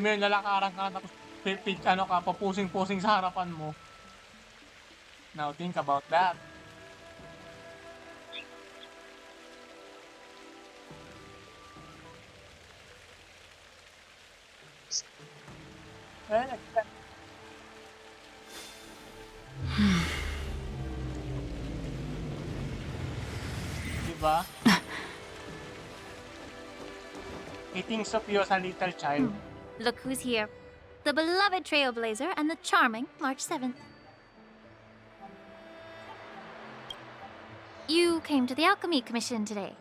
mo yun, lalakaran ka tapos ano ka, papusing-pusing sa harapan mo. Now think about that. Eh, di ba? He thinks of you as a little child. Look who's here. The beloved Trailblazer and the charming March 7th. You came to the Alchemy Commission today.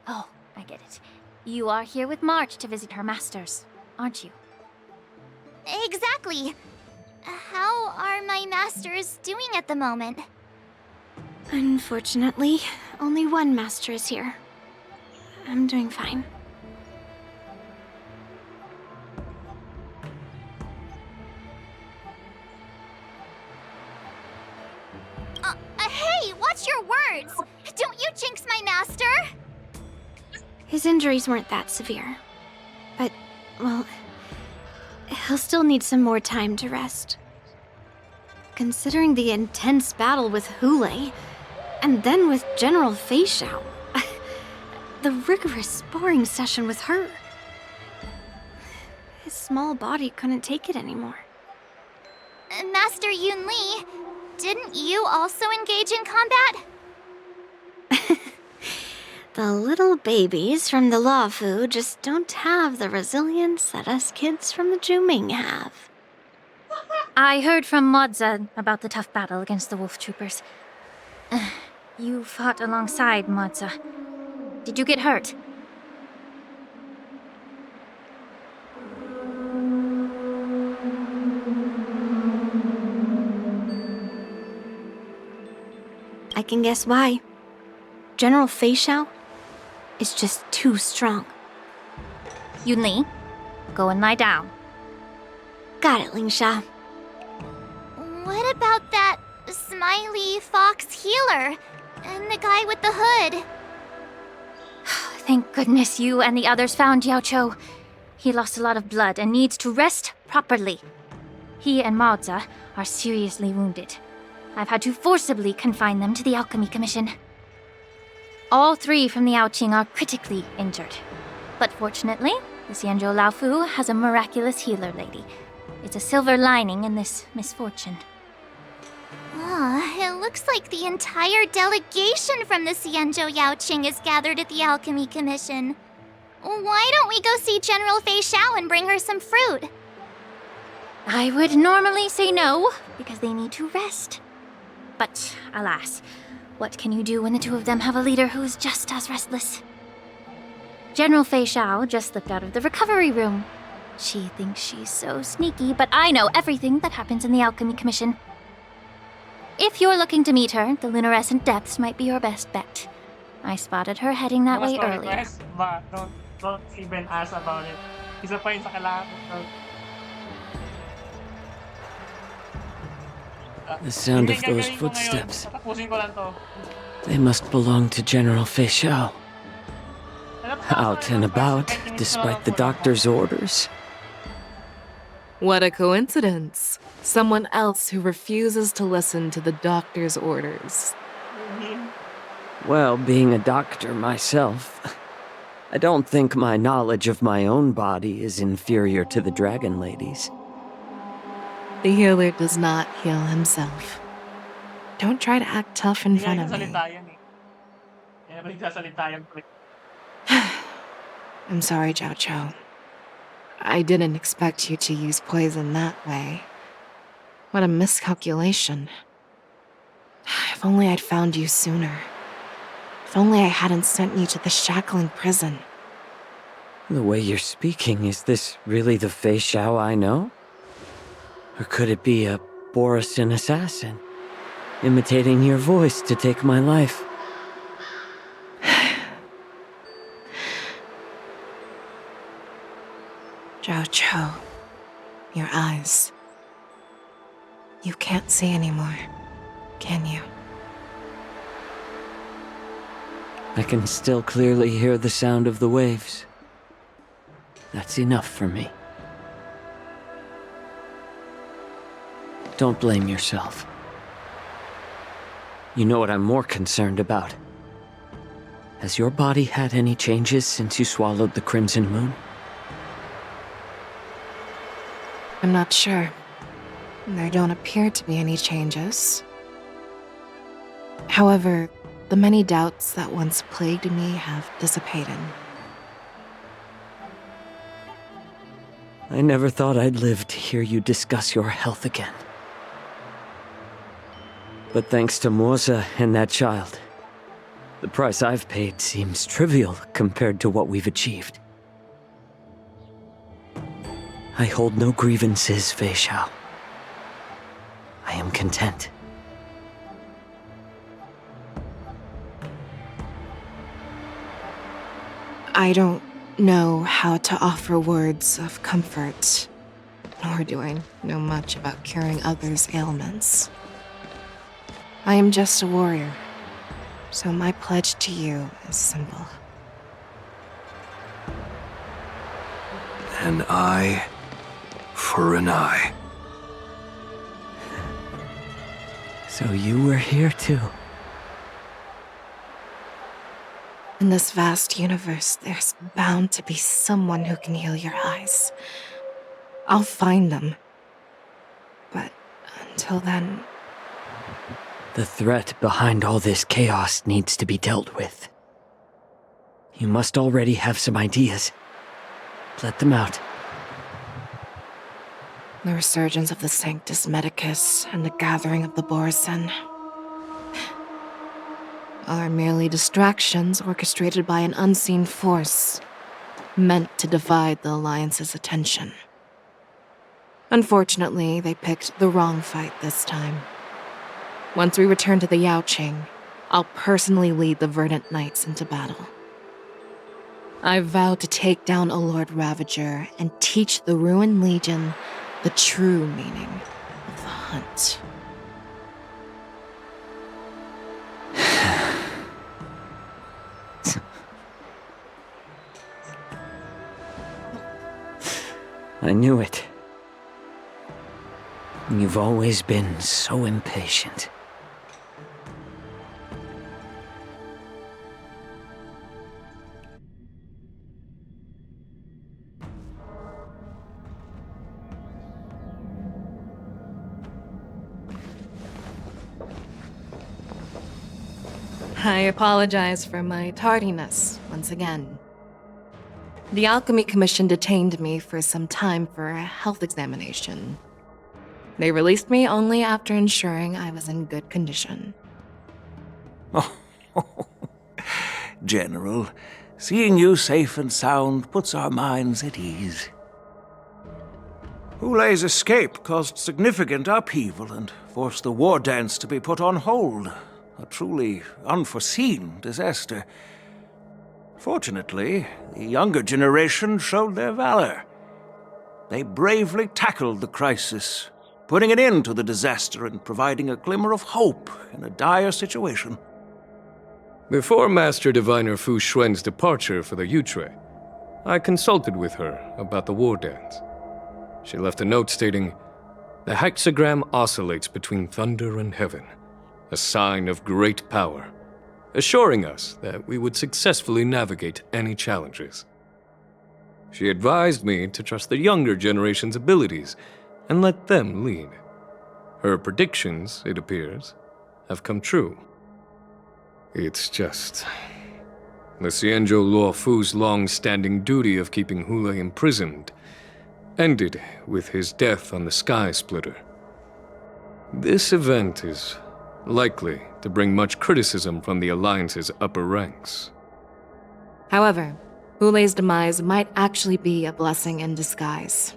Oh, I get it. You are here with March to visit her masters, aren't you? Exactly. How are my masters doing at the moment? Unfortunately, only one master is here. I'm doing fine. Hey, watch your words! Don't you jinx my master! His injuries weren't that severe. But, well, he'll still need some more time to rest. Considering the intense battle with Hule, and then with General Feixiao, the rigorous sparring session with her. His small body couldn't take it anymore. Master Yunli, didn't you also engage in combat? The little babies from the Loufu just don't have the resilience that us kids from the Juming have. I heard from Modza about the tough battle against the wolf troopers. You fought alongside Modza. Did you get hurt? I can guess why. General Feixiao is just too strong. Yunli, go and lie down. Got it, Lingsha. What about that smiley fox healer? And the guy with the hood? Thank goodness you and the others found Xiaozhou. He lost a lot of blood and needs to rest properly. He and Maoza are seriously wounded. I've had to forcibly confine them to the Alchemy Commission. All three from the Yaoqing are critically injured. But fortunately, the Xianzhou Loufu has a miraculous healer lady. It's a silver lining in this misfortune. It looks like the entire delegation from the Xianzhou Yaoqing is gathered at the Alchemy Commission. Why don't we go see General Feixiao and bring her some fruit? I would normally say no, because they need to rest. But alas, what can you do when the two of them have a leader who is just as restless? General Feixiao just slipped out of the recovery room. She thinks she's so sneaky, but I know everything that happens in the Alchemy Commission. If you're looking to meet her, the luminescent depths might be your best bet. I spotted her heading that way earlier. Request, but don't even ask about it. Isa pa yun sa kailangan ko. The sound of those footsteps. They must belong to General Feixiao. Out and about, despite the doctor's orders. What a coincidence. Someone else who refuses to listen to the doctor's orders. Well, being a doctor myself, I don't think my knowledge of my own body is inferior to the Dragon Lady's. The healer does not heal himself. Don't try to act tough in front of me. I'm sorry, Xiaozhou. I didn't expect you to use poison that way. What a miscalculation. If only I'd found you sooner. If only I hadn't sent you to the shackling prison. The way you're speaking, is this really the Feixiao I know? Or could it be a Borisin assassin, imitating your voice to take my life? Xiaozhou, your eyes. You can't see anymore, can you? I can still clearly hear the sound of the waves. That's enough for me. Don't blame yourself. You know what I'm more concerned about? Has your body had any changes since you swallowed the Crimson Moon? I'm not sure. There don't appear to be any changes. However, the many doubts that once plagued me have dissipated. I never thought I'd live to hear you discuss your health again. But thanks to Morza and that child, the price I've paid seems trivial compared to what we've achieved. I hold no grievances, Fei Xiao. I am content. I don't know how to offer words of comfort, nor do I know much about curing others' ailments. I am just a warrior, so my pledge to you is simple. An eye for an eye. So you were here too. In this vast universe, there's bound to be someone who can heal your eyes. I'll find them. But until then... The threat behind all this chaos needs to be dealt with. You must already have some ideas. Let them out. The resurgence of the Sanctus Medicus and the gathering of the Borisin are merely distractions orchestrated by an unseen force, meant to divide the Alliance's attention. Unfortunately, they picked the wrong fight this time. Once we return to the Yaoqing, I'll personally lead the Verdant Knights into battle. I vow to take down a Lord Ravager and teach the Ruined Legion the true meaning of the hunt. I knew it. You've always been so impatient. I apologize for my tardiness once again. The Alchemy Commission detained me for some time for a health examination. They released me only after ensuring I was in good condition. Oh, General, seeing you safe and sound puts our minds at ease. Hulei's escape caused significant upheaval and forced the war dance to be put on hold. A truly unforeseen disaster. Fortunately, the younger generation showed their valor. They bravely tackled the crisis, putting an end to the disaster and providing a glimmer of hope in a dire situation. Before Master Diviner Fu Xuan's departure for the Yutre, I consulted with her about the war dance. She left a note stating, "The hexagram oscillates between thunder and heaven, a sign of great power, assuring us that we would successfully navigate any challenges." She advised me to trust the younger generation's abilities and let them lead. Her predictions, it appears, have come true. It's just... the Xianzhou Loufu's long-standing duty of keeping Hulei imprisoned ended with his death on the Sky Splitter. This event is likely to bring much criticism from the Alliance's upper ranks. However, Hulei's demise might actually be a blessing in disguise.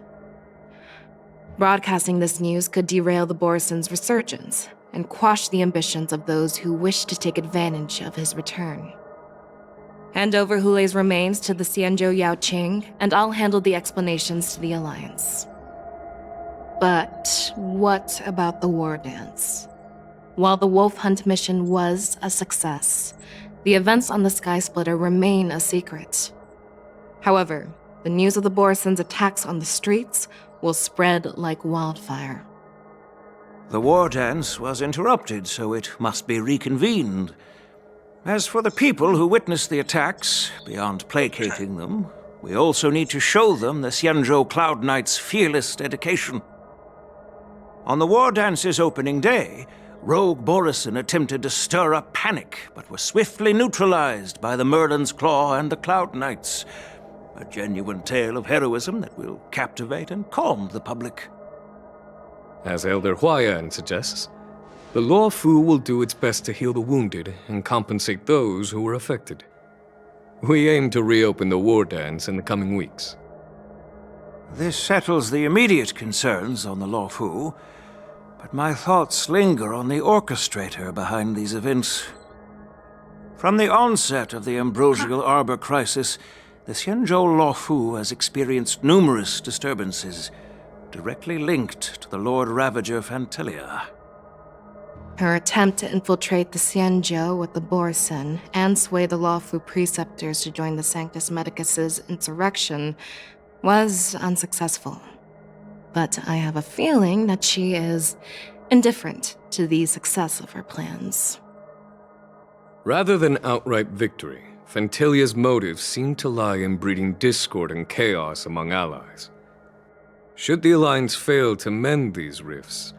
Broadcasting this news could derail the Borisin's resurgence and quash the ambitions of those who wish to take advantage of his return. Hand over Hulei's remains to the Xianzhou Yaoqing, and I'll handle the explanations to the Alliance. But what about the war dance? While the Wolf Hunt mission was a success, the events on the Sky Splitter remain a secret. However, the news of the Borisin's attacks on the streets will spread like wildfire. The war dance was interrupted, so it must be reconvened. As for the people who witnessed the attacks, beyond placating them, we also need to show them the Xianzhou Cloud Knight's fearless dedication. On the war dance's opening day, rogue Borison attempted to stir up panic, but was swiftly neutralized by the Merlin's Claw and the Cloud Knights. A genuine tale of heroism that will captivate and calm the public. As Elder Huayan suggests, the Loufu will do its best to heal the wounded and compensate those who were affected. We aim to reopen the war dance in the coming weeks. This settles the immediate concerns on the Loufu, but my thoughts linger on the orchestrator behind these events. From the onset of the Ambrosial Arbor crisis, the Xianzhou Loufu has experienced numerous disturbances, directly linked to the Lord Ravager Fantelia. Her attempt to infiltrate the Xianzhou with the Borison and sway the Loufu preceptors to join the Sanctus Medicus's insurrection was unsuccessful. But I have a feeling that she is indifferent to the success of her plans. Rather than outright victory, Fantelia's motives seem to lie in breeding discord and chaos among allies. Should the Alliance fail to mend these rifts,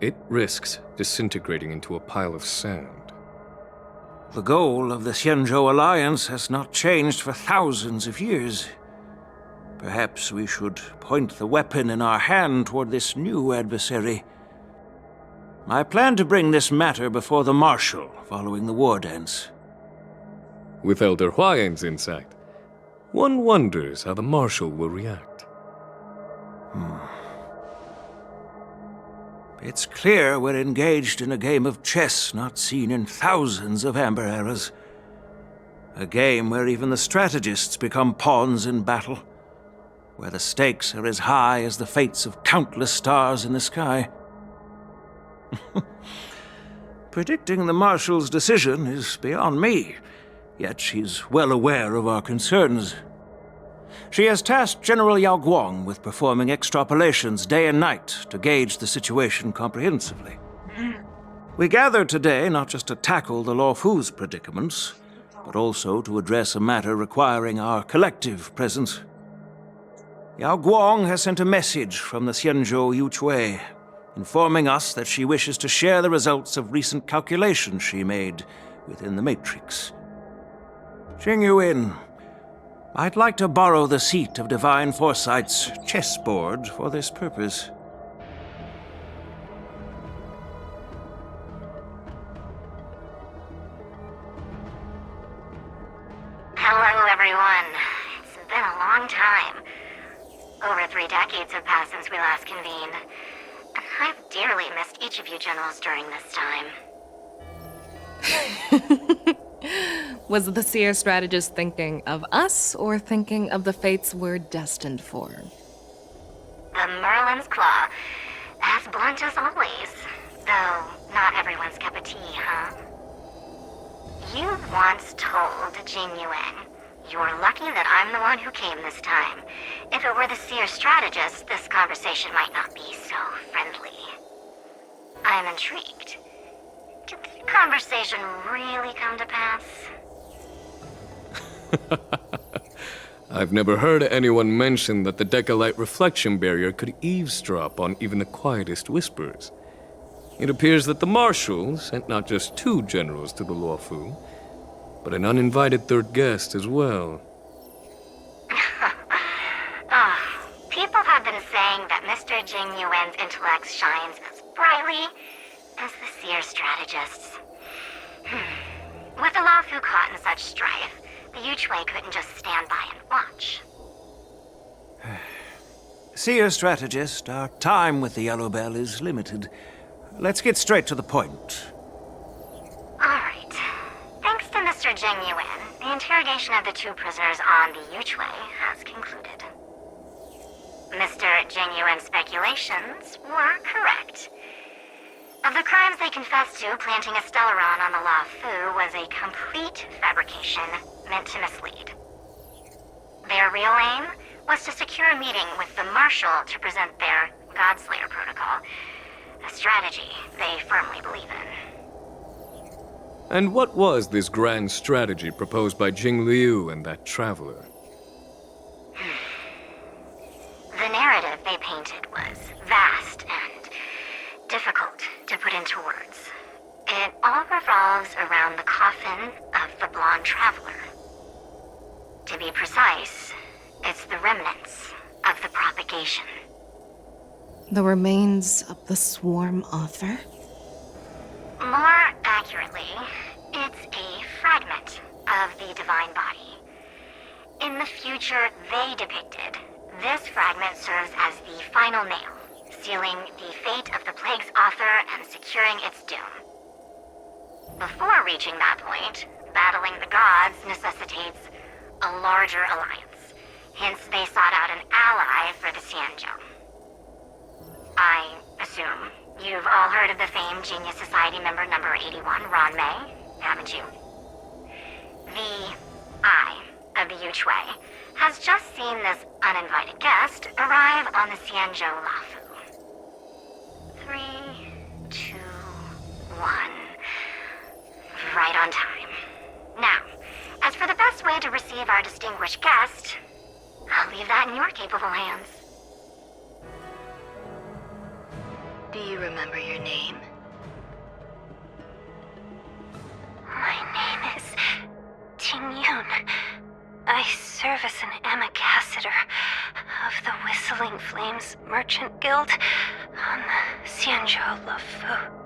it risks disintegrating into a pile of sand. The goal of the Xianzhou Alliance has not changed for thousands of years. Perhaps we should point the weapon in our hand toward this new adversary. I plan to bring this matter before the Marshal following the war dance. With Elder Huayan's insight, one wonders how the Marshal will react. It's clear we're engaged in a game of chess not seen in thousands of Amber eras. A game where even the strategists become pawns in battle, where the stakes are as high as the fates of countless stars in the sky. Predicting the Marshal's decision is beyond me, yet she's well aware of our concerns. She has tasked General Yao Guang with performing extrapolations day and night to gauge the situation comprehensively. We gathered today not just to tackle the Loufu's predicaments, but also to address a matter requiring our collective presence. Yao Guang has sent a message from the Xianzhou Yuchui, informing us that she wishes to share the results of recent calculations she made within the Matrix. Jing Yuan, I'd like to borrow the seat of Divine Foresight's chessboard for this purpose. Hello, everyone. It's been a long time. Over 3 decades have passed since we last convened. And I've dearly missed each of you generals during this time. Was the Seer strategist thinking of us or thinking of the fates we're destined for? The Merlin's Claw. As blunt as always. Though, not everyone's cup of tea, huh? You once told Jing Yuan, "You're lucky that I'm the one who came this time. If it were the Seer strategist, this conversation might not be so friendly." I'm intrigued. Did the conversation really come to pass? I've never heard anyone mention that the Decalite reflection barrier could eavesdrop on even the quietest whispers. It appears that the Marshal sent not just 2 generals to the Loufu, but an uninvited 3rd guest as well. People have been saying that Mr. Jing Yuan's intellect shines as brightly as the Seer strategist's. With the Loufu caught in such strife, the Yuchui couldn't just stand by and watch. Seer strategist, our time with the Yellow Bell is limited. Let's get straight to the point. Alright. Thanks to Mr. Jing Yuan, the interrogation of the 2 prisoners on the Yuchui has concluded. Mr. Jing Yuan's speculations were correct. Of the crimes they confessed to, planting a Stellaron on the Loufu was a complete fabrication meant to mislead. Their real aim was to secure a meeting with the Marshal to present their Godslayer protocol. a strategy they firmly believe in. And what was this grand strategy proposed by Jing Liu and that traveler? The narrative they painted was vast and difficult to put into words. It all revolves around the coffin of the blonde traveler. To be precise, it's the remnants of the propagation. The remains of the swarm author? More accurately, it's a fragment of the divine body. In the future they depicted, this fragment serves as the final nail, sealing the fate of the plague's author and securing its doom. Before reaching that point, battling the gods necessitates a larger alliance. Hence, they sought out an ally for the Xianzhou. I assume you've all heard of the famed Genius Society member number 81, Ron May, haven't you? The Eye of the Yuchui has just seen this uninvited guest arrive on the Xianzhou Loufu. 3, 2, 1. Right on time. Now, as for the best way to receive our distinguished guest, I'll leave that in your capable hands. Do you remember your name? My name is Tingyun. I serve as an ambassador of the Whistling Flames Merchant Guild on the Xianzhou Loufu.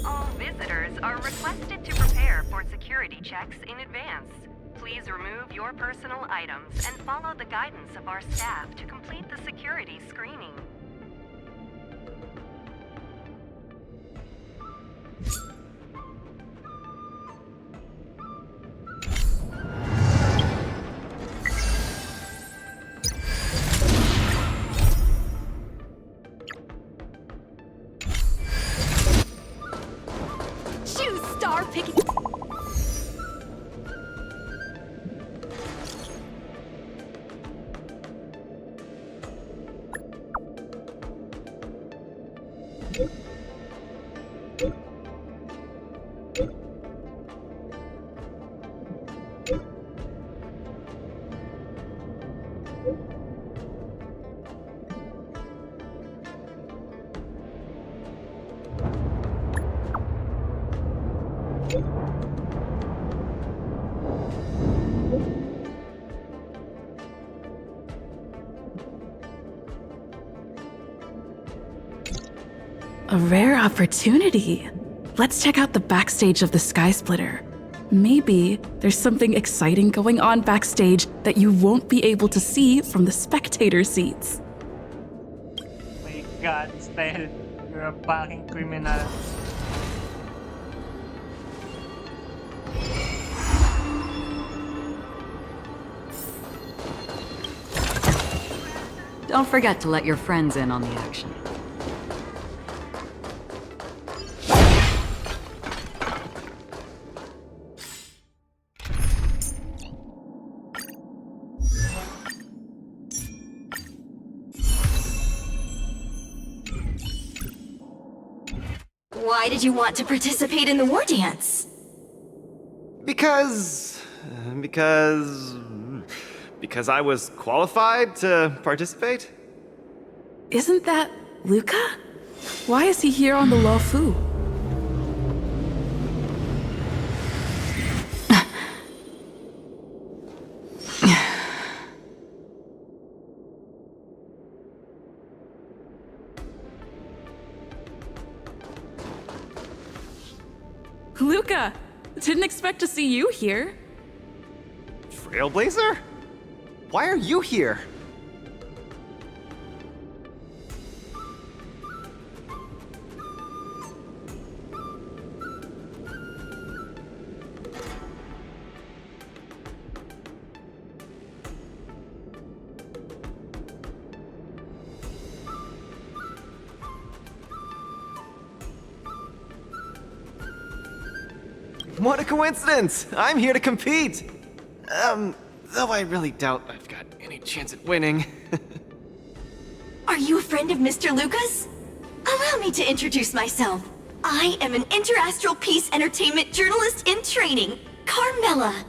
All visitors are requested to prepare for security checks in advance. Please remove your personal items and follow the guidance of our staff to complete the security screening. A rare opportunity. Let's check out the backstage of the Sky Splitter. Maybe there's something exciting going on backstage that you won't be able to see from the spectator seats. My God, Style, you're a fucking criminal. Don't forget to let your friends in on the action. Why did you want to participate in the war dance? Because I was qualified to participate? Isn't that Luca? Why is he here on the Loufu? Luca! Didn't expect to see you here. Trailblazer? Why are you here? What a coincidence! I'm here to compete! Though I really doubt I've got any chance at winning. Are you a friend of Mr. Lucas? Allow me to introduce myself. I am an Interastral Peace Entertainment journalist in training, Carmela.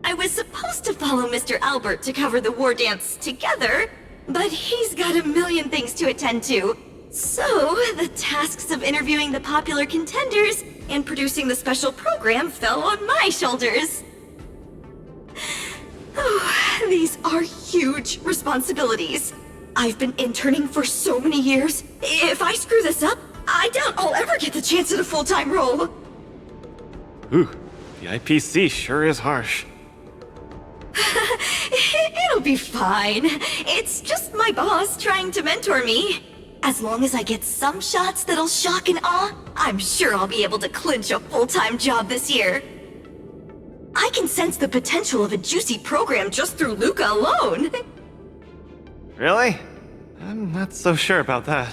I was supposed to follow Mr. Albert to cover the war dance together, but he's got a million things to attend to. So, the tasks of interviewing the popular contenders and producing the special program fell on my shoulders. Oh, these are huge responsibilities. I've been interning for so many years. If I screw this up, I doubt I'll ever get the chance at a full-time role. Ooh, the IPC sure is harsh. It'll be fine. It's just my boss trying to mentor me. As long as I get some shots that'll shock and awe, I'm sure I'll be able to clinch a full-time job this year. I can sense the potential of a juicy program just through Luca alone. Really? I'm not so sure about that.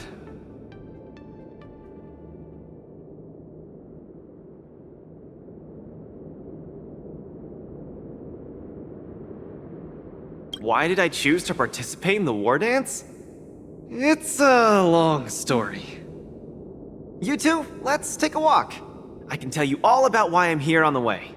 Why did I choose to participate in the war dance? It's a long story. You two, let's take a walk. I can tell you all about why I'm here on the way.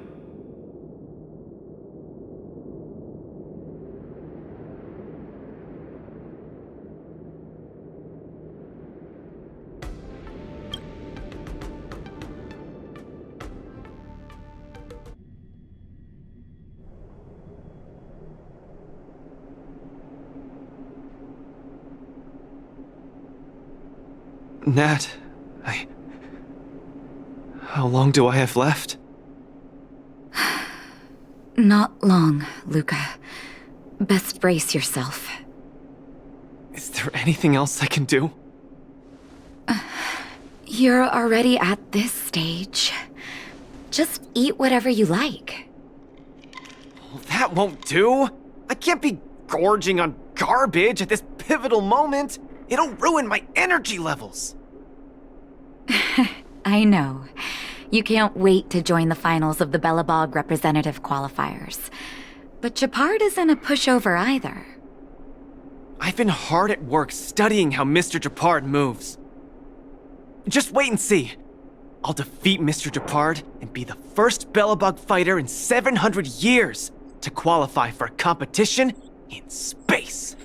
Nat, how long do I have left? Not long, Luca. Best brace yourself. Is there anything else I can do? You're already at this stage. Just eat whatever you like. Well, that won't do! I can't be gorging on garbage at this pivotal moment! It'll ruin my energy levels! I know. You can't wait to join the finals of the Bellabog representative qualifiers. But Japard isn't a pushover either. I've been hard at work studying how Mr. Japard moves. Just wait and see. I'll defeat Mr. Japard and be the first Bellabog fighter in 700 years to qualify for a competition in space.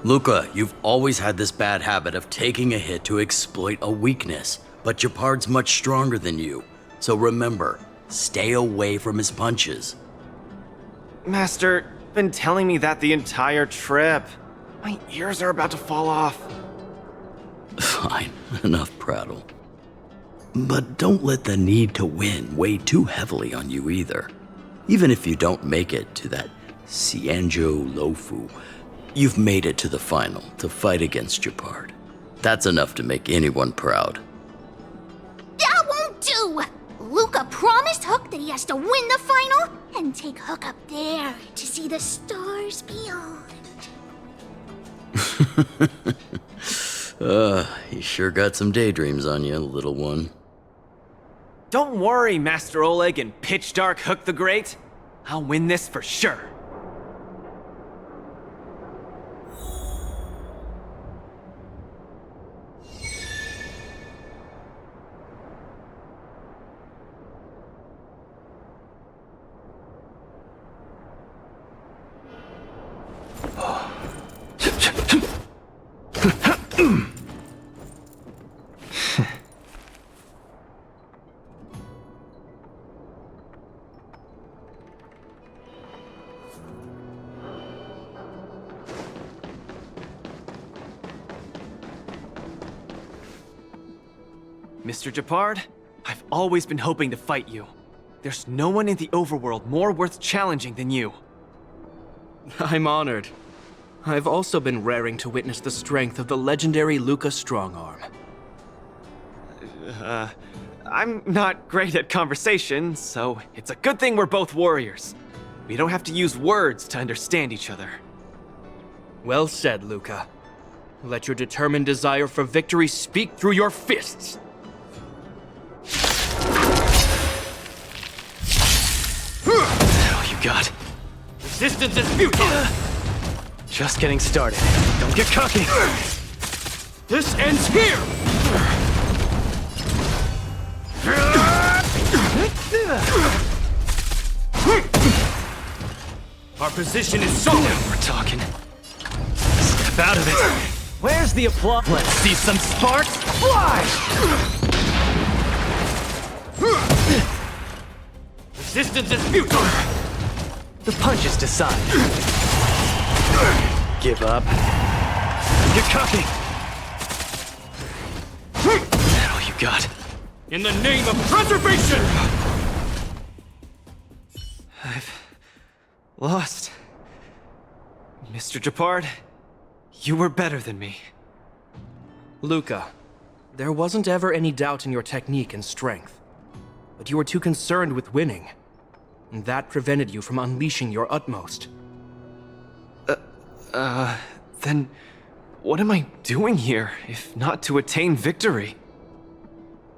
Luca, you've always had this bad habit of taking a hit to exploit a weakness, but Japard's much stronger than you. So remember, stay away from his punches. Master, been telling me that the entire trip. My ears are about to fall off. Fine, enough prattle. But don't let the need to win weigh too heavily on you either. Even if you don't make it to that Xianzhou Loufu, you've made it to the final to fight against Japard. That's enough to make anyone proud. That won't do! Luca promised Hook that he has to win the final and take Hook up there to see the stars beyond. You sure got some daydreams on you, little one. Don't worry, Master Oleg and Pitch Dark Hook the Great. I'll win this for sure. Mr. Japard, I've always been hoping to fight you. There's no one in the overworld more worth challenging than you. I'm honored. I've also been raring to witness the strength of the legendary Luca Strongarm. I'm not great at conversation, so it's a good thing we're both warriors. We don't have to use words to understand each other. Well said, Luca. Let your determined desire for victory speak through your fists. Oh, you got. Resistance is futile! Just getting started. Don't get cocky. This ends here! Our position is solid! Now we're talking. Step out of it. Where's the applause? Let's see some sparks fly! Resistance is futile! The punches decide. Give up. Get cocky. That all you got? In the name of preservation! I've lost. Mr. Japard, you were better than me. Luca, there wasn't ever any doubt in your technique and strength. But you were too concerned with winning. And that prevented you from unleashing your utmost. Then what am I doing here, if not to attain victory?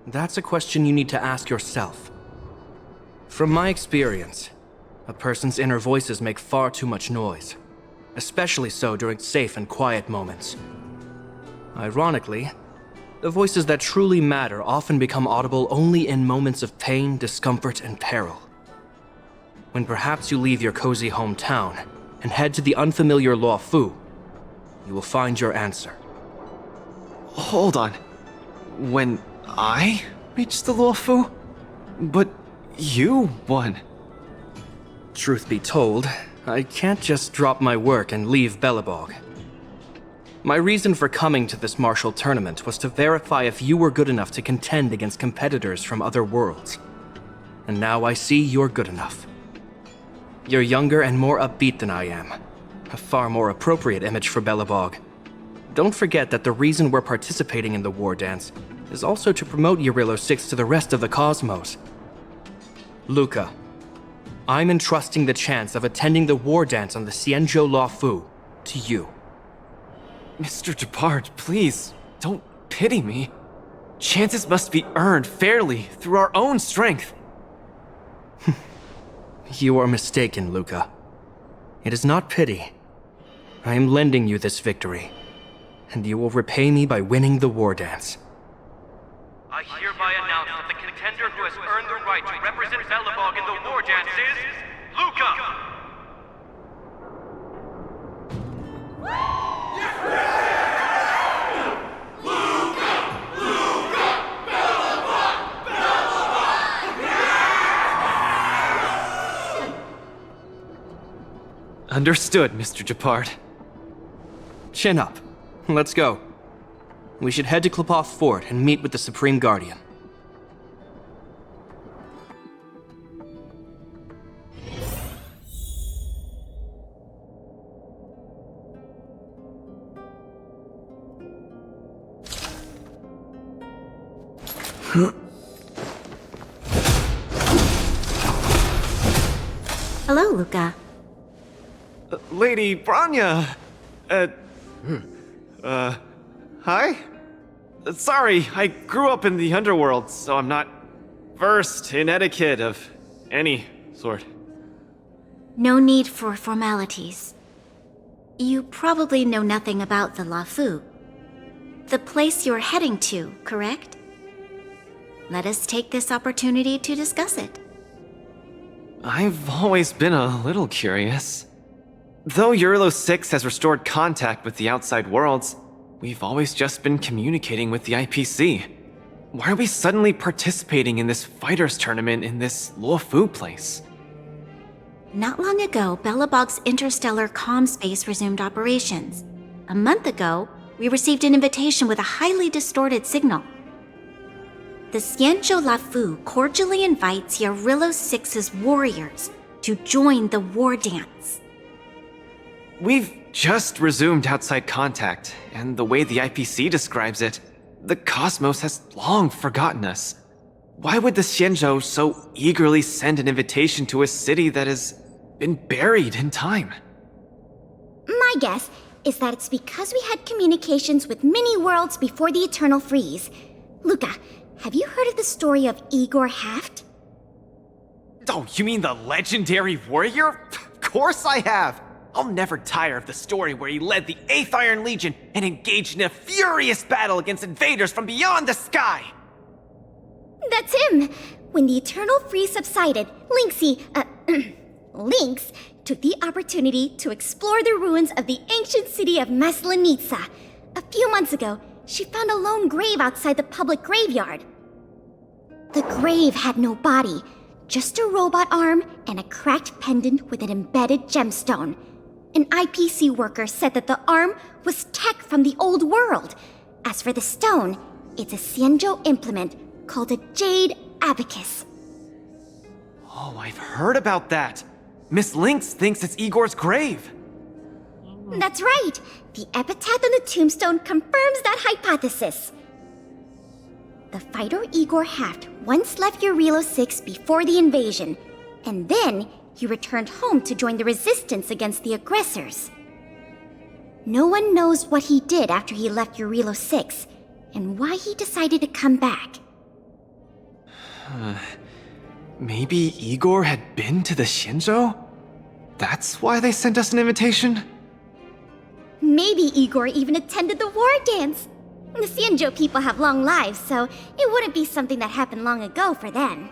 That's a question you need to ask yourself. From my experience, a person's inner voices make far too much noise, especially so during safe and quiet moments. Ironically, the voices that truly matter often become audible only in moments of pain, discomfort, and peril. When perhaps you leave your cozy hometown and head to the unfamiliar Loufu, you will find your answer. Hold on. When I reached the Loufu? But you won. Truth be told, I can't just drop my work and leave Belobog. My reason for coming to this martial tournament was to verify if you were good enough to contend against competitors from other worlds. And now I see you're good enough. You're younger and more upbeat than I am. A far more appropriate image for Belobog. Don't forget that the reason we're participating in the war dance is also to promote Eurillo 6 to the rest of the cosmos. Luca, I'm entrusting the chance of attending the war dance on the Xianzhou Loufu to you. Mr. Japard, please, don't pity me. Chances must be earned fairly through our own strength. You are mistaken, Luca. It is not pity. I am lending you this victory, and you will repay me by winning the war dance. I hereby announce that the contender who has earned the right to represent Belobog in the war dance is Luca! Understood, Mr. Japard. Chin up. Let's go. We should head to Klopov Fort and meet with the Supreme Guardian. Hello, Luca. Lady Branya! Hi. Sorry, I grew up in the underworld, so I'm not versed in etiquette of any sort. No need for formalities. You probably know nothing about the Loufu. The place you're heading to, correct? Let us take this opportunity to discuss it. I've always been a little curious. Though Eurilo 6 has restored contact with the outside worlds, we've always just been communicating with the IPC. Why are we suddenly participating in this fighters tournament in this Loufu place? Not long ago, Belobog's interstellar comm space resumed operations. A month ago, we received an invitation with a highly distorted signal. The Xianzhou Loufu cordially invites Eurilo 6's warriors to join the war dance. We've just resumed outside contact, and the way the IPC describes it, the cosmos has long forgotten us. Why would the Xianzhou so eagerly send an invitation to a city that has been buried in time? My guess is that it's because we had communications with many worlds before the Eternal Freeze. Luca, have you heard of the story of Igor Haft? Oh, you mean the legendary warrior? Of course I have! I'll never tire of the story where he led the 8th Iron Legion and engaged in a furious battle against invaders from beyond the sky! That's him! When the Eternal Freeze subsided, Lynx took the opportunity to explore the ruins of the ancient city of Maslenitsa. A few months ago, she found a lone grave outside the public graveyard. The grave had no body, just a robot arm and a cracked pendant with an embedded gemstone. An IPC worker said that the arm was tech from the old world. As for the stone, it's a Xianzhou implement called a Jade Abacus. Oh, I've heard about that! Miss Lynx thinks it's Igor's grave! That's right! The epitaph on the tombstone confirms that hypothesis. The fighter Igor Haft once left Eurilo 6 before the invasion, and then he returned home to join the resistance against the aggressors. No one knows what he did after he left Eurilo 6, and why he decided to come back. Maybe Igor had been to the Xianzhou? That's why they sent us an invitation? Maybe Igor even attended the war dance. The Xianzhou people have long lives, so it wouldn't be something that happened long ago for them.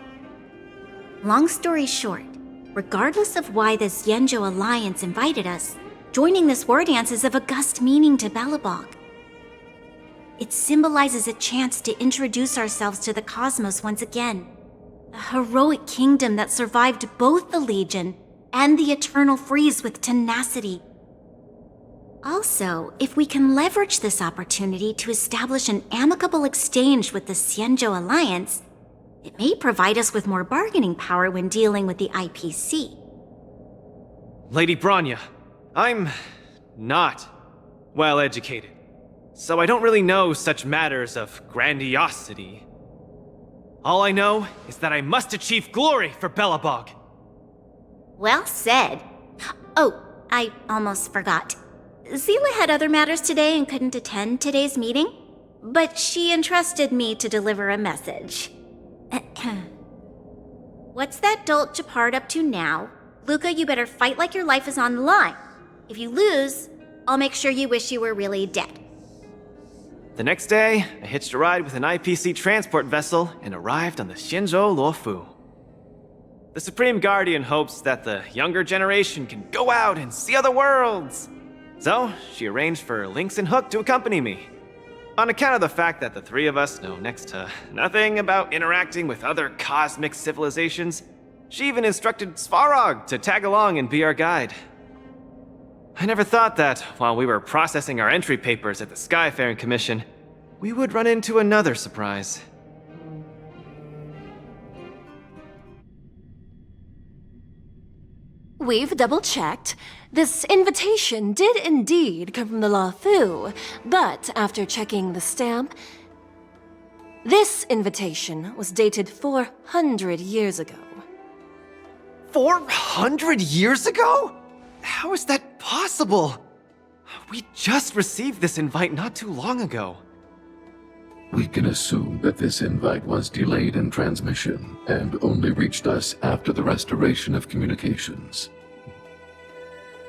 Long story short, regardless of why the Xianzhou Alliance invited us, joining this war dance is of august meaning to Belobog. It symbolizes a chance to introduce ourselves to the cosmos once again. A heroic kingdom that survived both the Legion and the Eternal Freeze with tenacity. Also, if we can leverage this opportunity to establish an amicable exchange with the Xianzhou Alliance, it may provide us with more bargaining power when dealing with the IPC. Lady Bronya, I'm not well educated, so I don't really know such matters of grandiosity. All I know is that I must achieve glory for Belobog. Well said. Oh, I almost forgot. Zila had other matters today and couldn't attend today's meeting, but she entrusted me to deliver a message. What's that dolt Japard up to now? Luca, you better fight like your life is on the line. If you lose, I'll make sure you wish you were really dead. The next day, I hitched a ride with an IPC transport vessel and arrived on the Xianzhou Loufu. The Supreme Guardian hopes that the younger generation can go out and see other worlds. So, she arranged for Lynx and Hook to accompany me. On account of the fact that the three of us know next to nothing about interacting with other cosmic civilizations, she even instructed Svarog to tag along and be our guide. I never thought that, while we were processing our entry papers at the Skyfaring Commission, we would run into another surprise. We've double-checked. This invitation did indeed come from the Loufu, but after checking the stamp, this invitation was dated 400 years ago. 400 years ago? How is that possible? We just received this invite not too long ago. We can assume that this invite was delayed in transmission and only reached us after the restoration of communications.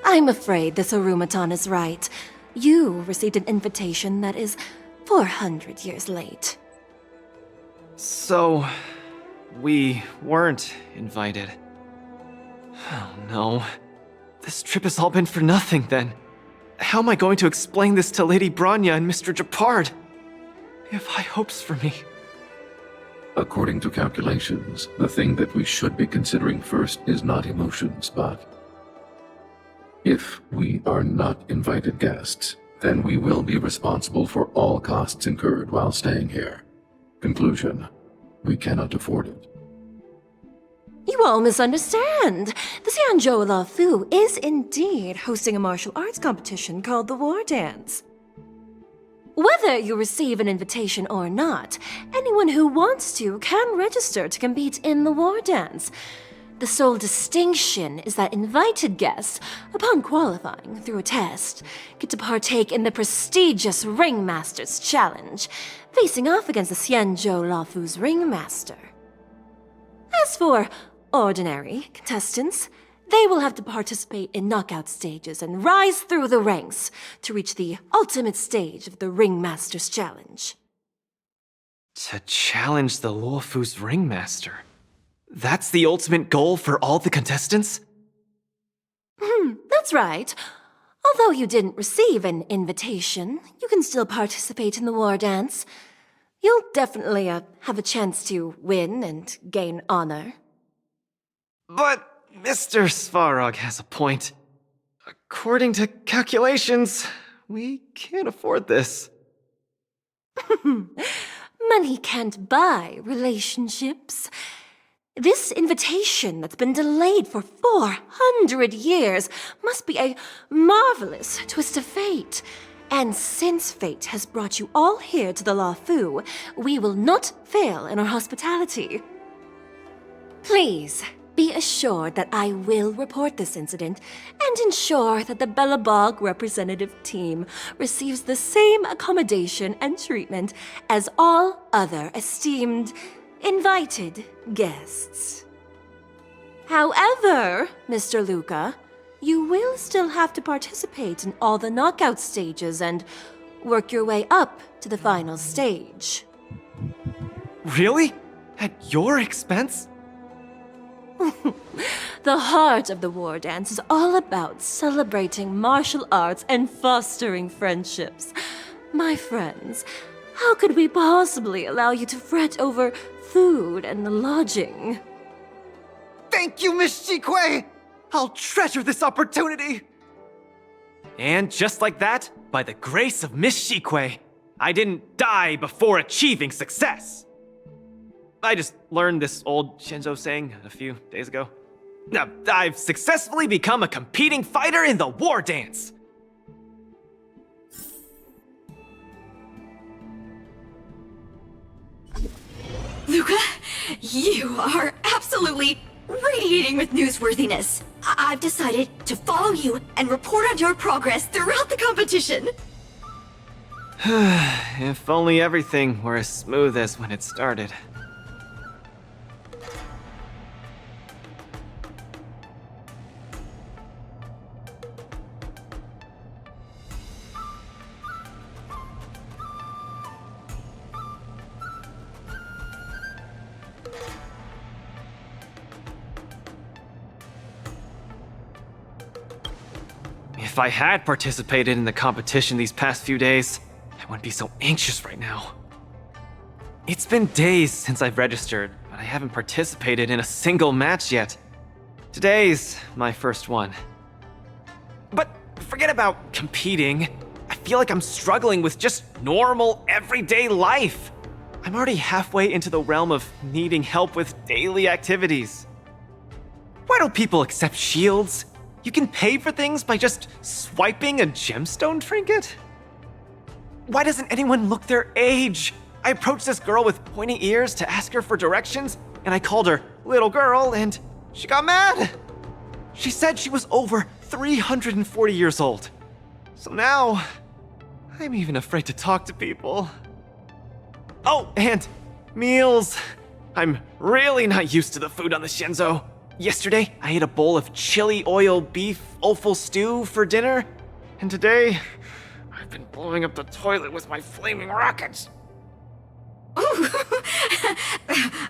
I'm afraid this Arumaton is right. You received an invitation that is 400 years late. So, we weren't invited. Oh no. This trip has all been for nothing then. How am I going to explain this to Lady Bronya and Mr. Japard? They have high hopes for me. According to calculations, the thing that we should be considering first is not emotions, but if we are not invited guests, then we will be responsible for all costs incurred while staying here. Conclusion: we cannot afford it. You all misunderstand. The Xianzhou Loufu is indeed hosting a martial arts competition called the War Dance. Whether you receive an invitation or not, anyone who wants to can register to compete in the War Dance. The sole distinction is that invited guests, upon qualifying through a test, get to partake in the prestigious Ringmaster's Challenge, facing off against the Xianzhou Loufu's Ringmaster. As for ordinary contestants, they will have to participate in knockout stages and rise through the ranks to reach the ultimate stage of the Ringmaster's Challenge. To challenge the Luofu's Ringmaster? That's the ultimate goal for all the contestants? That's right. Although you didn't receive an invitation, you can still participate in the War Dance. You'll definitely have a chance to win and gain honor. But Mr. Svarog has a point. According to calculations, we can't afford this. Money can't buy relationships. This invitation that's been delayed for 400 years must be a marvelous twist of fate. And since fate has brought you all here to the Loufu, we will not fail in our hospitality. Please, be assured that I will report this incident and ensure that the Belobog representative team receives the same accommodation and treatment as all other esteemed, invited guests. However, Mr. Luca, you will still have to participate in all the knockout stages and work your way up to the final stage. Really? At your expense? The heart of the War Dance is all about celebrating martial arts and fostering friendships. My friends, how could we possibly allow you to fret over food and lodging? Thank you, Miss Shikue! I'll treasure this opportunity! And just like that, by the grace of Miss Shikue, I didn't die before achieving success! I just learned this old Xianzhou saying a few days ago. Now, I've successfully become a competing fighter in the War Dance! Luca, you are absolutely radiating with newsworthiness. I've decided to follow you and report on your progress throughout the competition. If only everything were as smooth as when it started. If I had participated in the competition these past few days, I wouldn't be so anxious right now. It's been days since I've registered, but I haven't participated in a single match yet. Today's my first one. But forget about competing. I feel like I'm struggling with just normal, everyday life. I'm already halfway into the realm of needing help with daily activities. Why don't people accept shields? You can pay for things by just swiping a gemstone trinket? Why doesn't anyone look their age? I approached this girl with pointy ears to ask her for directions, and I called her little girl, and she got mad. She said she was over 340 years old. So now, I'm even afraid to talk to people. Oh, and meals. I'm really not used to the food on the Xianzhou. Yesterday, I ate a bowl of chili oil beef offal stew for dinner, and today, I've been blowing up the toilet with my flaming rockets.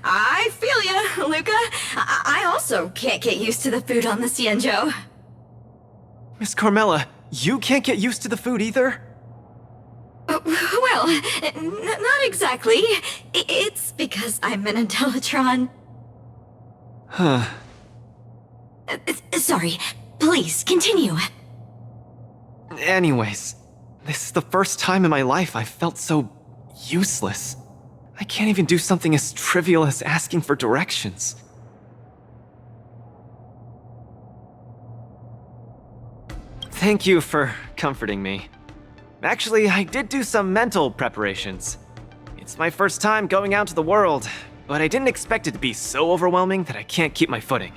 I feel ya, Luca. I also can't get used to the food on the Xianzhou. Miss Carmela, you can't get used to the food either? Well, not exactly. It's because I'm an Intellitron. Huh. Sorry. Please, continue. Anyways, this is the first time in my life I've felt so useless. I can't even do something as trivial as asking for directions. Thank you for comforting me. Actually, I did do some mental preparations. It's my first time going out to the world, but I didn't expect it to be so overwhelming that I can't keep my footing.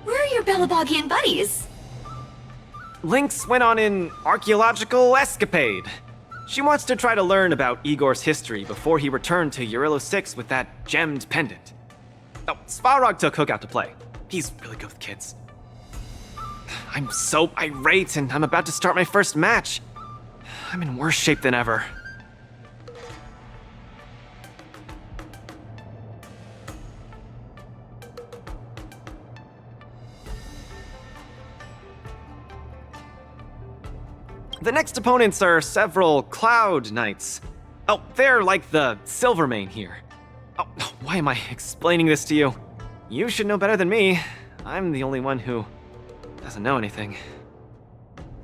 Where are your Belabogian buddies? Lynx went on an archaeological escapade. She wants to try to learn about Igor's history before he returned to Urilo 6 with that gemmed pendant. Oh, Svarog took Hook out to play. He's really good with kids. I'm so irate and I'm about to start my first match. I'm in worse shape than ever. The next opponents are several Cloud Knights. Oh, they're like the Silvermane here. Oh, why am I explaining this to you? You should know better than me. I'm the only one who doesn't know anything.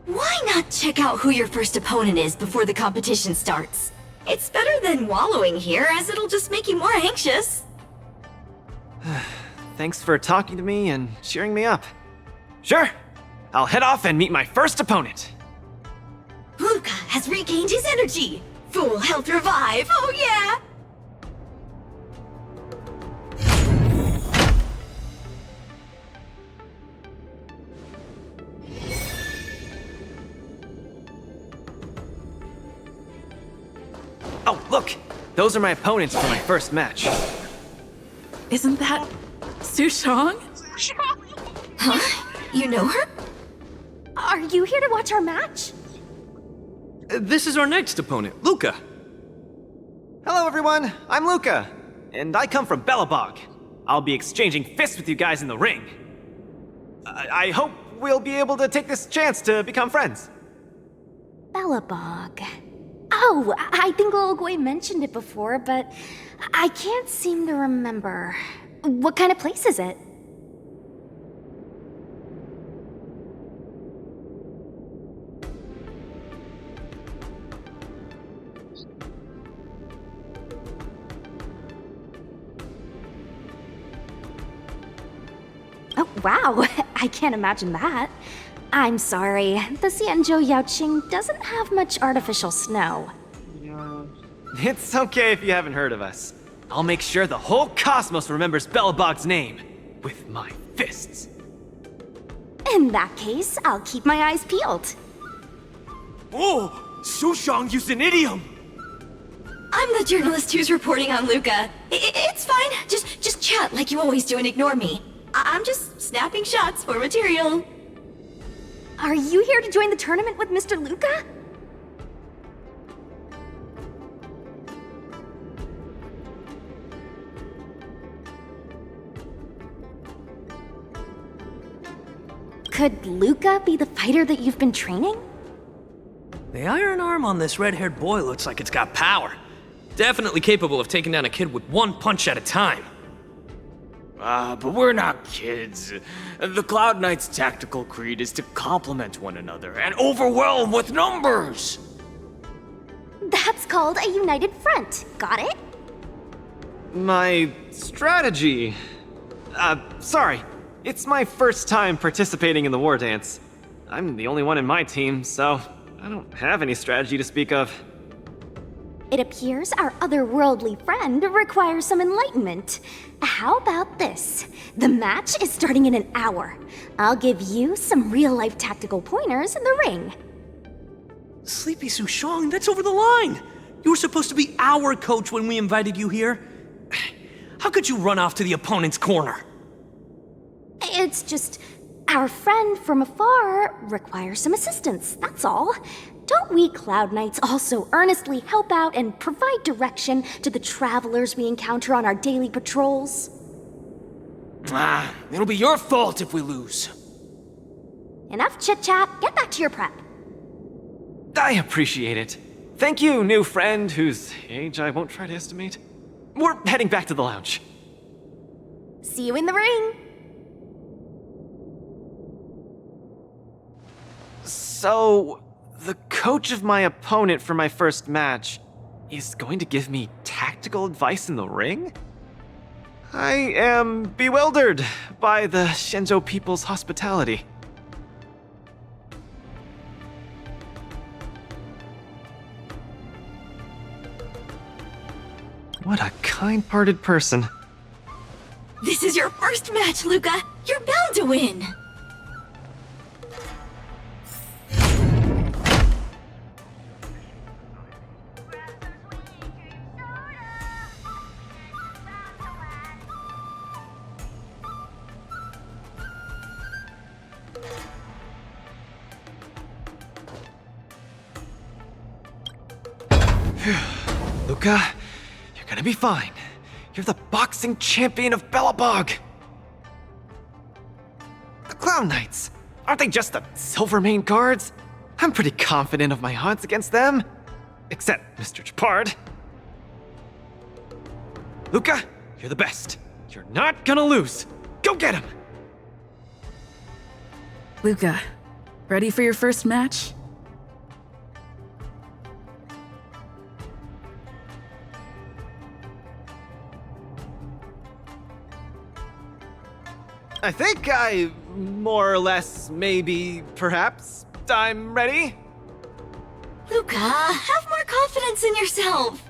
Why not check out who your first opponent is before the competition starts? It's better than wallowing here, as it'll just make you more anxious. Thanks for talking to me and cheering me up. Sure, I'll head off and meet my first opponent. Luca has regained his energy! Full health revive, oh yeah! Oh, look! Those are my opponents for my first match. Isn't that Sushong? Huh? You know her? Are you here to watch our match? This is our next opponent, Luca. Hello everyone, I'm Luca, and I come from Belobog. I'll be exchanging fists with you guys in the ring. I hope we'll be able to take this chance to become friends. Belobog. Oh, I think Little Gui mentioned it before, but I can't seem to remember. What kind of place is it? Oh, wow. I can't imagine that. I'm sorry. The Xianzhou Yaoqing doesn't have much artificial snow. It's okay if you haven't heard of us. I'll make sure the whole cosmos remembers Belobog's name with my fists. In that case, I'll keep my eyes peeled. Oh, Sushong used an idiom! I'm the journalist who's reporting on Luca. It's fine. Just chat like you always do and ignore me. I'm just snapping shots for material. Are you here to join the tournament with Mr. Luca? Could Luca be the fighter that you've been training? The iron arm on this red-haired boy looks like it's got power. Definitely capable of taking down a kid with one punch at a time. But we're not kids. The Cloud Knight's tactical creed is to complement one another and overwhelm with numbers! That's called a united front. Got it? My strategy? Sorry. It's my first time participating in the war dance. I'm the only one in my team, so I don't have any strategy to speak of. It appears our otherworldly friend requires some enlightenment. How about this? The match is starting in an hour. I'll give you some real-life tactical pointers in the ring. Sleepy Sushong, that's over the line! You were supposed to be our coach when we invited you here. How could you run off to the opponent's corner? It's just, our friend from afar requires some assistance, that's all. Don't we Cloud Knights also earnestly help out and provide direction to the travelers we encounter on our daily patrols? It'll be your fault if we lose. Enough chit-chat, get back to your prep. I appreciate it. Thank you, new friend whose age I won't try to estimate. We're heading back to the lounge. See you in the ring! So, the coach of my opponent for my first match is going to give me tactical advice in the ring? I am bewildered by the Xianzhou people's hospitality. What a kind-hearted person. This is your first match, Luca. You're bound to win. Luca, you're gonna be fine. You're the boxing champion of Belobog! The Clown Knights! Aren't they just the Silvermane guards? I'm pretty confident of my odds against them. Except Mr. Chapard. Luca, you're the best. You're not gonna lose. Go get him! Luca, ready for your first match? I think more or less, maybe, perhaps, I'm ready. Luca, have more confidence in yourself.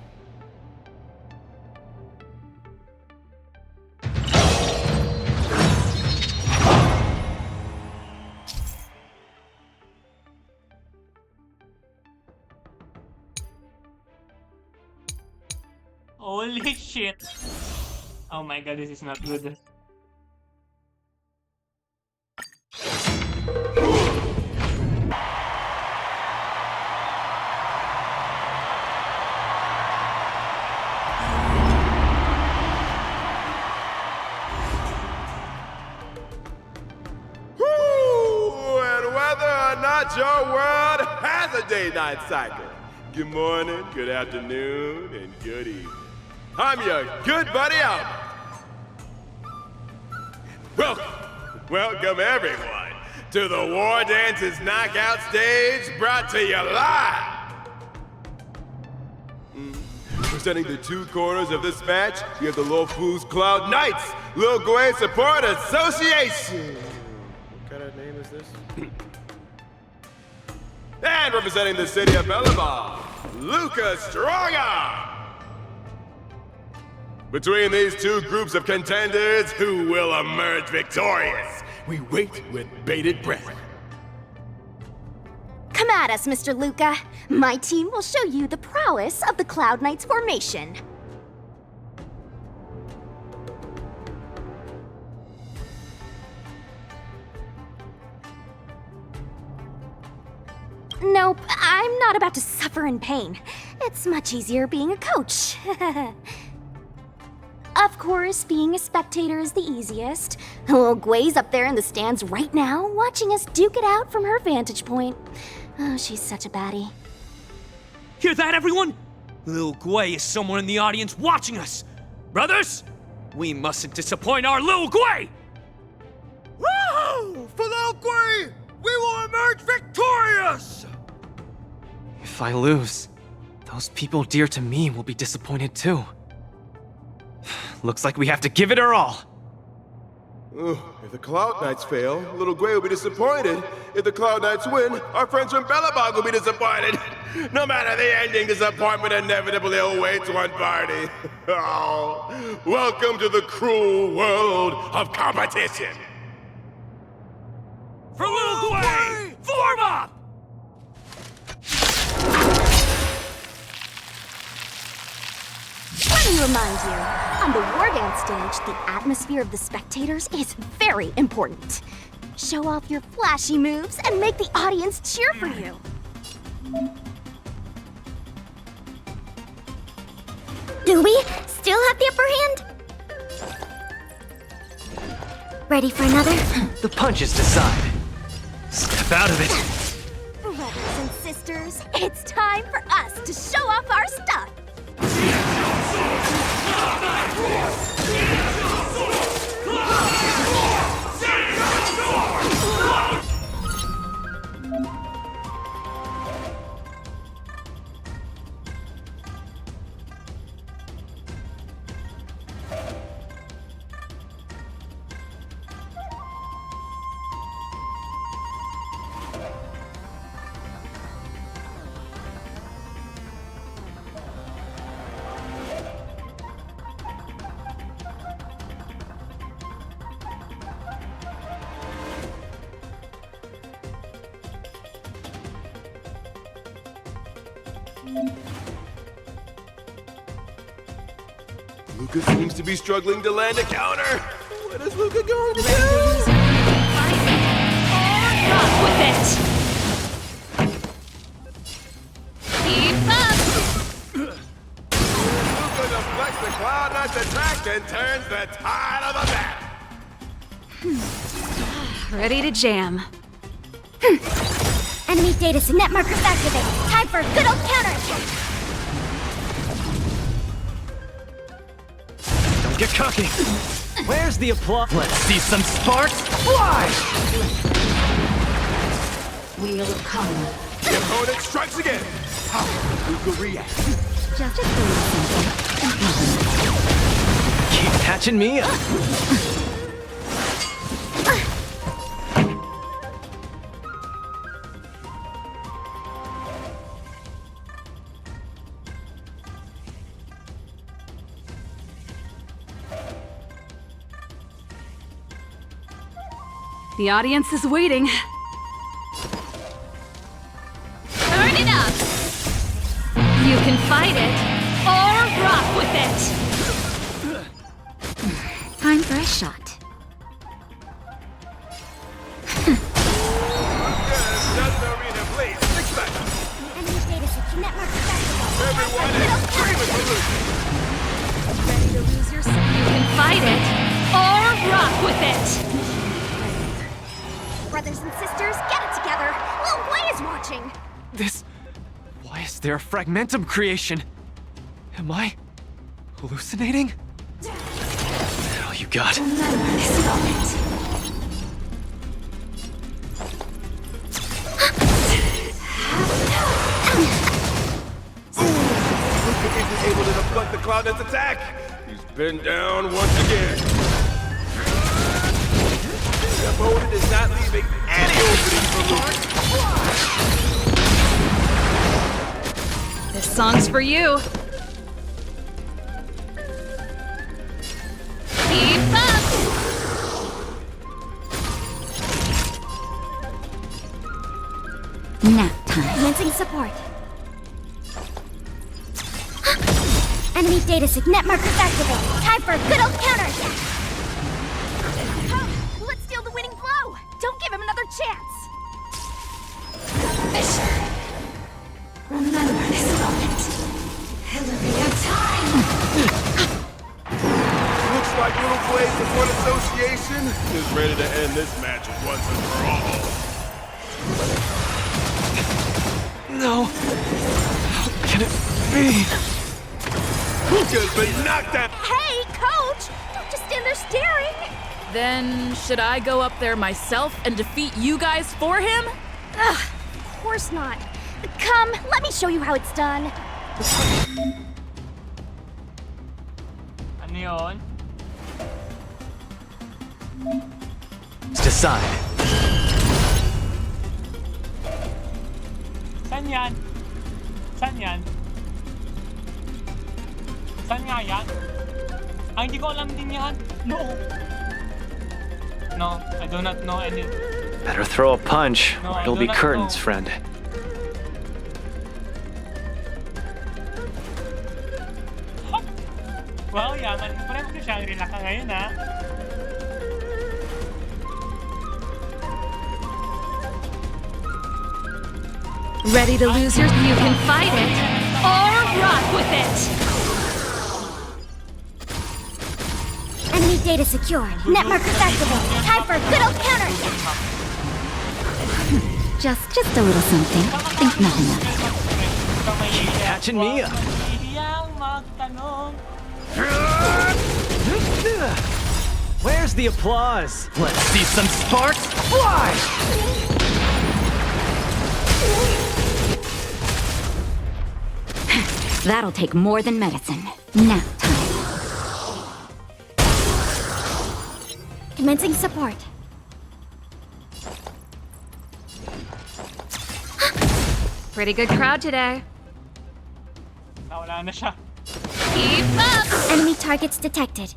Holy shit. Oh my god, this is not good. Your world has a day-night cycle. Good morning, good afternoon, and good evening. I'm your good buddy Albert. Welcome everyone to the War Dances Knockout Stage, brought to you live. Presenting the two corners of this match, we have the Loufu's Cloud Knights, Lil Gui Support Association. What kind of name is this? And representing the city of Belobog, Luca Strongarm. Between these two groups of contenders, who will emerge victorious? We wait with bated breath. Come at us, Mr. Luca. My team will show you the prowess of the Cloud Knights formation. Nope, I'm not about to suffer in pain. It's much easier being a coach. Of course, being a spectator is the easiest. Lil Gui's up there in the stands right now, watching us duke it out from her vantage point. Oh, she's such a baddie. Hear that, everyone? Lil Gui is somewhere in the audience watching us. Brothers, we mustn't disappoint our Lil Gui! Woo! For Lil Gui, we will emerge victorious! If I lose, those people dear to me will be disappointed too. Looks like we have to give it our all. If the Cloud Knights fail, Little Gui will be disappointed. If the Cloud Knights win, our friends from Belobog will be disappointed. No matter the ending, disappointment inevitably awaits one party. Oh, welcome to the cruel world of competition. For Lil Gui, form up! me remind you, on the war dance stage, the atmosphere of the spectators is very important. Show off your flashy moves and make the audience cheer for you. Do we still have the upper hand? Ready for another? The punches decide. Step out of it. Brothers and sisters, it's time for us to show off our stuff. Luca seems to be struggling to land a counter. What is Luca going to do? Rock with it! Keep up! Luca deflects the Cloud Knight's attack and turns the tide of the battle. Ready to jam. Enemy data net markers activated. Time for a good old counterattack. Don't get cocky. Where's the applause? Let's see some sparks fly! Wheel of karma. The opponent strikes again. How does Luca react? Just Keep catching me up. The audience is waiting. Turn it up! You can fight it, or rock with it! Time for a shot. Everyone is screaming for Luca. Ready to lose yourself? You can fight it, or rock with it! Brothers and sisters, get it together. Lil Wei is watching. This... Why is there a fragmentum creation? Am I... hallucinating? Is that all you got? Luca isn't able to deflect the Cloud Knight's attack. He's been down once again. The opponent is not leaving any opening for Luca. This song's for you. Keep up! Nap time. Commencing support. Enemy data net markers activated. Time for a good old counterattack. Let's steal the winning blow. Don't give him another chance. Fisher. Remember this moment. It'll be a time. Looks like Little Blaze Support Association is ready to end this match once and for all. No. How can it be? Luca's been knocked out. Hey, coach! Don't just stand there staring. Then, should I go up there myself and defeat you guys for him? Ugh, of course not. Come, let me show you how it's done. Ano yun? Decide. Saan yan? Saan yan? Saan nga yan? Ay, hindi ko alam din yan. No. No, I do not know any. Better throw a punch, No, or I it'll do be not curtains, know. friend. Wow, yaman mo pa rin. Mag-Shangri-La ka ngayon, ha? Ready to lose your... You can fight it, or rock with it! Enemy data secured. Net markers activated. Time for a good old counterattack. Just a little something. Think nothing of it. Catching me up. Where's the applause? Let's see some sparks fly! That'll take more than medicine. Nap time. Commencing support. Pretty good crowd today. Nawala na siya. Keep up! Enemy targets detected.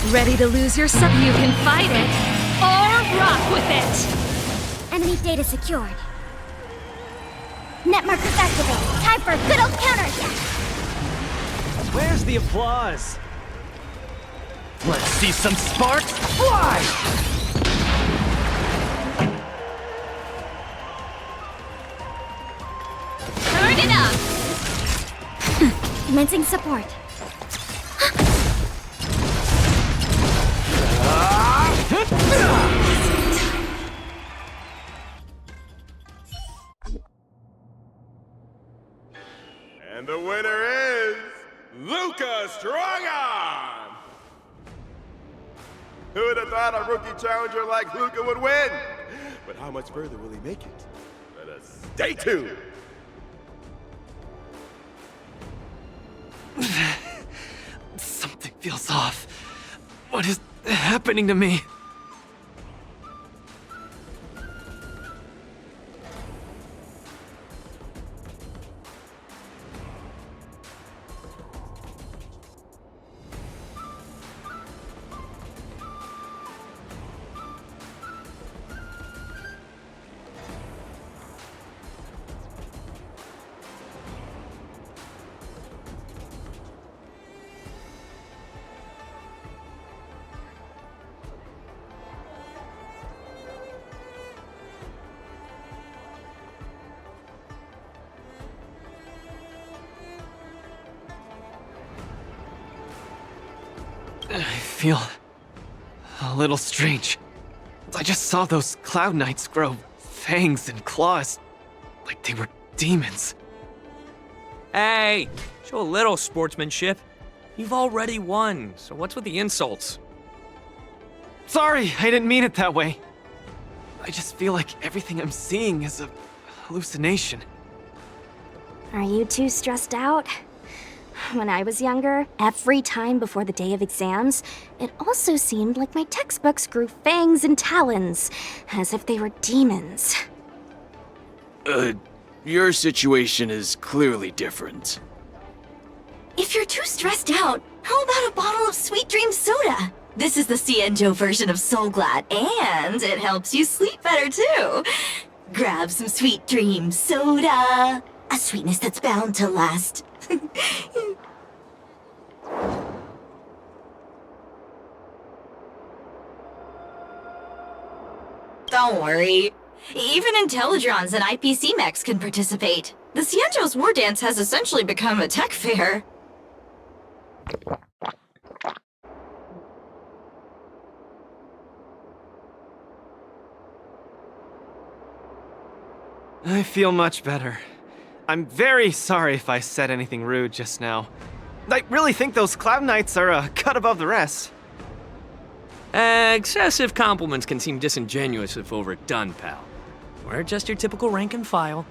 Ready to lose yourself? You can fight it, or rock with it! Enemy data secured. Net markers activated. Time for a good old counterattack. Where's the applause? Let's see some sparks fly! Turn it up! Commencing support. And the winner is Luca Strongarm! Who would have thought a rookie challenger like Luca would win? But how much further will he make it? Let us stay tuned! Something feels off. What is happening to me? I feel a little strange. I just saw those Cloud Knights grow fangs and claws like they were demons. Hey, show a little sportsmanship. You've already won, so what's with the insults? Sorry, I didn't mean it that way. I just feel like everything I'm seeing is a hallucination. Are you too stressed out? When I was younger, every time before the day of exams, it also seemed like my textbooks grew fangs and talons, as if they were demons. Your situation is clearly different. If you're too stressed out, how about a bottle of Sweet Dream Soda? This is the Xianzhou version of Soul Glad, and it helps you sleep better too. Grab some Sweet Dream Soda. A sweetness that's bound to last. Don't worry. Even Intellitrons and IPC mechs can participate. The Xianzhou's war dance has essentially become a tech fair. I feel much better. I'm very sorry if I said anything rude just now. I really think those Cloud Knights are a cut above the rest. Excessive compliments can seem disingenuous if overdone, pal. We're just your typical rank and file.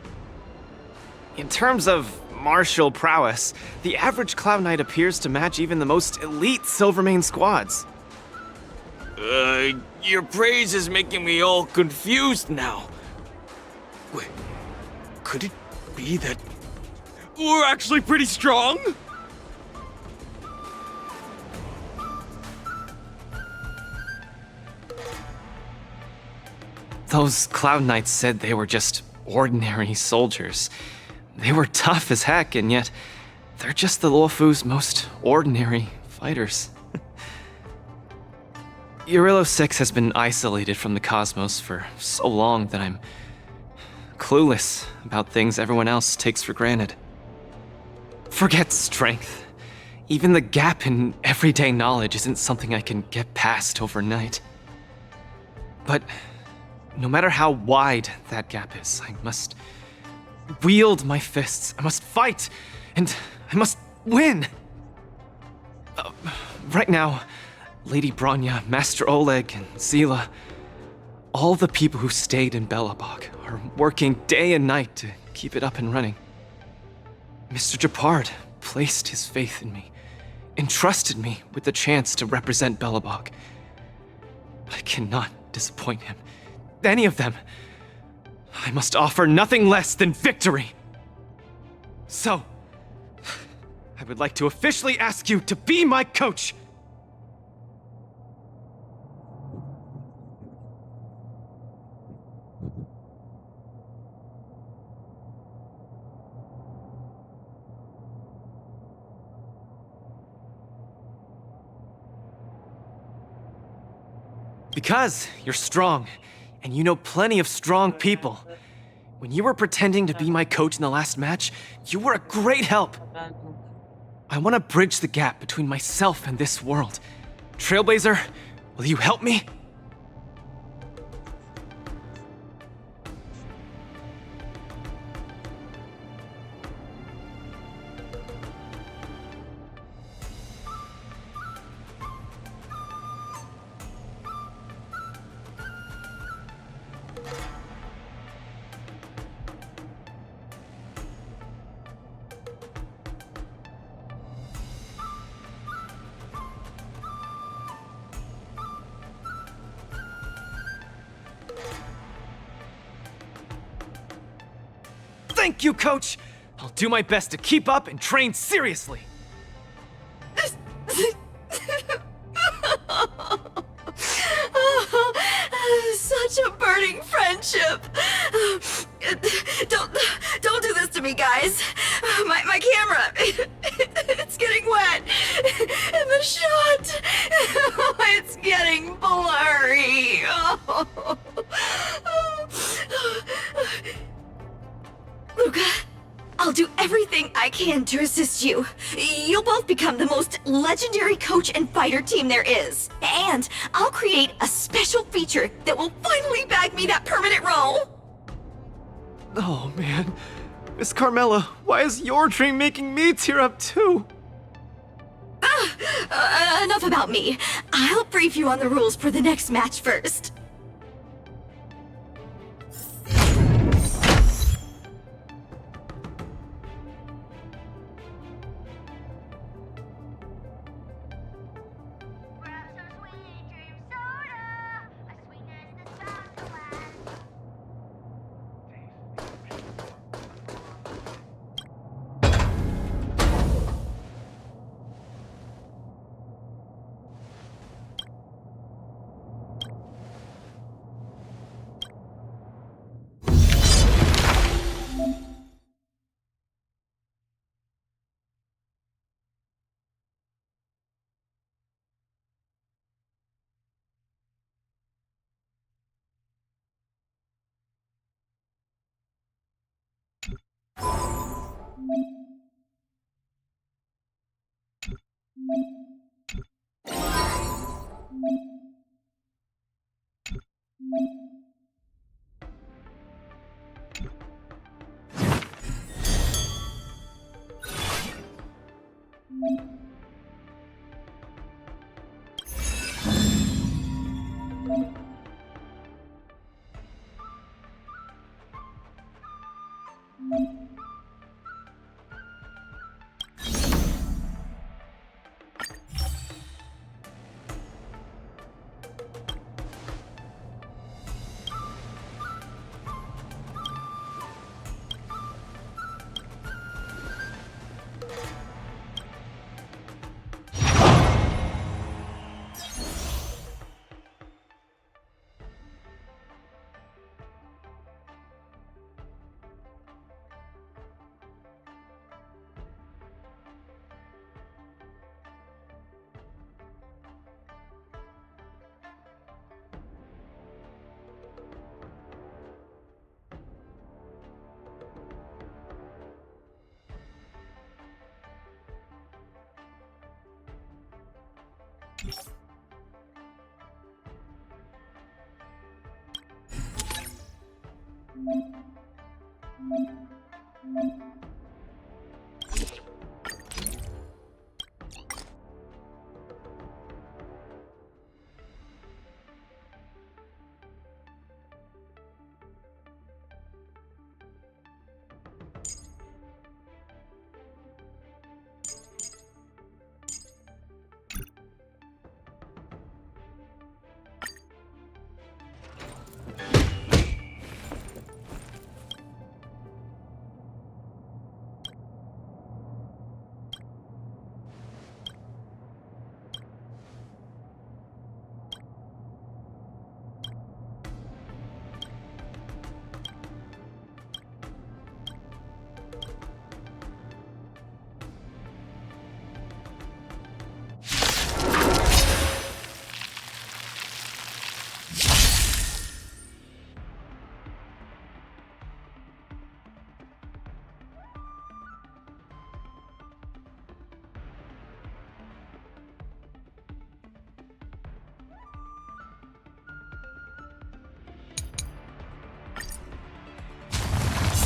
In terms of martial prowess, the average Cloud Knight appears to match even the most elite Silvermane squads. Your praise is making me all confused now. Wait, could it be that we're actually pretty strong? Those Cloud Knights said they were just ordinary soldiers. They were tough as heck, and yet they're just the Loufu's most ordinary fighters. Urilo 6 has been isolated from the cosmos for so long that I'm clueless about things everyone else takes for granted. Forget strength. Even the gap in everyday knowledge isn't something I can get past overnight. But no matter how wide that gap is, I must wield my fists. I must fight, and I must win. Right now, Lady Bronya, Master Oleg, and Zila, all the people who stayed in Belobog are working day and night to keep it up and running. Mr. Japard placed his faith in me, entrusted me with the chance to represent Belobog. I cannot disappoint him. Any of them. I must offer nothing less than victory. So, I would like to officially ask you to be my coach. Because you're strong, and you know plenty of strong people. When you were pretending to be my coach in the last match, you were a great help. I want to bridge the gap between myself and this world. Trailblazer, will you help me? Thank you, Coach! I'll do my best to keep up and train seriously! Such a burning friendship! Don't do this to me, guys! My camera! It's getting wet! And the shot! It's getting blurry! Luca, I'll do everything I can to assist you. You'll both become the most legendary coach and fighter team there is. And I'll create a special feature that will finally bag me that permanent role. Oh man, Miss Carmela, why is your dream making me tear up too? Enough about me. I'll brief you on the rules for the next match first.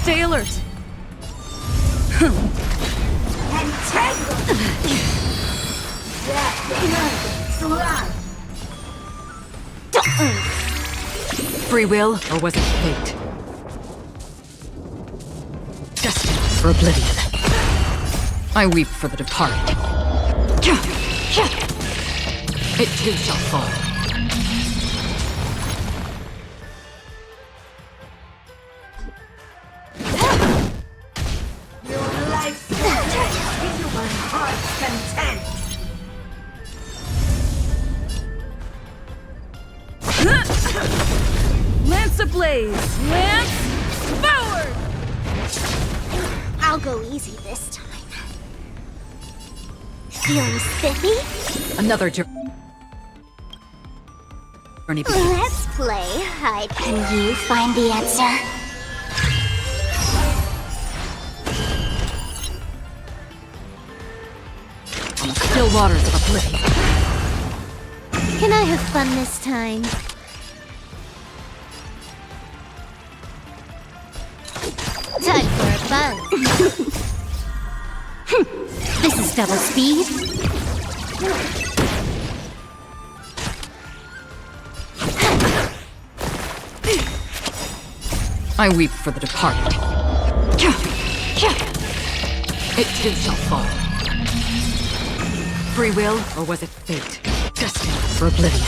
Stay alert. Free will, or was it fate? Destined for oblivion. I weep for the departed. It too shall fall. Lance ablaze! Lance forward! I'll go easy this time. Feeling spiffy? Another journey. Let's play hide. Can you find the answer? On the still waters of oblivion. Can I have fun this time? Time for a buzz. This is double speed. I weep for the departed. It too shall fall. Free will, or was it fate? Destined for oblivion.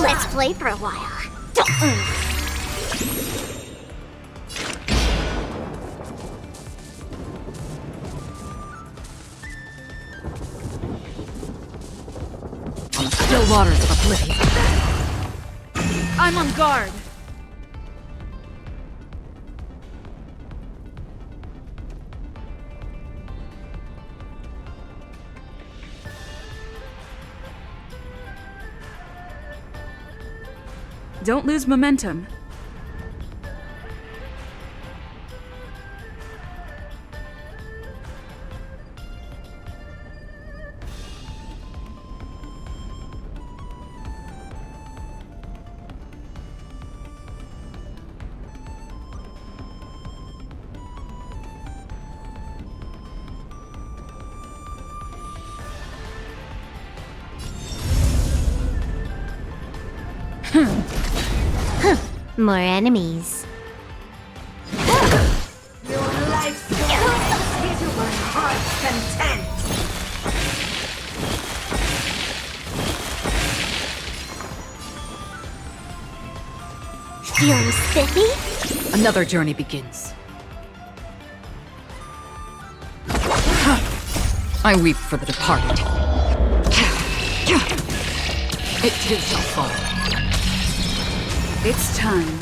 Let's play for a while. On the still waters of oblivion. I'm on guard. Don't lose momentum. More enemies. Your life's is to my heart's content. Feeling spiffy? Another journey begins. I weep for the departed. It too shall fall. It's time.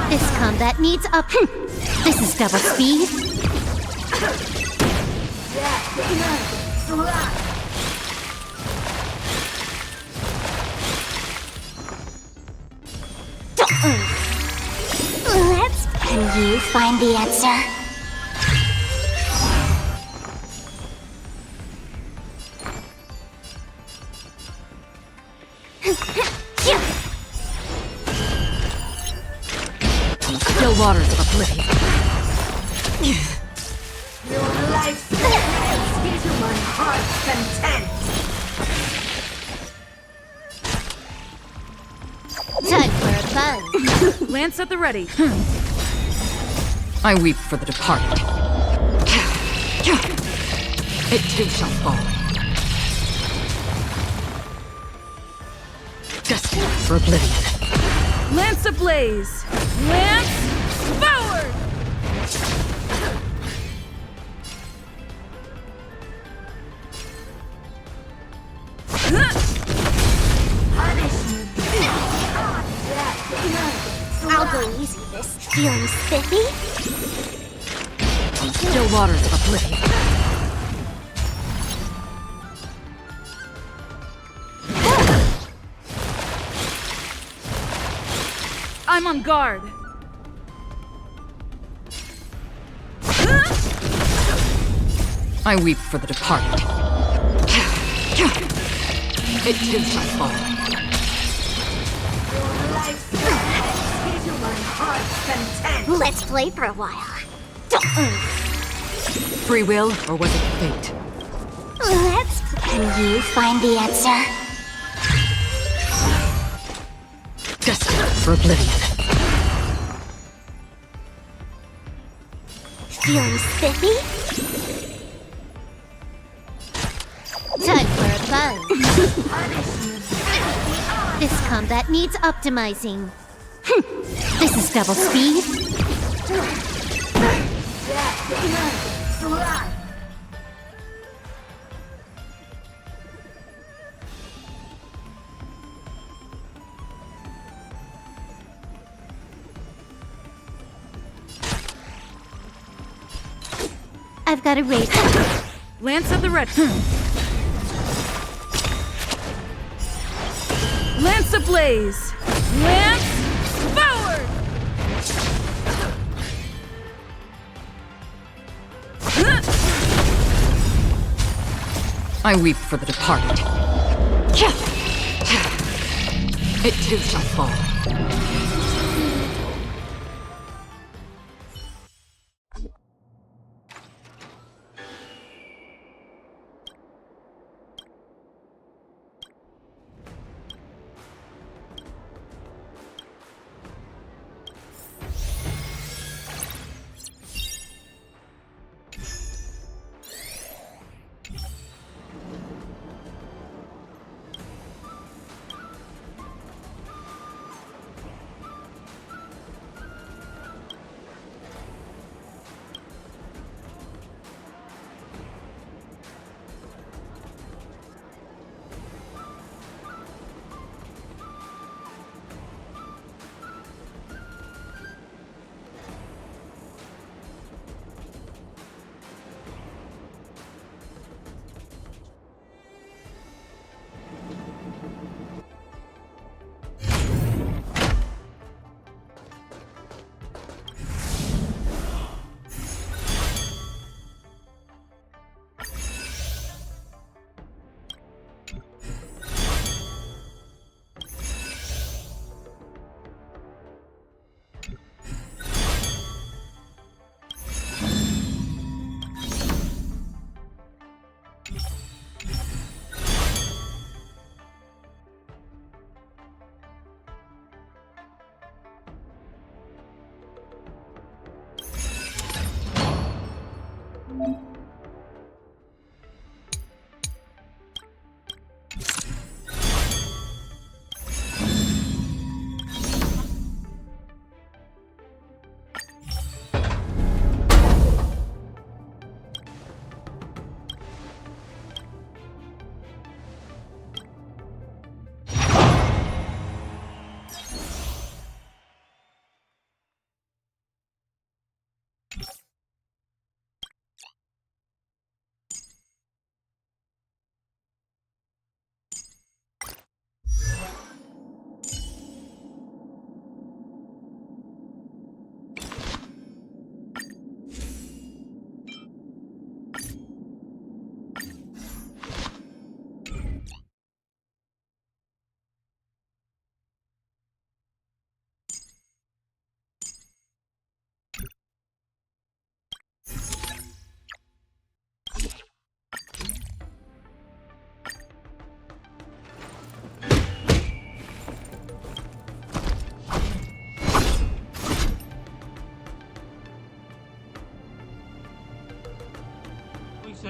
This combat needs up. This is double speed. Let's Can you find the answer? Still waters of oblivion. Your life's to my heart's content. Time for a buzz. Lance at the ready. I weep for the departed. It too shall fall. Destined for oblivion. Lance ablaze! Lance forward! I'll go easy this. Feeling spiffy? Still waters of oblivion. I'm on guard. I weep for the departed. It too shall fall. Let's play for a while. Free will, or was it fate? Let's. Can you find the answer? Destined for oblivion. Feeling spiffy? Time for a buzz. This combat needs optimizing. This is double speed. I've got a raise. Lance at the ready. Lance ablaze! Lance forward! I weep for the departed. It too shall fall.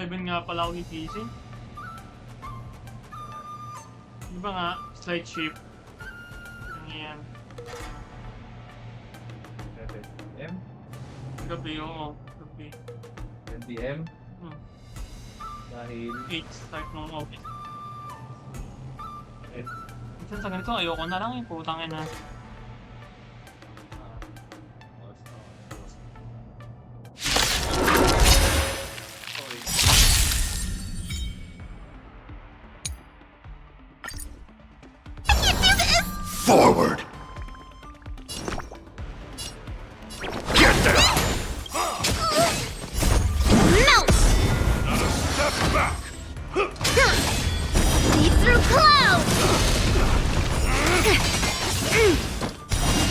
V2.7 nga pala ako gigising. Di ba nga, slide shift. Yan. M? Gabi, oo. Gabi. 10 PM? Dahil 8 start ng office. Minsan sa ganito, ayoko na lang yung putang ina. Forward! Get there! Melt! Not a step back! Leap through clouds!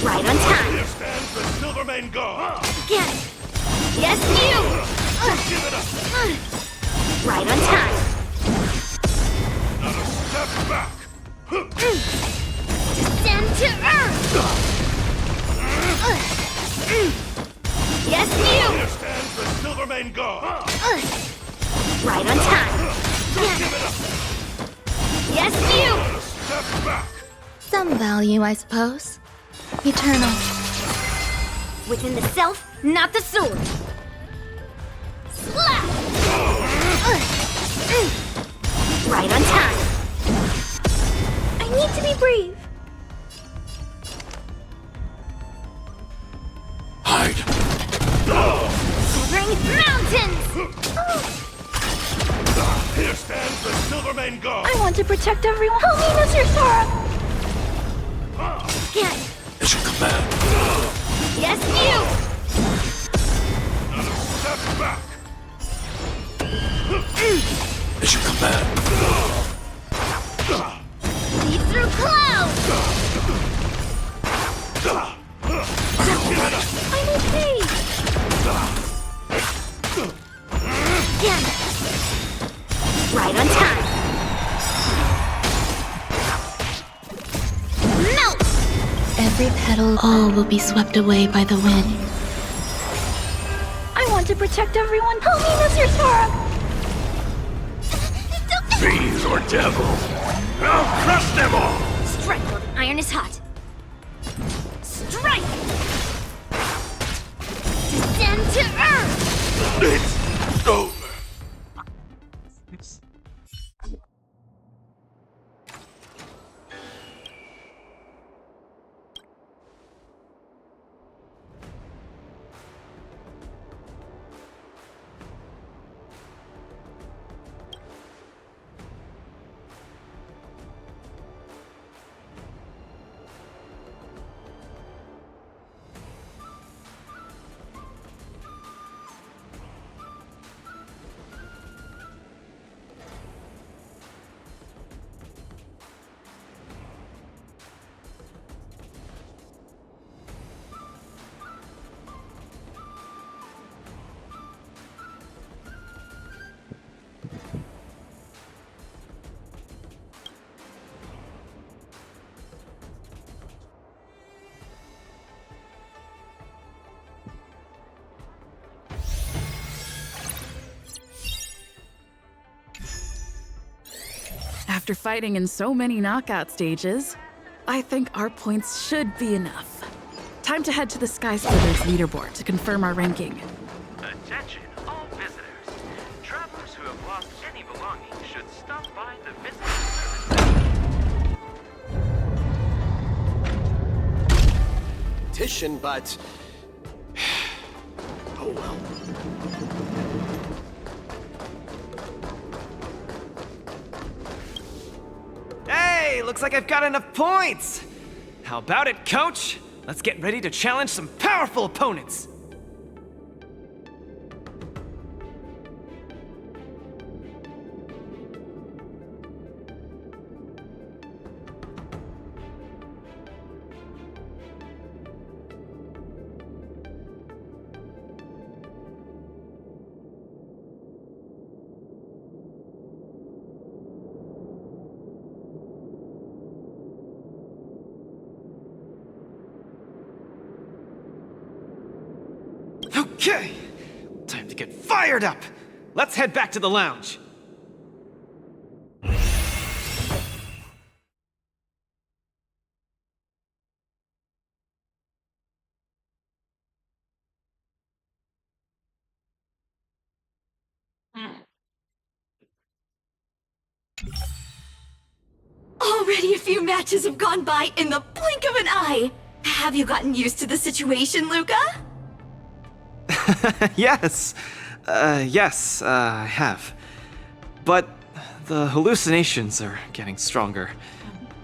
Right on time. Here stands the Silvermane God! Again. Yes, you! Give it up! Right on time. Not a step back! Descend to earth! Yes, you! Here stands the Silvermane God! Right on time. Give it up! Yes, you! Not a step back! Some value, I suppose. Eternal. Within the self, not the sword. Slap! Right on time. I need to be brave. Hide! Shivering mountains! Here stands the Silvermane God! I want to protect everyone. Help me, Mr. Sora! Again. As you command. Yes, you! Not a step back! As you command. Leap through clouds! I'm okay! Again. Right on time. Melt! Every petal, all will be swept away by the wind. I want to protect everyone. Help me, Mr. Sora! Fiends or devils! I'll crush them all! Strike while the iron is hot. Strike! Descend to earth! It's over! After fighting in so many knockout stages, I think our points should be enough. Time to head to the Sky Splitters leaderboard to confirm our ranking. Attention, all visitors. Travelers who have lost any belongings should stop by the visitor service. Petition, but... oh well. Hey, looks like I've got enough points! How about it, coach? Let's get ready to challenge some powerful opponents! Okay, time to get fired up! let's head back to the lounge. Already a few matches have gone by in the blink of an eye. Have you gotten used to the situation, Luca? Yes. Yes, I have. But the hallucinations are getting stronger.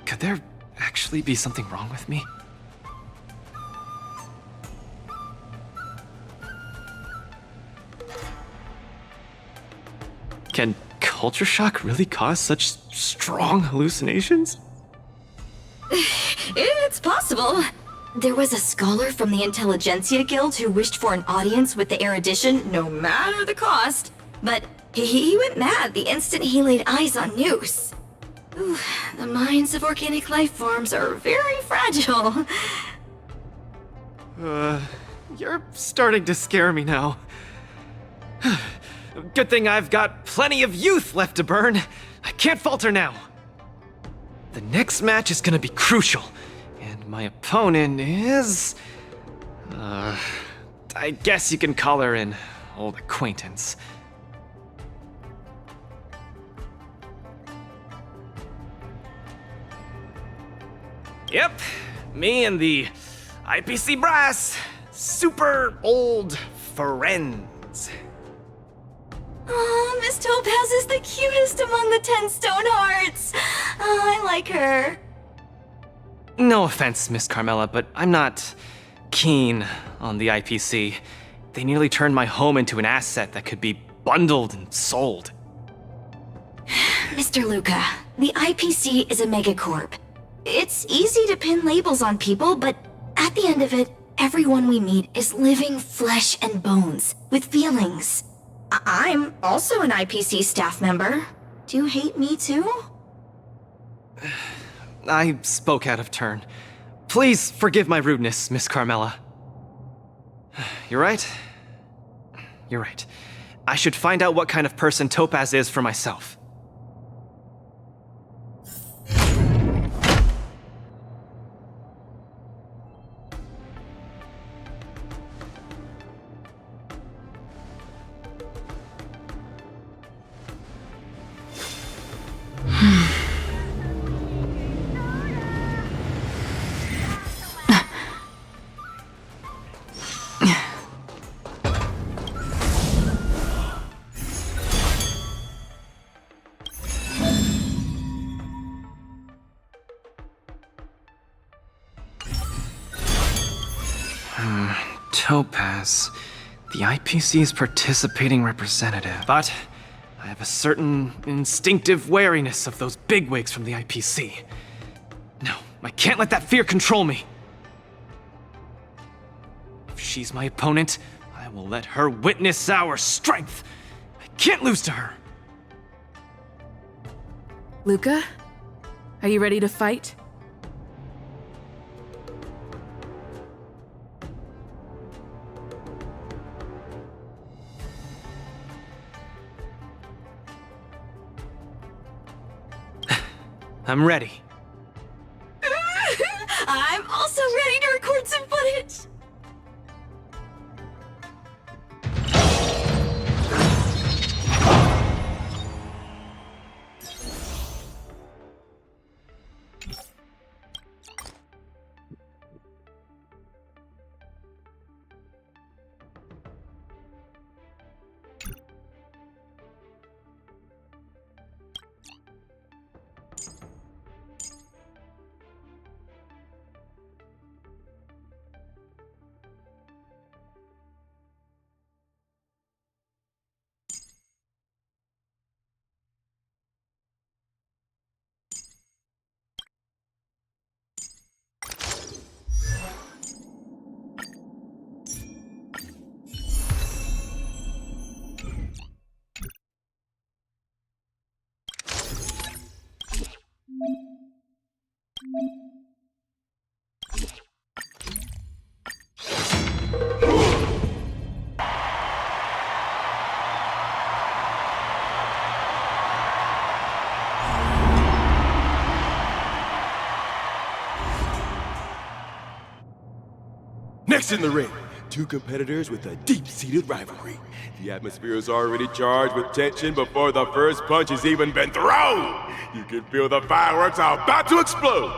Could there actually be something wrong with me? Can culture shock really cause such strong hallucinations? It's possible. There was a scholar from the Intelligentsia Guild who wished for an audience with the erudition, no matter the cost. But he went mad the instant he laid eyes on Noose. Ooh, the minds of organic life forms are very fragile. You're starting to scare me now. Good thing I've got plenty of youth left to burn. I can't falter now. The next match is gonna be crucial, and my opponent is... I guess you can call her an old acquaintance. Yep, me and the IPC brass, super old friends. Oh, Miss Topaz is the cutest among the 10 stone hearts. Oh, I like her. No offense, Miss Carmela, but I'm not keen on the IPC. They nearly turned my home into an asset that could be bundled and sold. Mr. Luca, the IPC is a megacorp. It's easy to pin labels on people, but at the end of it, everyone we meet is living flesh and bones, with feelings. I'm also an IPC staff member. Do you hate me too? I spoke out of turn. Please forgive my rudeness, Miss Carmela. You're right. You're right. I should find out what kind of person Topaz is for myself. Topaz, the IPC's participating representative. But I have a certain instinctive wariness of those bigwigs from the IPC. No, I can't let that fear control me. If she's my opponent, I will let her witness our strength. I can't lose to her. Luca, are you ready to fight? I'm ready. I'm also ready to record some footage. Next in the ring, two competitors with a deep-seated rivalry. The atmosphere is already charged with tension before the first punch has even been thrown. You can feel the fireworks are about to explode.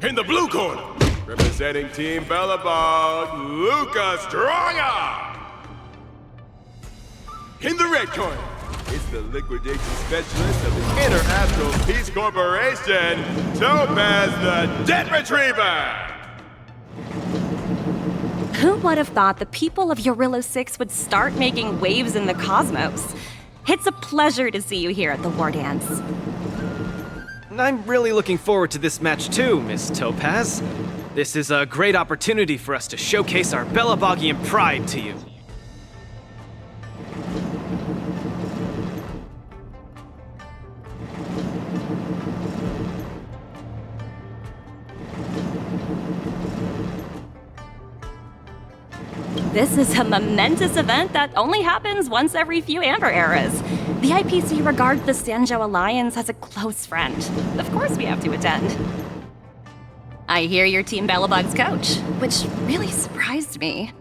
In the blue corner, representing Team Bellabog, Luca Stronga. In the red corner, it's the liquidation specialist of the Inner Astral Peace Corporation, Topaz the Debt Retriever! Who would have thought the people of Eurillo 6 would start making waves in the cosmos? It's a pleasure to see you here at the War Dance. I'm really looking forward to this match too, Miss Topaz. This is a great opportunity for us to showcase our Bellabogian pride to you. This is a momentous event that only happens once every few Amber eras. The IPC regards the Xianzhou Alliance as a close friend. Of course we have to attend. I hear you're Team Bellabog's coach, which really surprised me.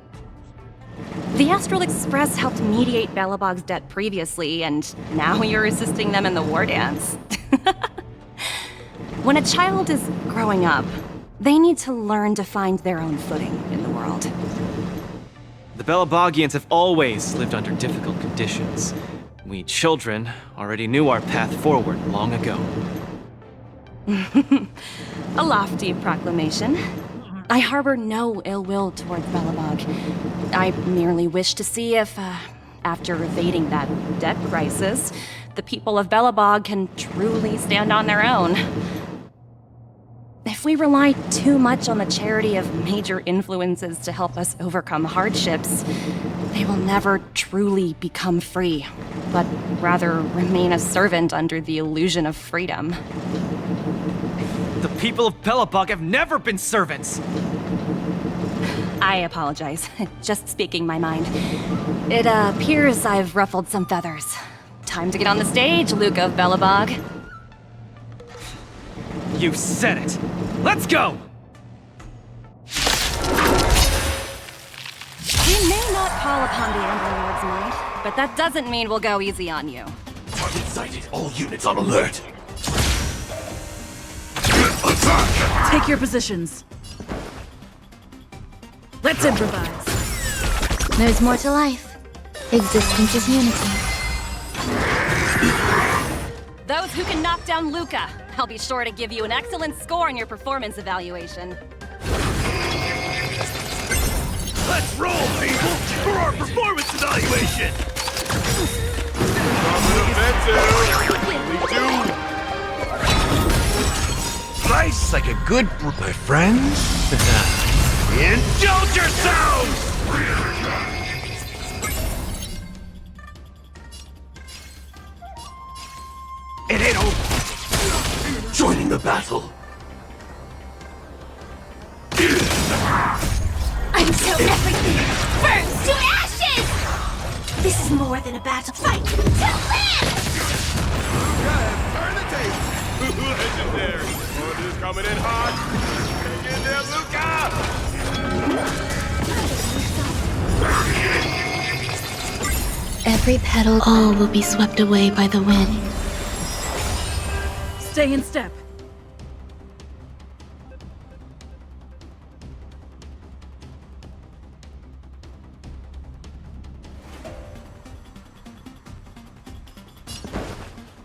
The Astral Express helped mediate Bellabog's debt previously, and now you're assisting them in the War Dance. When a child is growing up, they need to learn to find their own footing in the world. The Bellabogians have always lived under difficult conditions. We children already knew our path forward long ago. A lofty proclamation. I harbor no ill will towards Bellabog. I merely wish to see if, after evading that debt crisis, the people of Bellabog can truly stand on their own. If we rely too much on the charity of major influences to help us overcome hardships, they will never truly become free, but rather remain a servant under the illusion of freedom. The people of Bellabog have never been servants! I apologize. Just speaking my mind. It appears I've ruffled some feathers. Time to get on the stage, Luca of Bellabog. You said it! Let's go! We may not call upon the Amber Lord's might, but that doesn't mean we'll go easy on you. Target sighted. All units on alert. Take your positions. Let's improvise. There's more to life. Existence is unity. Those who can knock down Luca, I'll be sure to give you an excellent score in your performance evaluation. Let's roll, people, for our performance evaluation! Nice, like a good group of friends. Indulge yourselves! It ain't over. Joining the battle. Until everything burns to ashes! This is more than a battle. Fight to live! Turn the tape! Legendary! Orders coming in hot! Take it there, Luca! Every petal, all will be swept away by the wind. Stay in step.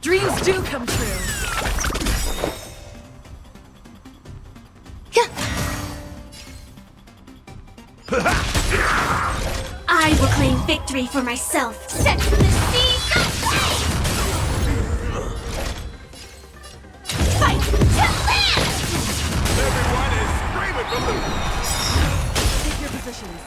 Dreams do come true. I will claim victory for myself. Set the seas aflame! Fight to live! Everyone is screaming for Luca! Take your positions.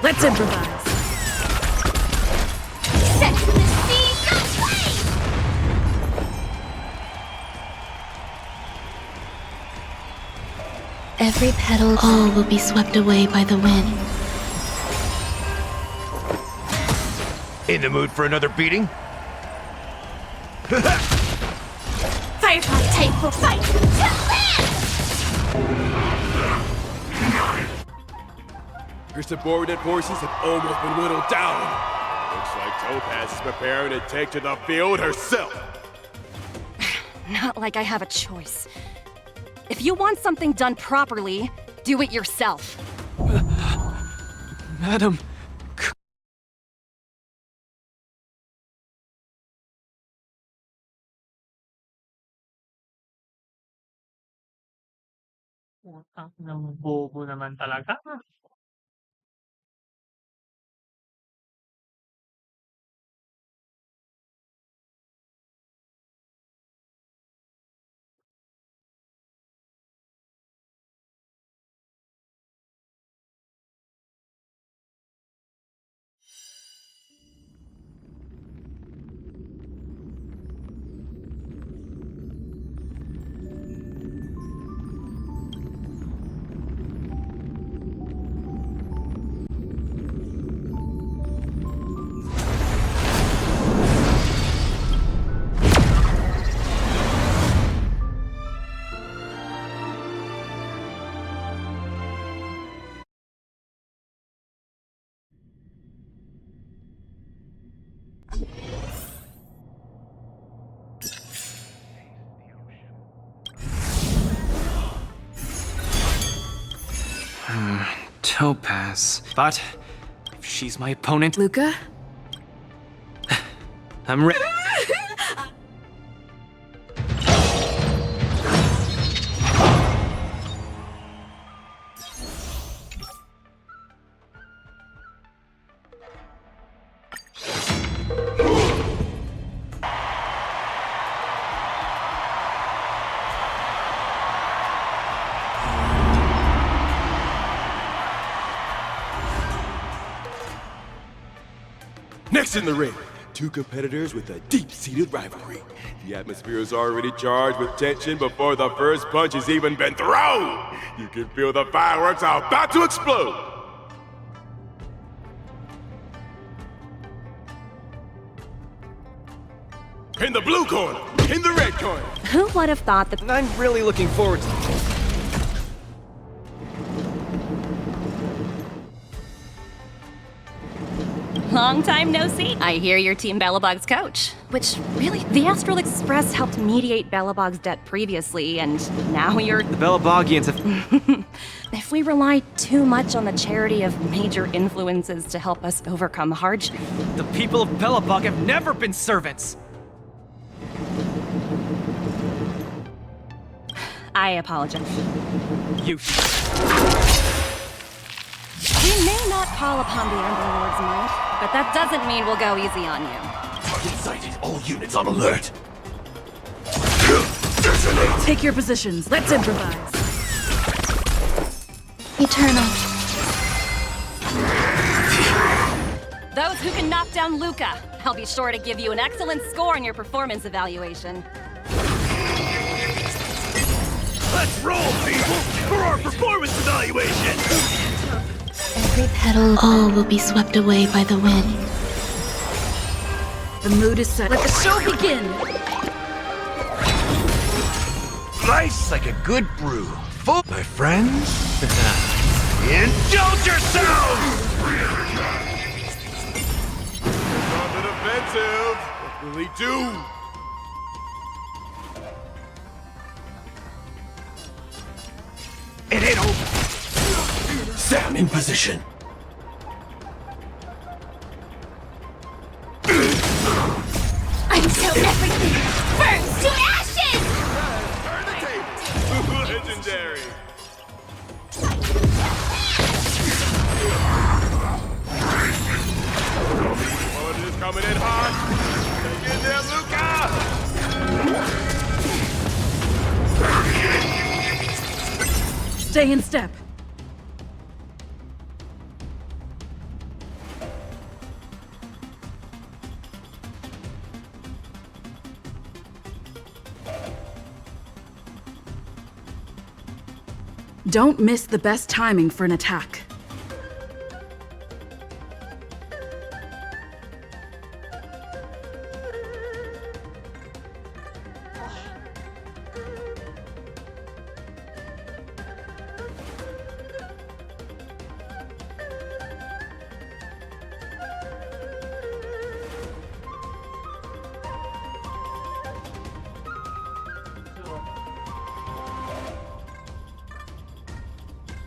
Let's improvise. Set the seas aflame! Every petal, all will be swept away by the wind. In the mood for another beating? If I take for fight to Your subordinate forces have almost been whittled down. Looks like Topaz is preparing to take to the field herself. Not like I have a choice. If you want something done properly, do it yourself. Madam. Putang ng bobo naman talaga. Topaz. But if she's my opponent, Luca? I'm ready. Next in the ring, two competitors with a deep-seated rivalry. The atmosphere is already charged with tension before the first punch has even been thrown. You can feel the fireworks are about to explode. In the blue corner, in the red corner. Who would have thought that I'm really looking forward to it. Long time no see. I hear you're Team Belobog's coach. Which, really, the Astral Express helped mediate Belobog's debt previously, and now you're... The Belobogians have... If we rely too much on the charity of major influences to help us overcome hardship... The people of Belobog have never been servants! I apologize. You... We may not call upon the Amber Lord's might, but that doesn't mean we'll go easy on you. Target sighted. All units on alert. Take your positions. Let's improvise. Eternal. Those who can knock down Luca, I'll be sure to give you an excellent score in your performance evaluation. Let's roll, people, for our performance evaluation! Every petal, all will be swept away by the wind. The mood is set. Let the show begin! Nice like a good brew. Full, my friends. Indulge yourselves! On the defensive. What will he do? It ain't over. Sam in position. until everything burns to ashes! Turn the tables. Legendary. Quality is coming in hot. Take it there, Luca! Stay in step. Don't miss the best timing for an attack.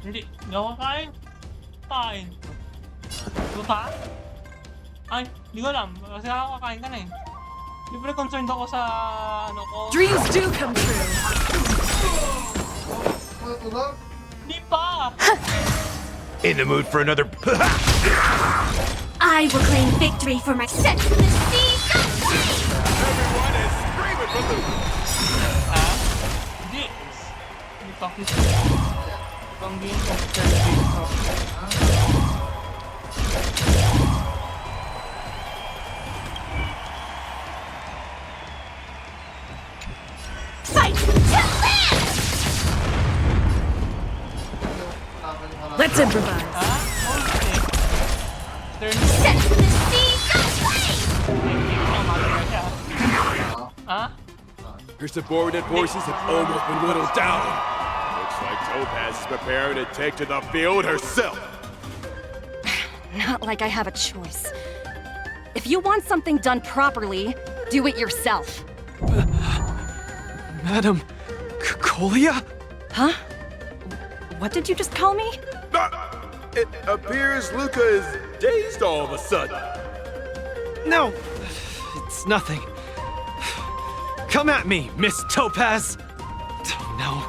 Hindi ako kakain. Kain. Lupa? Ay, hindi ko alam. Kasi ako kakain ka na eh. Siyempre concerned ako sa ano ko. Dreams do come true. Hindi pa! In the mood for another. I will claim victory for my set to the sea. Everyone is screaming for the... Hindi. Hindi pa ako. Ibang game ko. Fight to land! Let's improvise. Set to the sea. Her subordinate forces have almost been whittled down. Looks like Topaz is preparing to take to the field herself. Not like I have a choice. If you want something done properly, do it yourself. Madam Colia? Huh? What did you just call me? It appears Luca is dazed all of a sudden. No, it's nothing. Come at me, Miss Topaz! No,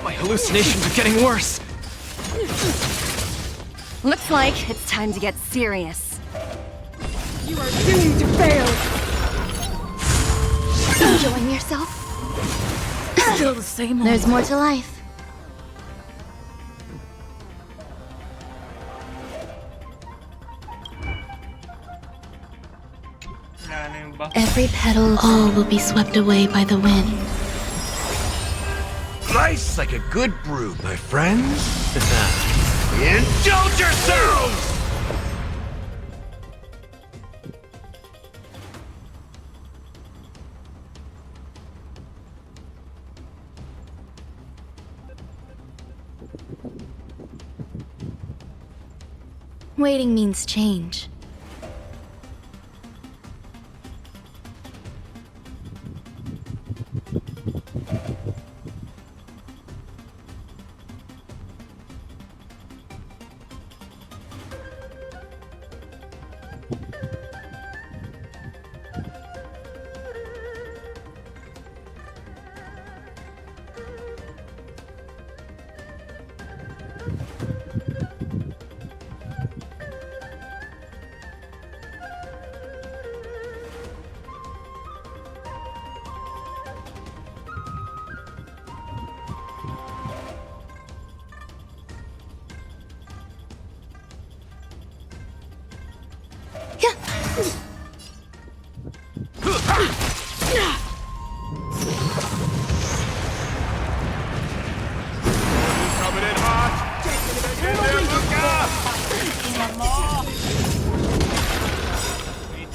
my hallucinations are getting worse. Looks like it's time to get serious. You are doomed to fail. Enjoying yourself? Still the same old. There's more to life. Every petal, all will be swept away by the wind. Nice like a good brew, my friends. Indulge yourselves! Waiting means change. Coming in hot. Get there, Luca!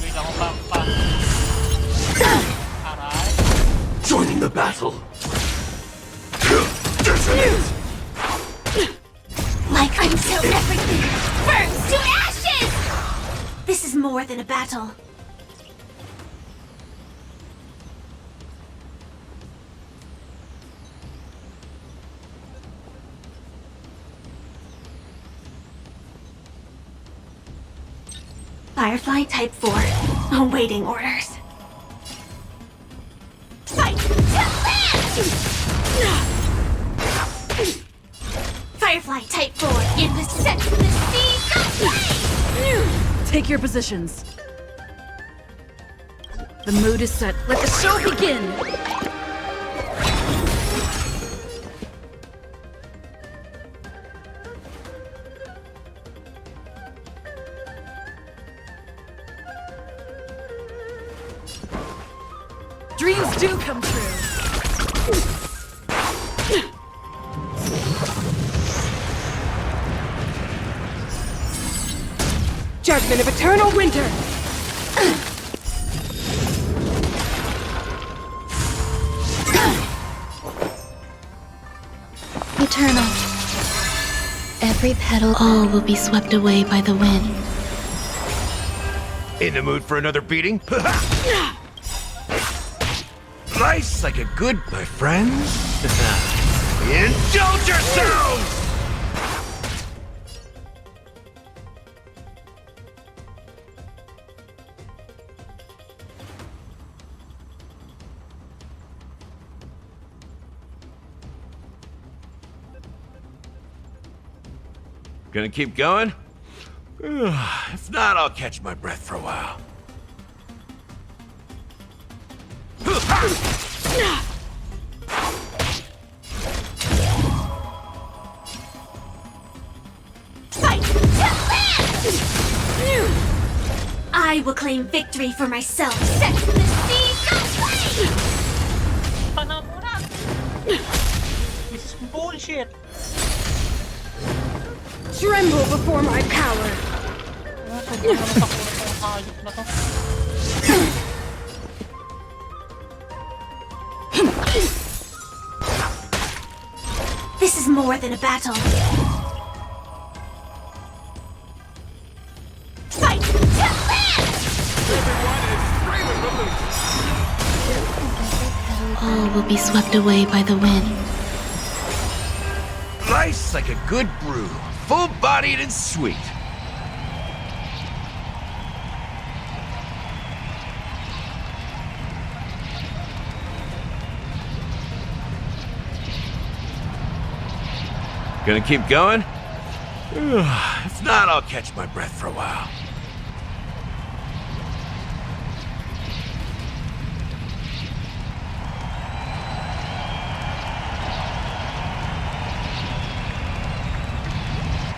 Wait ako pa. Aray. Joining the battle. Like until everything burns to ashes! This is more than a battle. Firefly Type 4, awaiting orders. Fight to land! Firefly Type 4 in the set to the sea. Take your positions. The mood is set. Let the show begin! Dreams do come true. Judgment of eternal winter. Eternal. Every petal, all will be swept away by the wind. In the mood for another beating? Nice like a good, my friends. Indulge yourselves! Gonna keep going? If not, I'll catch my breath for a while. Fight to live! I will claim victory for myself. Set the seeds aflame! This is bullshit. Tremble before my power. This is more than a battle. Fight to live! All will be swept away by the wind. Life's like a good brew, full-bodied and sweet. Gonna keep going? If not, I'll catch my breath for a while.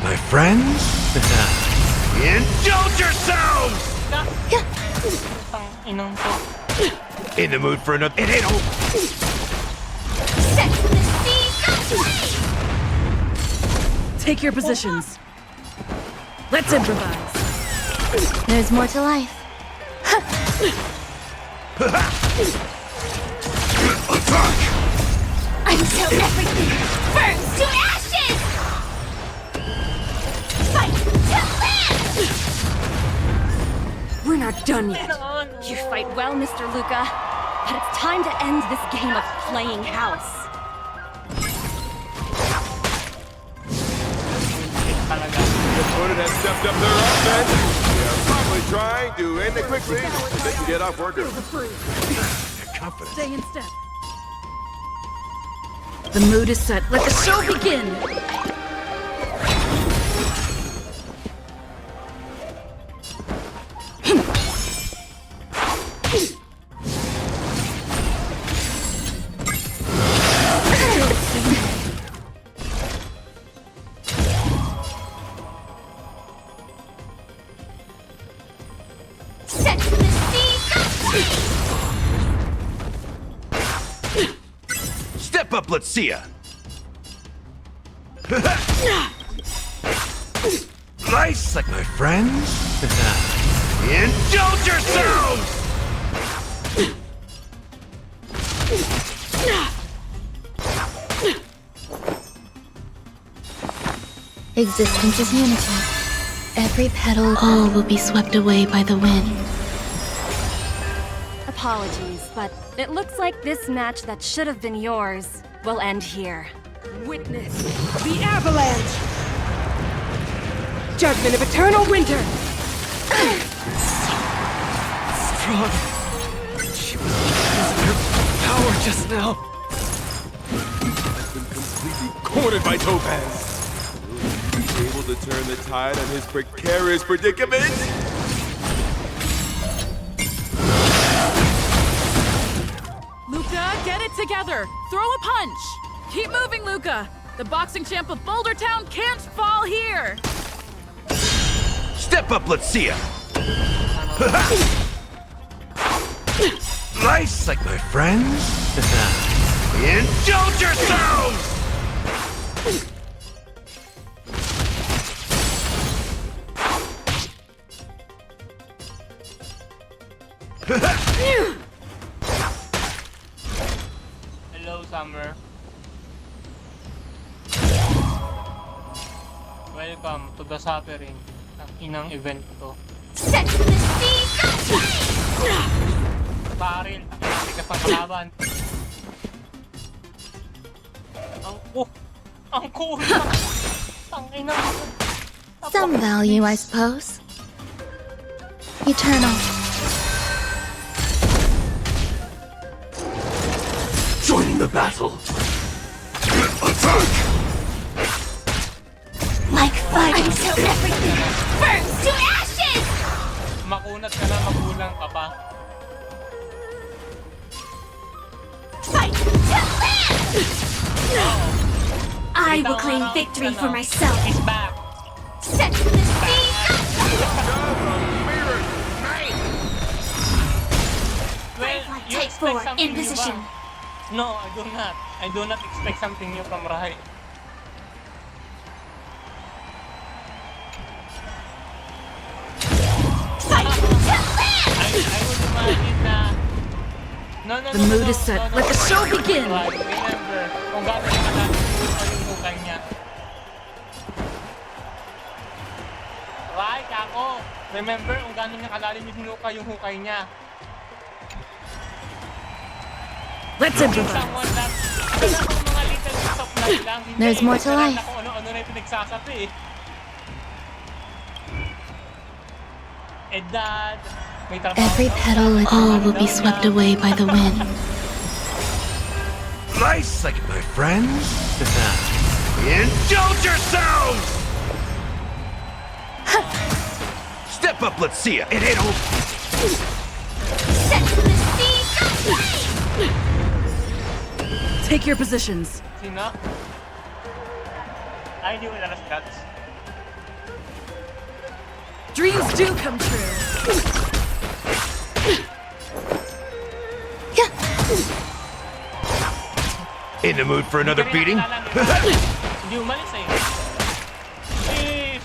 My friends? Indulge yourselves! In the mood for another. Set the seeds aflame! Take your positions. Let's improvise. There's more to life. Until everything burns to ashes! Fight to live! We're not done yet. You fight well, Mr. Luca, but it's time to end this game of playing house. The opponent has stepped up their offense. They are probably trying to end it quickly so they can get off work early. Confidence. Stay in step. The mood is set. Let the show begin! Set the seeds aflame! Step up, let's see ya. Nice, like my friends. Indulge yourselves! Existence is unity. Every petal, all will be swept away by the wind. Apologies, but it looks like this match that should have been yours will end here. Witness the avalanche! Judgment of eternal winter! Strong. She was losing her power just now. Has been completely cornered by Topaz. Will he be able to turn the tide on his precarious predicament? Luca, get it together! Throw a punch! Keep moving, Luca! The boxing champ of Boulder Town can't fall here! Step up, let's see ya. Nice, like my friends. Indulge yourselves! Hello, Summer. Welcome to the suffering. Ang inang event to. Set the seeds aflame! Baril, ang tigas ng kalaban. Ang cool. Ang inang. Some value, I suppose. Eternal. Joining the battle. Attack! Like Fight until everything burns to ashes! Makunat ka na, magulang ka pa. Fight to live! I will claim victory for myself. He's back. Set to the sea! Well, you Take expect 4 something in new position. ba? No, I do not. I do not expect something new from Rai. Fight to live! I would imagine na... The mood is set. Let the show begin! Remember, kung gano'n yung nakakita yung hukay niya. Right, ako. Remember, kung gano'n niya kalalim yung hukay niya. Let's improvise. Someone that... Wala akong mga little bits of light lang. Hindi, There's more to life. Ako ano-ano na ito nagsasabi eh. Eh, Dad, may trabaho Every daw. petal and all will be swept away by the wind. Nice second, my friends. Indulge yourselves! Step up, let's see ya. It ain't over. Set to the sea! Take your positions. Sino? Ay, hindi ko lalas guts. Dreams do come true. In the mood for another beating? Hindi umalis eh. Eh,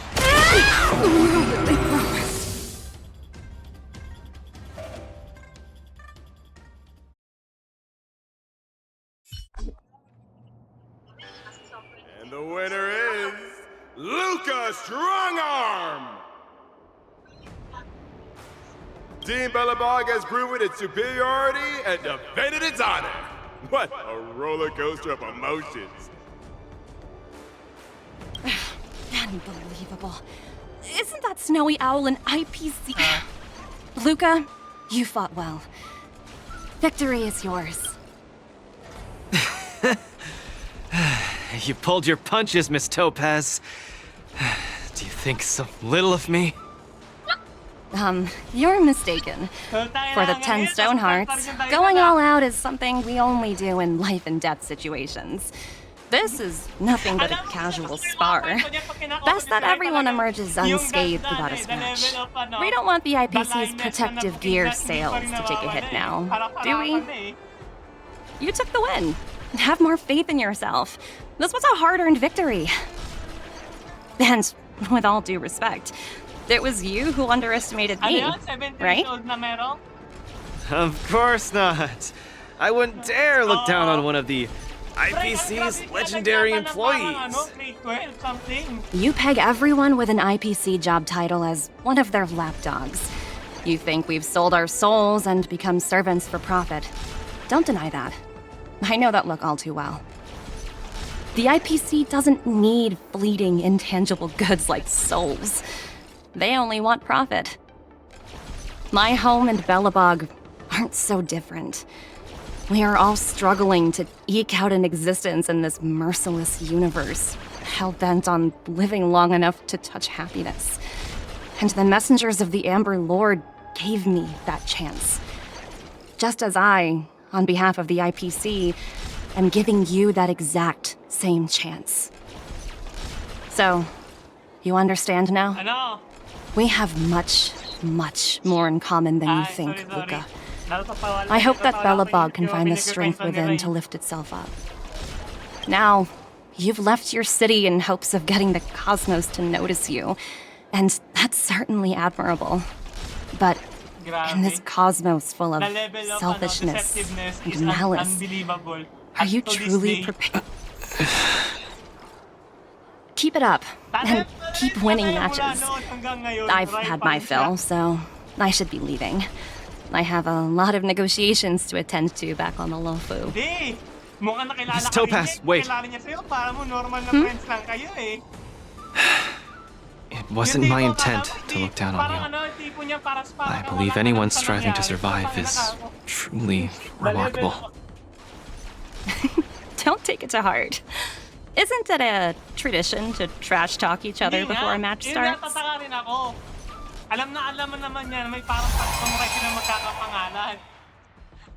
And the winner is Luca Strongarm! Team Bellabog has proven its superiority and defended its honor. What a roller coaster of emotions. Unbelievable. Isn't that snowy owl an IPC? Luca, you fought well. Victory is yours. You pulled your punches, Miss Topaz. Do you think so little of me? You're mistaken. For the 10 stone hearts, going all out is something we only do in life and death situations. This is nothing but a casual spar. Best that everyone emerges unscathed without a scratch. We don't want the IPC's protective gear sails to take a hit now, do we? You took the win. Have more faith in yourself. This was a hard-earned victory. And with all due respect, it was you who underestimated me, right? Of course not. I wouldn't dare look down on one of the IPC's legendary employees. You peg everyone with an IPC job title as one of their lapdogs. You think we've sold our souls and become servants for profit. Don't deny that. I know that look all too well. The IPC doesn't need fleeting, intangible goods like souls. They only want profit. My home and Bellabog aren't so different. We are all struggling to eke out an existence in this merciless universe, hell-bent on living long enough to touch happiness. And the messengers of the Amber Lord gave me that chance. Just as I, on behalf of the IPC, am giving you that exact same chance. So, you understand now? We have much, much more in common than you think, Luca. I hope that Bellabog can find the strength within to lift itself up. Now, you've left your city in hopes of getting the cosmos to notice you, and that's certainly admirable. But in this cosmos full of selfishness and malice, are you truly prepared? Keep it up, and keep winning matches. I've had my fill, so I should be leaving. I have a lot of negotiations to attend to back on the Loufu. Miss Topaz, wait. It wasn't my intent to look down on you. I believe anyone striving to survive is truly remarkable. Don't take it to heart. Isn't it a tradition to trash talk each other Hindi before a nga. match Yun starts? nga, tataka rin ako. Alam mo naman yan, may parang pagkamuray sila magkakapangalan.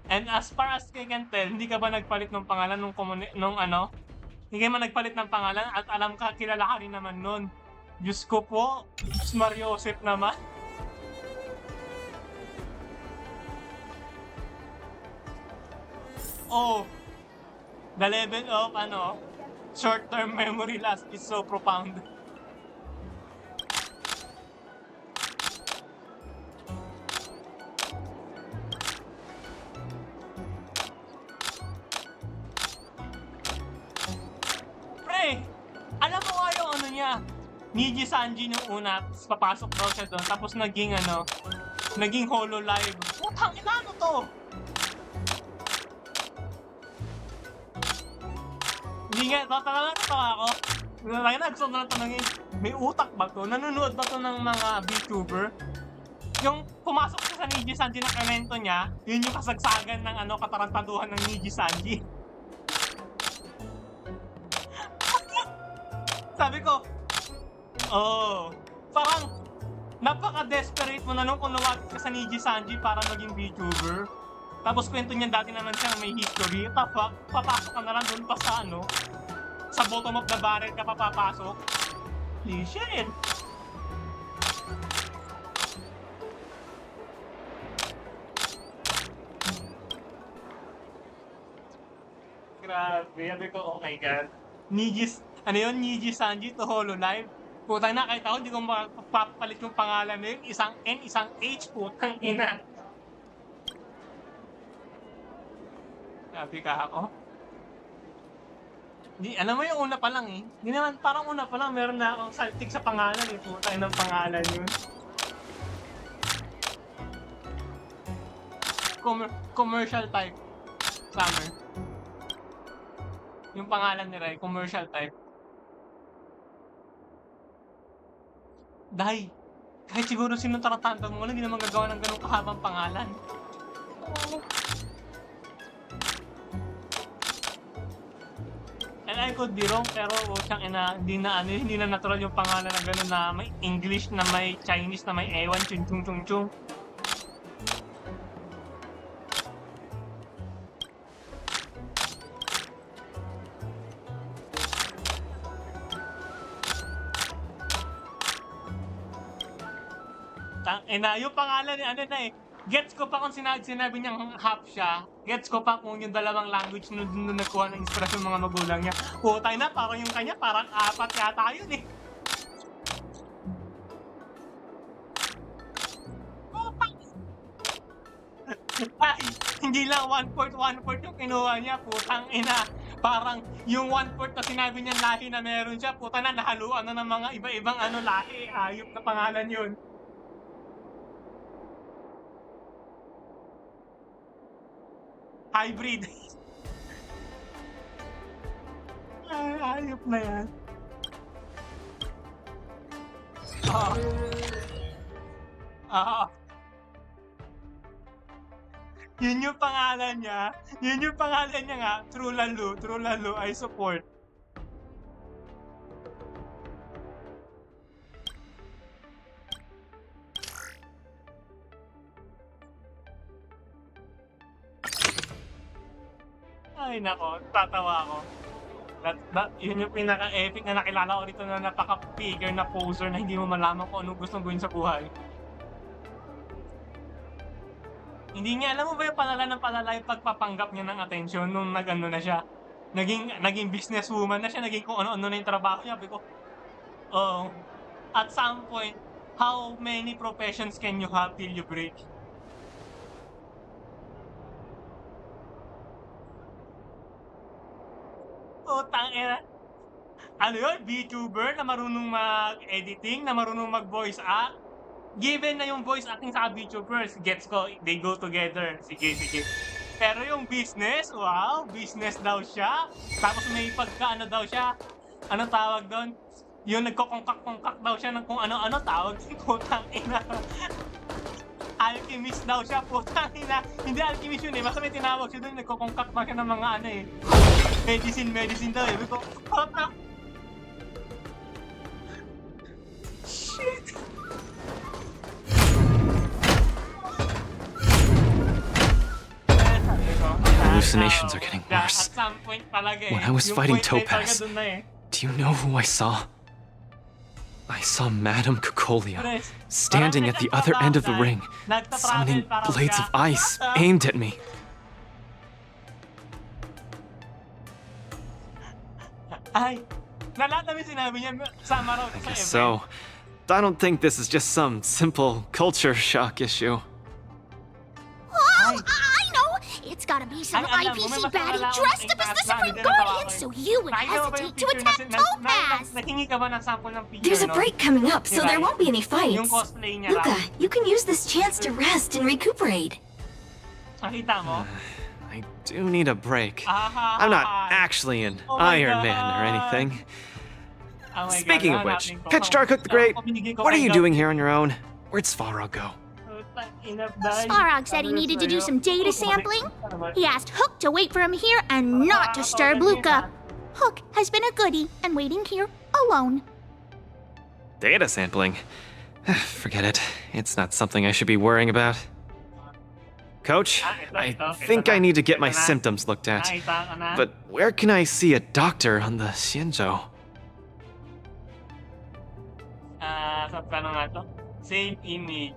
And as far as I can tell, hindi ka ba nagpalit ng pangalan nung ano? Hindi ka ba nagpalit ng pangalan at alam ka, kilala ka rin naman nun. Diyos ko po, Diyos Mariosep naman. Oh, the level of short-term memory loss is so profound. Pre, alam mo nga yung niya, Niji Sanji nung una, papasok daw siya doon, tapos naging Hololive. Putang ina, ano to? Hindi nga, tatawa ako. Gusto ko na tanongin, may utak ba to? Nanonood ba to ng mga VTuber? Yung pumasok siya sa Niji Sanji na komento niya, yun yung kasagsagan ng katarantaduhan ng Niji Sanji. Sabi ko, parang napaka-desperate mo na nung kung lumapit ka sa Niji Sanji para maging VTuber. Tapos kwento niya dati naman siya may history. Tapos papasok ka na lang doon pa sa sa bottom of the barrel ka papapasok. Holy shit! Grabe, sabi ko, oh my god. Niji Sanji to Hololive. Putang na, kahit ako, hindi ko mapapalit yung pangalan na yun. Isang N, isang H, putang ina. Sabi ka ako. Alam mo yung una pa lang eh. Hindi naman, parang una pa lang, meron na akong saltik sa pangalan eh. Putang ng pangalan yun. Commercial type. Summer. Yung pangalan nila eh, commercial type. Dahil, kahit siguro sino taratanda mo, hindi naman gagawa ng ganung kahabang pangalan. And I could be wrong, pero hindi na natural yung pangalan na gano'n na may English, na may Chinese, na may ewan, chung chung chung chung. Yung pangalan ni gets ko pa kung sinabi niyang half siya. Gets ko pa kung yung dalawang language nung nagkuha ng inspirasyon mga magulang niya. Putay na, parang yung kanya, parang 4 yata yun eh. Ay, hindi lang 1/4 yung kinuha niya, putang ina. Parang yung 1/4 na sinabi niyang lahi na meron siya, putang na, nahaluan na ng mga iba-ibang lahi. Ayop na pangalan yun. Hybrid. Ayop na yan. Yun yung pangalan niya. Yun yung pangalan niya nga. True Lalo, I support. Ay nako, tatawa ako. Yun yung pinaka-epic na nakilala ko rito na napaka-figure na poser na hindi mo malaman kung anong gustong gawin sa buhay. Hindi niya, alam mo ba yung palala yung pagpapanggap niya ng atensyon nung na siya. Naging businesswoman na siya, naging kung ano-ano na yung trabaho niya. Sabi ko, at some point, how many professions can you have till you break? Tangina. Ano yun? VTuber na marunong mag-editing, na marunong mag-voice act. Given na yung voice acting sa VTubers, gets ko, they go together. Sige. Pero yung business, wow, business daw siya. Tapos may daw siya. Ano tawag doon? Yung nagkokongkak-kongkak daw siya ng kung ano-ano tawag. Putang ina. Alchemist daw siya, putang ina. Hindi alchemist yun eh. Basta may tinawag siya doon. Nagko-concoct pa siya ng mga ano eh. Medicine daw eh. Puta. Shit. Hallucinations are getting worse. At some point talaga eh. When I was Yung fighting point talaga Topaz, dun na eh. do you know who I saw? I saw Madame Cocolia Pres, standing parang at the other end of the ring, nagtatravel summoning parang blades siya. of ice aimed at me. Ay, na lahat namin sinabi niya, sama raw sa event. So, I don't think this is just some simple culture shock issue. Oh, I know! It's gotta be some Ay, alam mo, may IPC mas baddie malala dressed akong up as the class na, Supreme hindi na Guardian, tawagan. so you would Nakita mo ba yung hesitate to picture attack Topaz! Naghingi ka ba ng sample ng picture, There's a no? break coming up, so Diba? there won't be any Yung fights. cosplay niya Luca, raw. you can use this chance to rest and recuperate. Nakita mo? I do need a break. Ah, I'm not actually an Oh my Iron Man or God. anything. Oh my Speaking God, of which, hanapin ko. Pitch Dark the Great, Binigay ko what are kay you Gab. doing here on your own? Where'd Svarog go? Sparog said he needed to do some data sampling. He asked Hook to wait for him here and not disturb Luca. Hook has been a goodie and waiting here alone. Data sampling? Forget it. It's not something I should be worrying about. Coach, I think I need to get my symptoms looked at. But where can I see a doctor on the Xianzhou? Sa tanong nga to. Save image.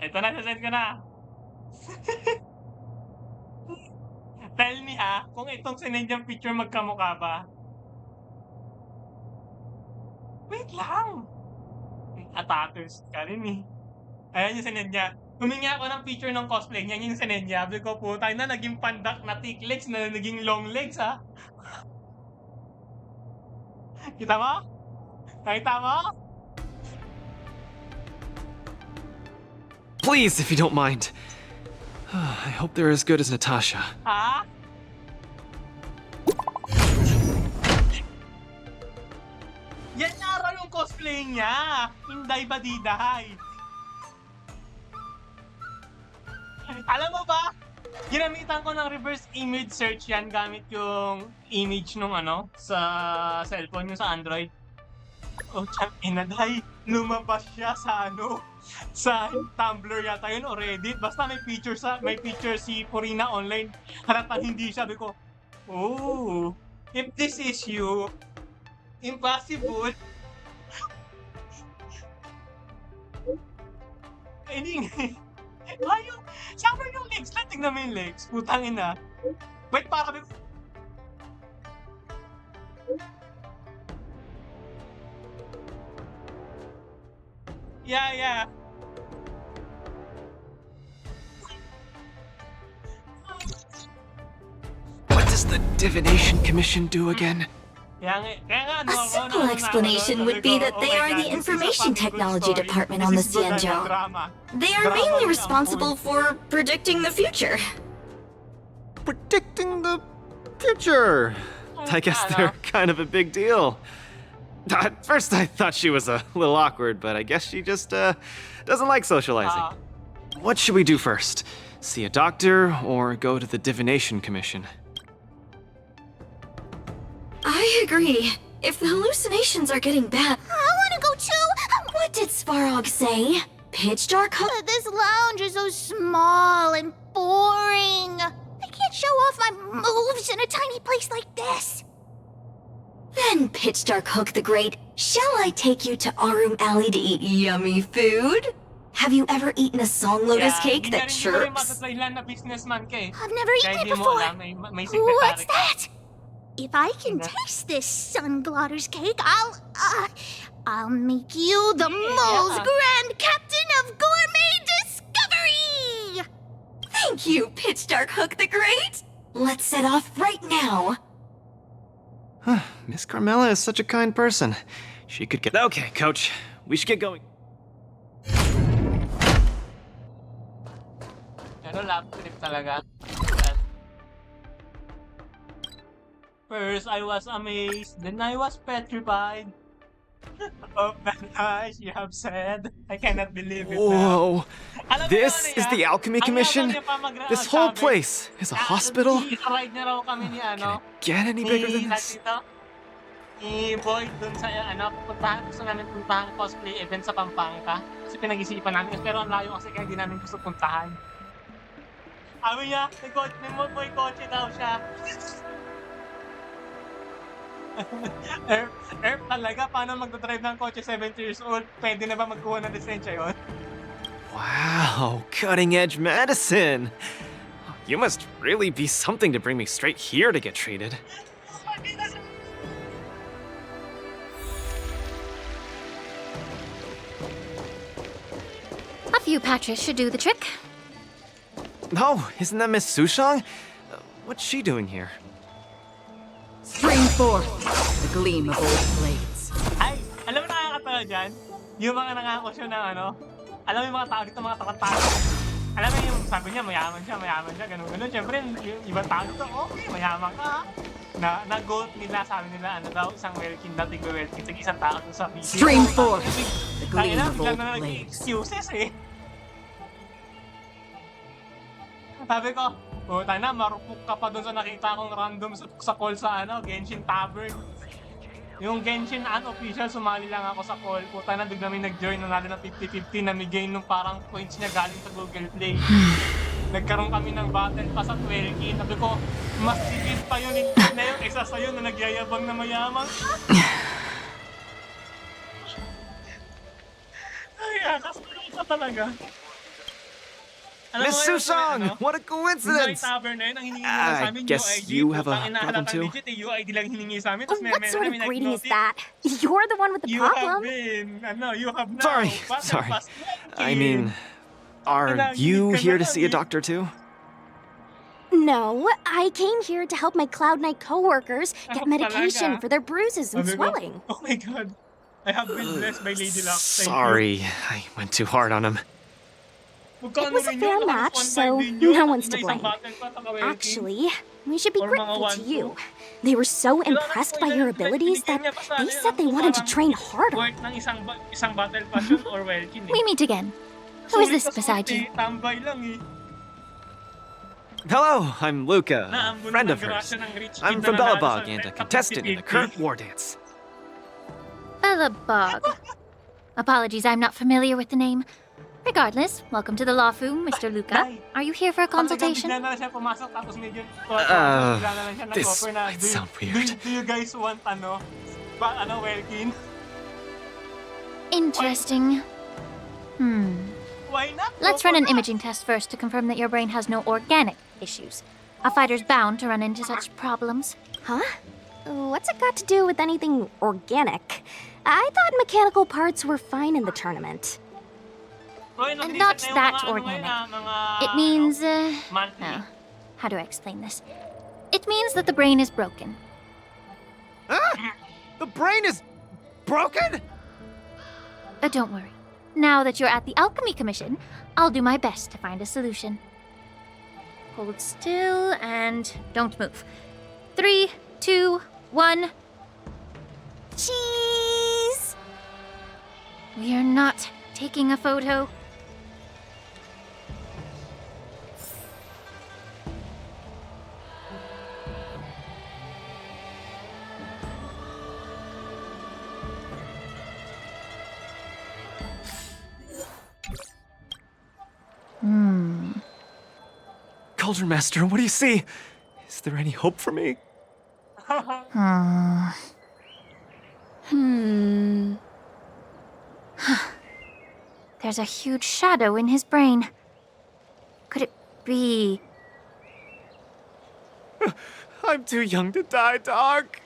Ito na, sasend ko na. Tell me ha, kung itong sinend yung picture magkamukha ba? Wait lang. Attackers ka rin eh. Ayan yung sinend niya. Humingi ako ng picture ng cosplay niya, yung sinend niya. Sabi ko, putay na, naging pandak na thick legs na naging long legs ha. Kita mo? Nakita mo? Please, if you don't mind. I hope they're as good as Natasha. Ha? Yan nga raw yung cosplay niya. Hinday Badidahay. Alam mo ba? Ginamitan ko ng reverse image search yan gamit yung image nung ano sa cellphone yung sa Android. Oh, inaday. Lumabas siya sa ano sa Tumblr yata yun o Reddit. Basta may picture si Purina online. Halatang hindi siya. Sabi ko, oh, if this is you, impossible. Hindi. Ayun. Saan yung legs? Tingnan mo yung legs. Putang ina. Wait, para Yeah. What does the Divination Commission do again? A simple explanation would be that they are the Information Technology Department on the Xianzhou. They are mainly responsible for predicting the future. Predicting the future? I guess they're kind of a big deal. At first I thought she was a little awkward, but I guess she just doesn't like socializing. What should we do first? See a doctor or go to the Divination Commission? I agree. If the hallucinations are getting bad... I wanna go too! What did Svarog say? Pitch Dark Hook? This lounge is so small and boring. I can't show off my moves in a tiny place like this. Then, Pitch Dark Hook the Great, shall I take you to Arum Alley to eat yummy food? Have you ever eaten a song lotus cake that chirps? I've never eaten it before. What's that? If I can taste this sun glotter's cake, I'll make you the most grand captain of gourmet discovery! Thank you, Pitch Dark Hook the Great! Let's set off right now. Miss Carmela is such a kind person. She could get... Okay, Coach. We should get going. Pero lap trip talaga. First, I was amazed. Then I was petrified. Oh, that eyes you have said. I cannot believe it now. Whoa. Alam mo This naman is niya, the Alchemy ang Commission? yabang niya pa This whole sabi, place is a hospital? i-ride niya raw kami ni Get any bigger than this? Ni Boy dun sa gusto namin puntahan cosplay event sa Pampanga. Kasi pinag-isipan namin, pero ang layo kasi kaya di namin gusto puntahan. Sabi niya, may kotse daw siya. Talaga, paano magdadrive ng kotse 70 years old? Pwede na ba magkuha ng lisensya yun? Wow, cutting edge medicine. You must really be something to bring me straight here to get treated. A few patches should do the trick. Oh, isn't that Miss Sushang? What's she doing here? Spring forth the gleam of old blades. Ay, alam mo nakakatawa dyan? Yung mga nangakosyon ng alam mo yung mga tao dito, mga takot-takot. Alam mo yung sabi niya, mayaman siya, ganun-ganun. Siyempre, yung ibang tao dito, okay, mayaman ka. Na-goat nila, sabi nila, daw, isang welkin na tig-welkin, isang tao sa video. Stream forth the gleam of old na blades. excuses eh. Sabi ko, tayo na, marupok ka pa dun sa nakita kong random sa call sa Genshin Tavern. Yung Genshin unofficial, sumali lang ako sa call. Puta na, bigla may nag-join na natin ng 50-50 na may gain nung parang points niya galing sa Google Play. Nagkaroon kami ng battle pa sa 12K. Sabi ko, mas sigit pa yun na yung isa sa'yo na nagyayabang na mayaman. Ay, akas ka talaga. Miss Sushang, what a coincidence! I guess you have a problem too? What sort of greeting is that? You're the one with the problem. You have now. Sorry. I mean, are you here to see a doctor too? No, I came here to help my Cloud Knight coworkers get medication for their bruises and swelling. Oh my god. I have been blessed by Lady Luck. Sorry, I went too hard on him. It was a fair match, so no one's to blame. Actually, we should be grateful to you. They were so impressed by your abilities that they said they wanted to train harder. We meet again. Who is this beside you? Hello, I'm Luca, a friend of hers. I'm from Belobog and a contestant in the current war dance. Belobog. Apologies, I'm not familiar with the name. Regardless, welcome to the Loufu, Mr. Luca. Are you here for a consultation? This might sound weird. Do you guys want welkin? Interesting. Why not? Let's run an imaging test first to confirm that your brain has no organic issues. A fighter's bound to run into such problems. Huh? What's it got to do with anything organic? I thought mechanical parts were fine in the tournament. Not that organic. It means, how do I explain this? It means that the brain is broken. The brain is broken? Don't worry. Now that you're at the Alchemy Commission, I'll do my best to find a solution. Hold still and don't move. 3, 2, 1. Cheese! We are not taking a photo. Cauldron Master, what do you see? Is there any hope for me? There's a huge shadow in his brain. Could it be... I'm too young to die, Doc.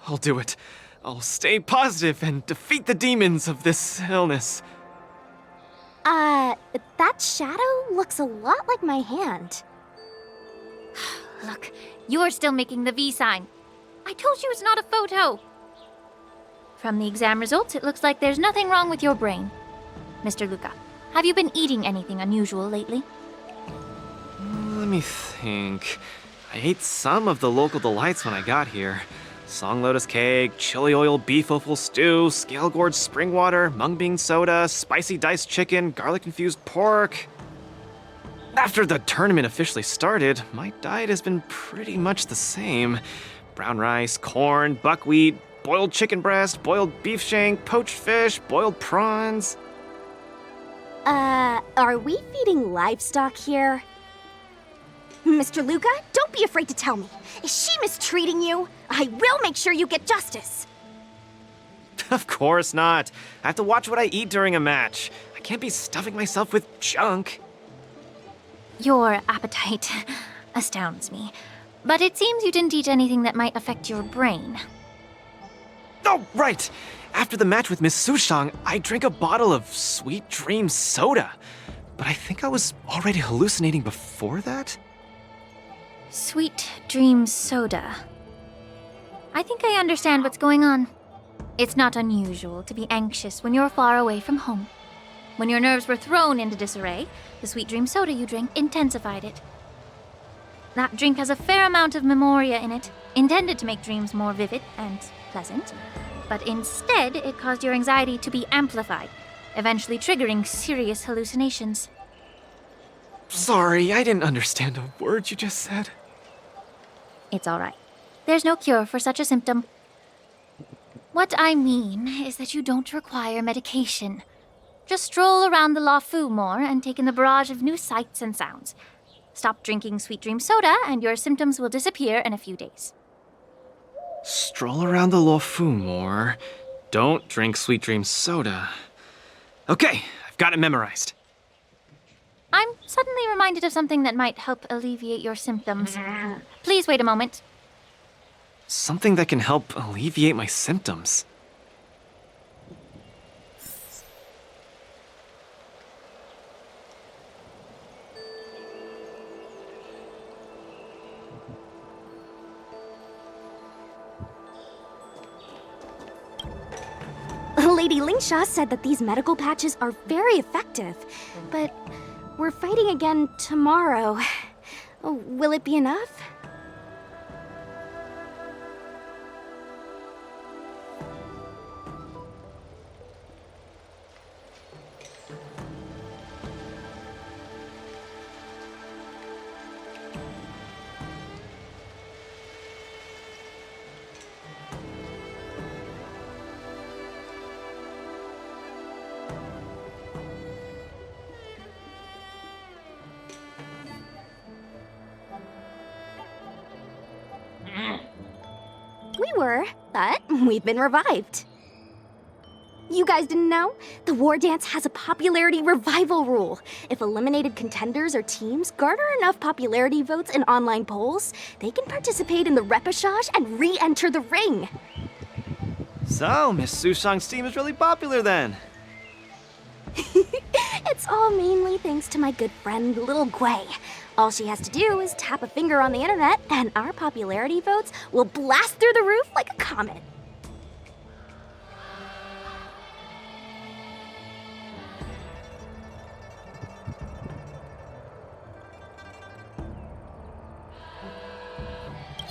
I'll do it. I'll stay positive and defeat the demons of this illness. That shadow looks a lot like my hand. Look, you're still making the V sign. I told you it's not a photo. From the exam results, it looks like there's nothing wrong with your brain. Mr. Luca, have you been eating anything unusual lately? Let me think. I ate some of the local delights when I got here. Song lotus cake, chili oil beef offal stew, scale gorge spring water, mung bean soda, spicy diced chicken, garlic infused pork. After the tournament officially started, my diet has been pretty much the same. Brown rice, corn, buckwheat, boiled chicken breast, boiled beef shank, poached fish, boiled prawns. Are we feeding livestock here? Mr. Luca, don't be afraid to tell me. Is she mistreating you? I will make sure you get justice. Of course not. I have to watch what I eat during a match. I can't be stuffing myself with junk. Your appetite astounds me. But it seems you didn't eat anything that might affect your brain. Oh, right! After the match with Miss Sushang, I drank a bottle of Sweet Dream soda. But I think I was already hallucinating before that? Sweet Dream Soda. I think I understand what's going on. It's not unusual to be anxious when you're far away from home. When your nerves were thrown into disarray, the Sweet Dream Soda you drank intensified it. That drink has a fair amount of memoria in it, intended to make dreams more vivid and pleasant, but instead it caused your anxiety to be amplified, eventually triggering serious hallucinations. Sorry, I didn't understand a word you just said. It's all right. There's no cure for such a symptom. What I mean is that you don't require medication. Just stroll around the Loufu more and take in the barrage of new sights and sounds. Stop drinking Sweet Dream Soda and your symptoms will disappear in a few days. Stroll around the Loufu more. Don't drink Sweet Dream soda. Okay, I've got it memorized. I'm suddenly reminded of something that might help alleviate your symptoms. Please wait a moment. Something that can help alleviate my symptoms. Lady Lingsha said that these medical patches are very effective, but we're fighting again tomorrow. Oh, will it be enough? We were, but we've been revived. You guys didn't know? The War Dance has a popularity revival rule. If eliminated contenders or teams garner enough popularity votes in online polls, they can participate in the repechage and re-enter the ring. So, Miss Sushang's team is really popular then. It's all mainly thanks to my good friend, Little Guay. All she has to do is tap a finger on the internet, and our popularity votes will blast through the roof like a comet.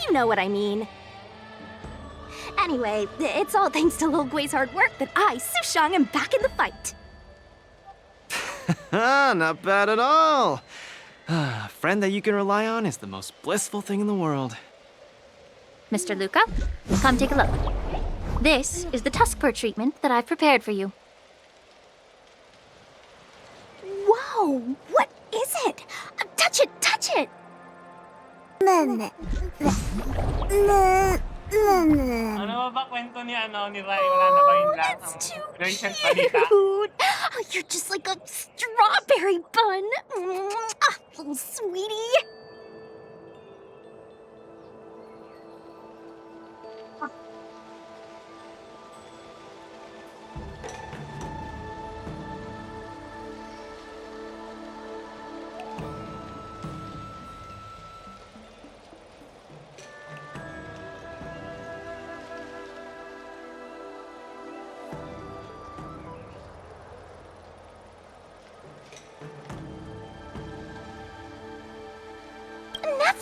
You know what I mean. Anyway, it's all thanks to Lil Guay's hard work that I, Sushang, am back in the fight. Not bad at all. A friend that you can rely on is the most blissful thing in the world. Mr. Luca, come take a look. This is the tusk purr treatment that I've prepared for you. Whoa, what is it? Touch it, touch it! Ano ba kwento ni ni Rai? Wala na ba yun lang? That's too Recent balita? cute! Oh, you're just like a strawberry bun! Little sweetie!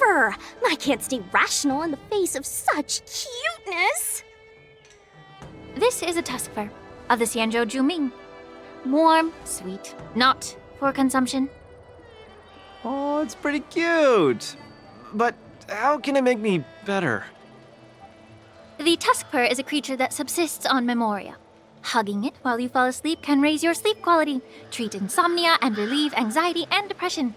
ever! I can't stay rational in the face of such cuteness! This is a tusk fur of the Xianzhou Juming. Warm, sweet, not for consumption. Oh, it's pretty cute. But how can it make me better? The tusk fur is a creature that subsists on memoria. Hugging it while you fall asleep can raise your sleep quality, treat insomnia, and relieve anxiety and depression.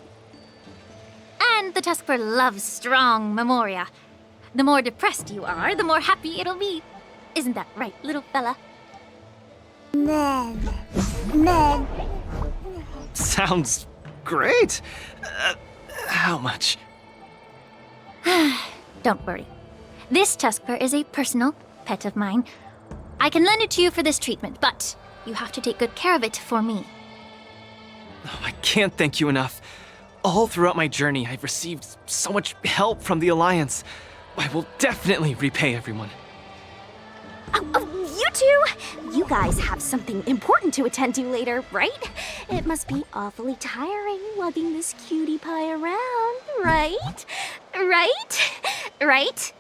And the tusk fur loves strong memoria. The more depressed you are, the more happy it'll be. Isn't that right, little fella? Sounds great. How much? Don't worry. This tusk fur is a personal pet of mine. I can lend it to you for this treatment, but you have to take good care of it for me. Oh, I can't thank you enough. All throughout my journey, I've received so much help from the Alliance. I will definitely repay everyone. You two! You guys have something important to attend to later, right? It must be awfully tiring lugging this cutie pie around, right? Right?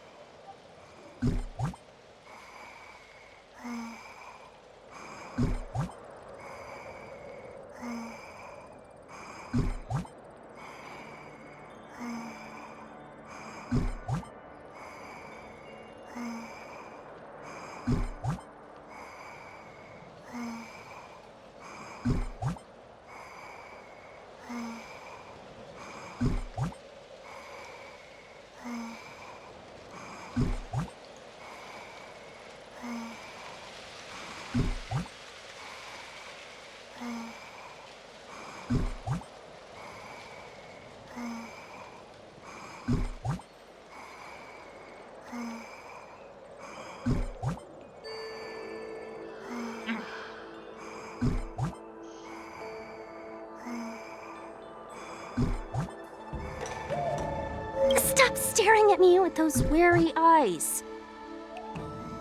Stop staring at me with those wary eyes.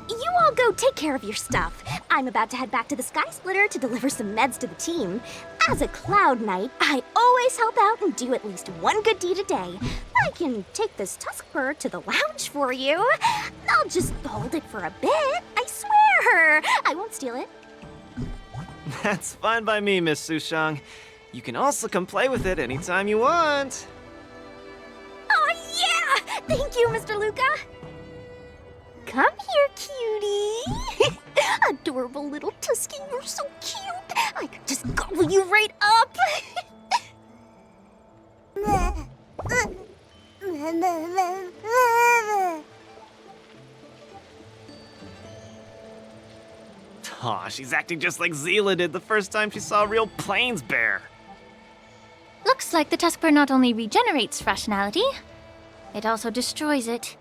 You all go take care of your stuff. I'm about to head back to the Sky Splitter to deliver some meds to the team. As a Cloud Knight, I always help out and do at least one good deed a day. I can take this tusk fur to the lounge for you. I'll just hold it for a bit, I swear. I won't steal it. That's fine by me, Miss Sushang. You can also come play with it anytime you want. Oh yeah! Thank you, Mr. Luca. Come here, cutie. Adorable little Tusky, you're so cute. I could just gobble you right up. Aw, she's acting just like Zila did the first time she saw a real plains bear. Looks like the tusk fur not only regenerates rationality, it also destroys it.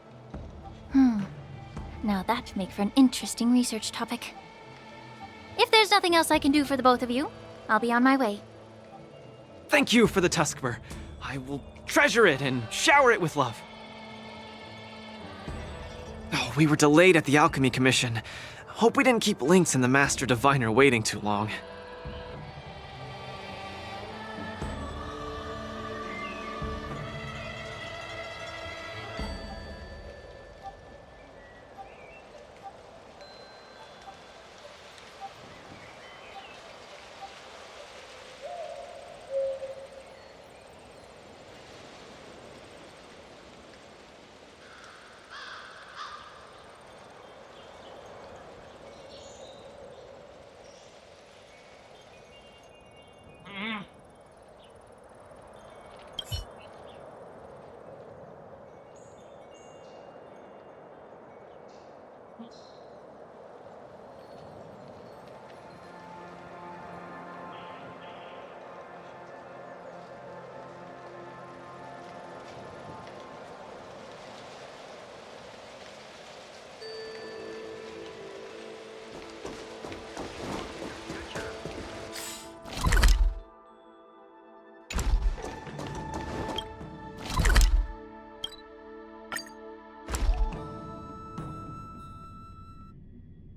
Now that'd make for an interesting research topic. If there's nothing else I can do for the both of you, I'll be on my way. Thank you for the tusk fur. I will treasure it and shower it with love. Oh, we were delayed at the Alchemy Commission. Hope we didn't keep Lynx and the Master Diviner waiting too long.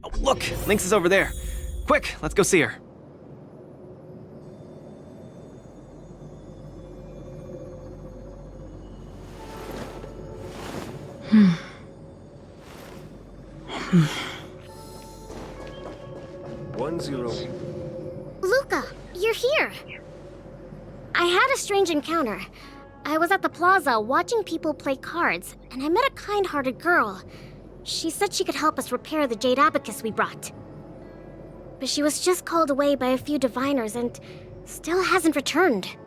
Oh, look! Lynx is over there. Quick, let's go see her. Xianzhou. Luca, you're here. I had a strange encounter. I was at the plaza watching people play cards, and I met a kind-hearted girl. She said she could help us repair the jade abacus we brought. But she was just called away by a few diviners and still hasn't returned.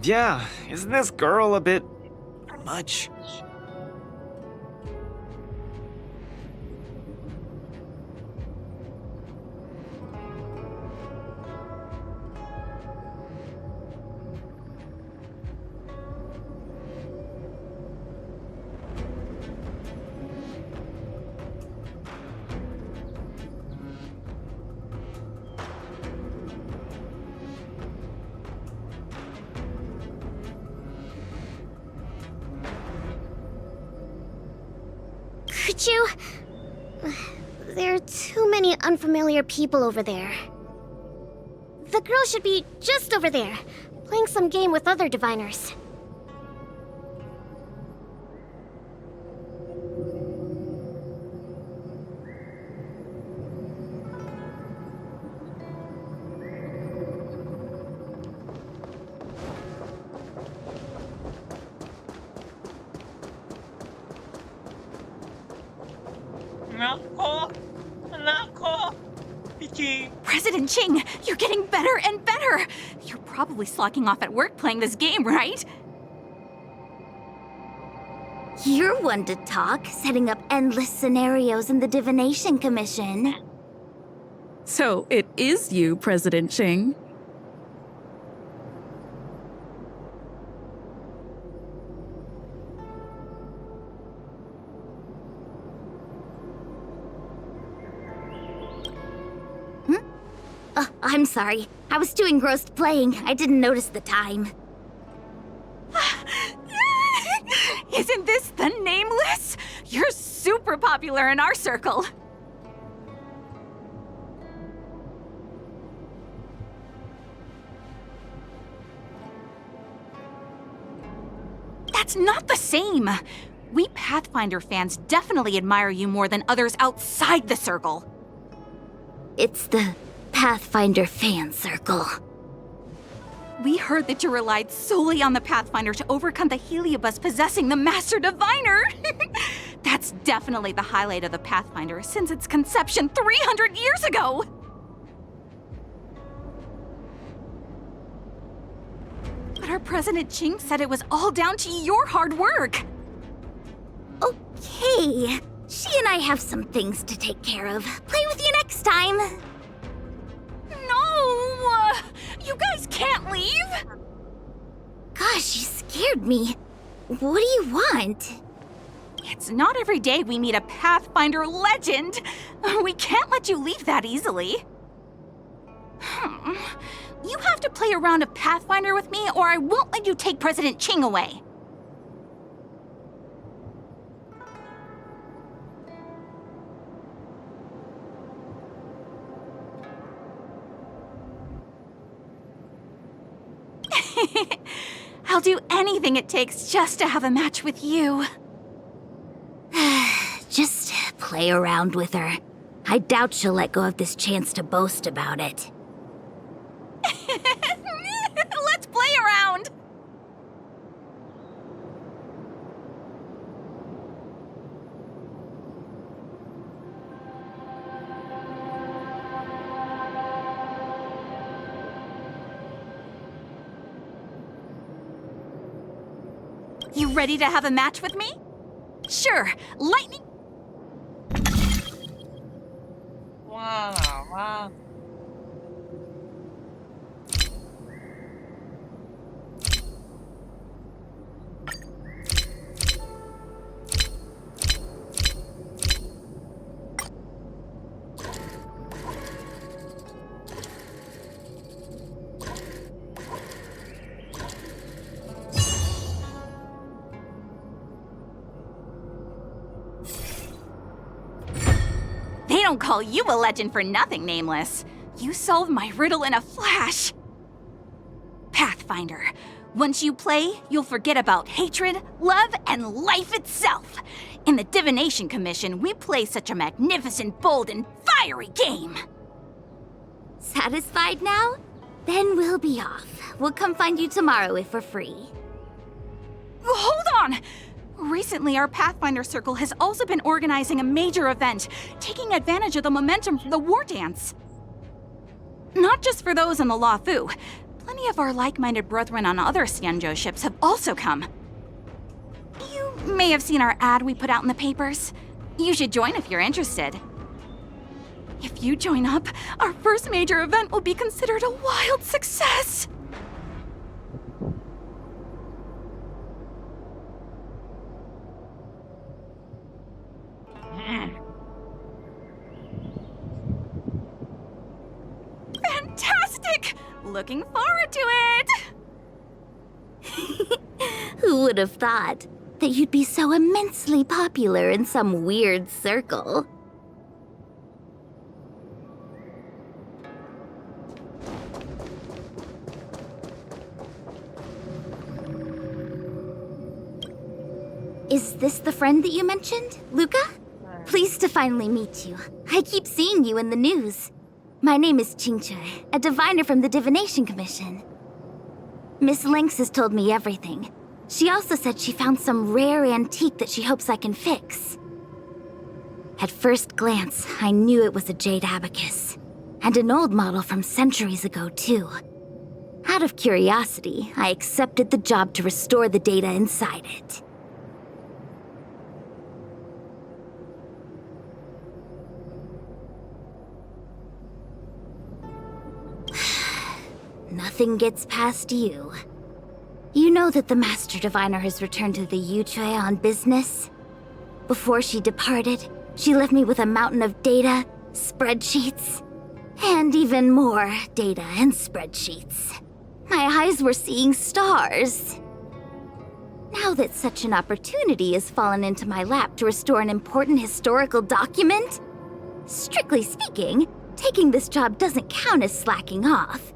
Yeah, isn't this girl a bit much? Could you... There are too many unfamiliar people over there. The girl should be just over there, playing some game with other diviners. President Ching, you're getting better and better! You're probably slacking off at work playing this game, right? You're one to talk, setting up endless scenarios in the Divination Commission. So it is you, President Ching. I'm sorry. I was too engrossed playing. I didn't notice the time. Isn't this the Nameless? You're super popular in our circle. That's not the same. We Pathfinder fans definitely admire you more than others outside the circle. It's the Pathfinder fan circle. We heard that you relied solely on the Pathfinder to overcome the Heliobus possessing the Master Diviner. That's definitely the highlight of the Pathfinder since its conception 300 years ago. But our President Ching said it was all down to your hard work. Okay. She and I have some things to take care of. Play with you next time. No! You guys can't leave! Gosh, you scared me. What do you want? It's not every day we meet a Pathfinder legend. We can't let you leave that easily. You have to play a round of Pathfinder with me, or I won't let you take President Ching away. I'll do anything it takes just to have a match with you. Just play around with her. I doubt she'll let go of this chance to boast about it. Let's play around! You ready to have a match with me? Sure, lightning... Wow. They don't call you a legend for nothing, Nameless. You solved my riddle in a flash. Pathfinder, Once you play, you'll forget about hatred, love, and life itself. In the Divination Commission, we play such a magnificent, bold, and fiery game. Satisfied now? Then we'll be off. We'll come find you tomorrow if we're free. Hold on! Recently, our Pathfinder Circle has also been organizing a major event, taking advantage of the momentum from the war dance. Not just for those on the Loufu. Plenty of our like-minded brethren on other Xianzhou ships have also come. You may have seen our ad we put out in the papers. You should join if you're interested. If you join up, our first major event will be considered a wild success. Fantastic! Looking forward to it! Who would have thought that you'd be so immensely popular in some weird circle? Is this the friend that you mentioned, Luca? Pleased to finally meet you. I keep seeing you in the news. My name is Xianzhou, a diviner from the Divination Commission. Miss Lynx has told me everything. She also said she found some rare antique that she hopes I can fix. At first glance, I knew it was a jade abacus, and an old model from centuries ago, too. Out of curiosity, I accepted the job to restore the data inside it. Nothing gets past you. You know that the Master Diviner has returned to the Yutre on business? Before she departed, she left me with a mountain of data, spreadsheets, and even more data and spreadsheets. My eyes were seeing stars. Now that such an opportunity has fallen into my lap to restore an important historical document, strictly speaking, taking this job doesn't count as slacking off.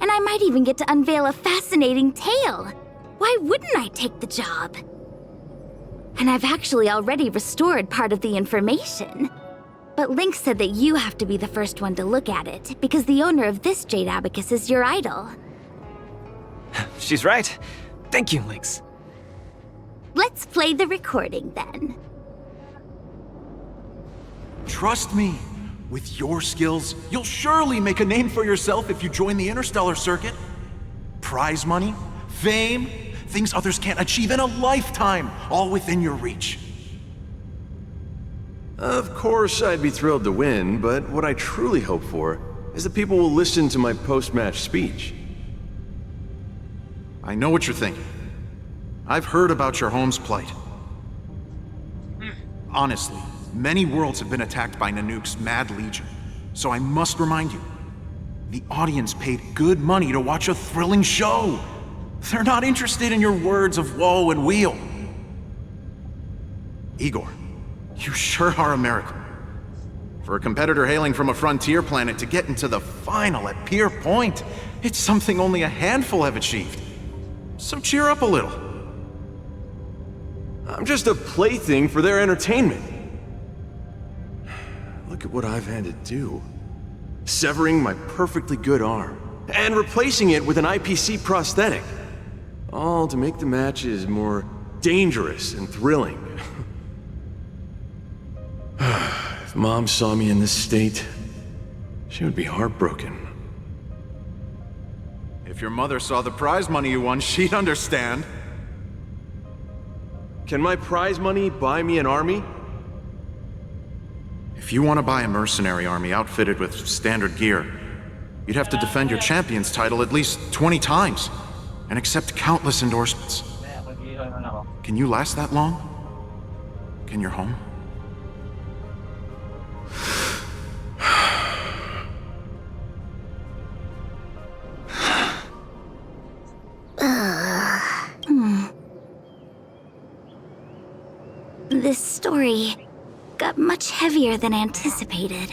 And I might even get to unveil a fascinating tale. Why wouldn't I take the job? And I've actually already restored part of the information. But Lynx said that you have to be the first one to look at it, because the owner of this jade abacus is your idol. She's right. Thank you, Lynx. Let's play the recording then. Trust me. With your skills, you'll surely make a name for yourself if you join the Interstellar Circuit. Prize money, fame, things others can't achieve in a lifetime, all within your reach. Of course, I'd be thrilled to win, but what I truly hope for is that people will listen to my post-match speech. I know what you're thinking. I've heard about your home's plight. Honestly, many worlds have been attacked by Nanook's Mad Legion, so I must remind you, the audience paid good money to watch a thrilling show. They're not interested in your words of woe and weal. Igor, you sure are a miracle. For a competitor hailing from a frontier planet to get into the final at Pier Point, it's something only a handful have achieved. So cheer up a little. I'm just a plaything for their entertainment. Look at what I've had to do. Severing my perfectly good arm, and replacing it with an IPC prosthetic. All to make the matches more dangerous and thrilling. If Mom saw me in this state, she would be heartbroken. If your mother saw the prize money you won, she'd understand. Can my prize money buy me an army? If you want to buy a mercenary army outfitted with standard gear, you'd have to defend your champion's title at least 20 times, and accept countless endorsements. Can you last that long? Can your home? This story got much heavier than anticipated.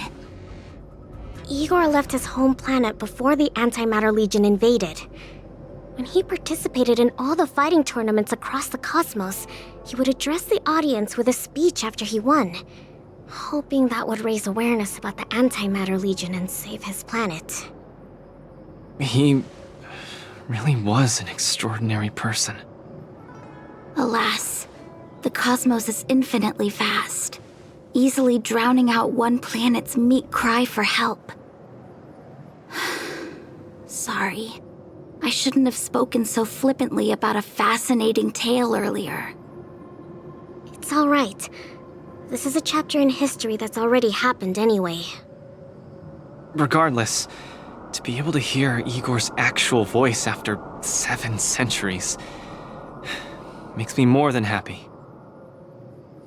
Igor left his home planet before the Antimatter Legion invaded. When he participated in all the fighting tournaments across the cosmos, he would address the audience with a speech after he won, hoping that would raise awareness about the Antimatter Legion and save his planet. He really was an extraordinary person. Alas, the cosmos is infinitely vast, easily drowning out one planet's meek cry for help. Sorry. I shouldn't have spoken so flippantly about a fascinating tale earlier. It's all right. This is a chapter in history that's already happened anyway. Regardless, to be able to hear Igor's actual voice after 7 centuries makes me more than happy.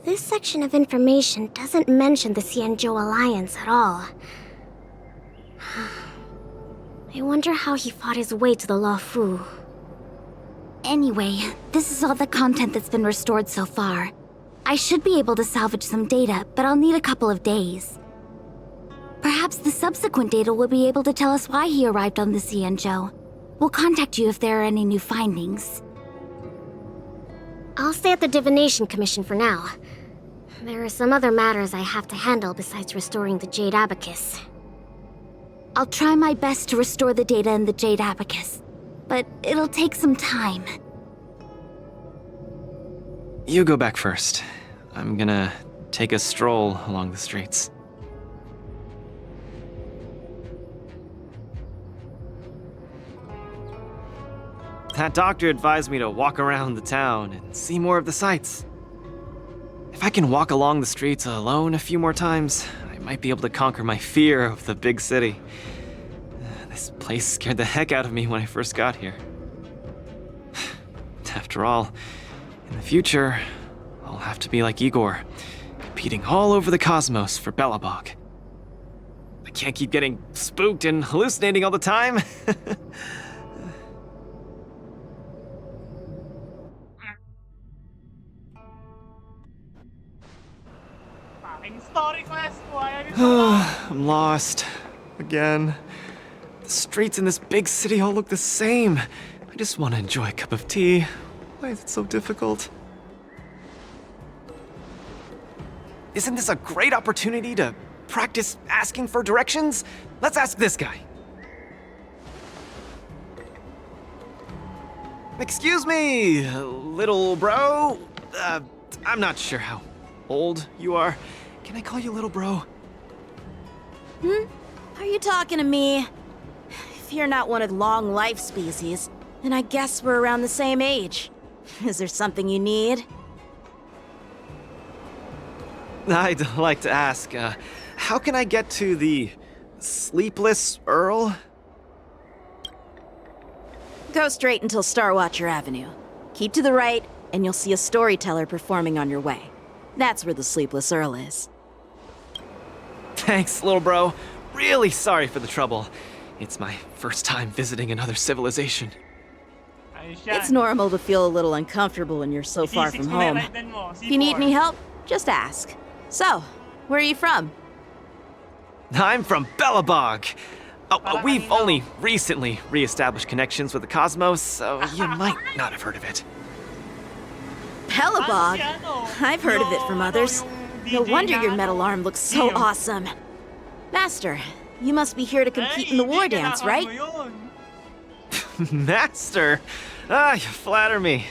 This section of information doesn't mention the Xianzhou Alliance at all. I wonder how he fought his way to the Loufu. Anyway, this is all the content that's been restored so far. I should be able to salvage some data, but I'll need a couple of days. Perhaps the subsequent data will be able to tell us why he arrived on the Xianzhou. We'll contact you if there are any new findings. I'll stay at the Divination Commission for now. There are some other matters I have to handle besides restoring the Jade Abacus. I'll try my best to restore the data in the Jade Abacus, but it'll take some time. You go back first. I'm gonna take a stroll along the streets. That doctor advised me to walk around the town and see more of the sights. If I can walk along the streets alone a few more times, I might be able to conquer my fear of the big city. This place scared the heck out of me when I first got here. After all, in the future, I'll have to be like Igor, competing all over the cosmos for Belobog. I can't keep getting spooked and hallucinating all the time. I'm lost. Again. The streets in this big city all look the same. I just want to enjoy a cup of tea. Why is it so difficult? Isn't this a great opportunity to practice asking for directions? Let's ask this guy. Excuse me, little bro. I'm not sure how old you are. Can I call you little bro? Are you talking to me? If you're not one of the long life species, then I guess we're around the same age. Is there something you need? I'd like to ask, how can I get to the Sleepless Earl? Go straight until Starwatcher Avenue. Keep to the right, and you'll see a storyteller performing on your way. That's where the Sleepless Earl is. Thanks, little bro. Really sorry for the trouble. It's my first time visiting another civilization. It's normal to feel a little uncomfortable when you're so far from home. If you need any help, just ask. So, where are you from? I'm from Belobog. We've only recently re-established connections with the cosmos, so you might not have heard of it. Belobog? I've heard of it from others. No wonder your metal arm looks so awesome. Master, you must be here to compete in the war dance, right? Master? You flatter me.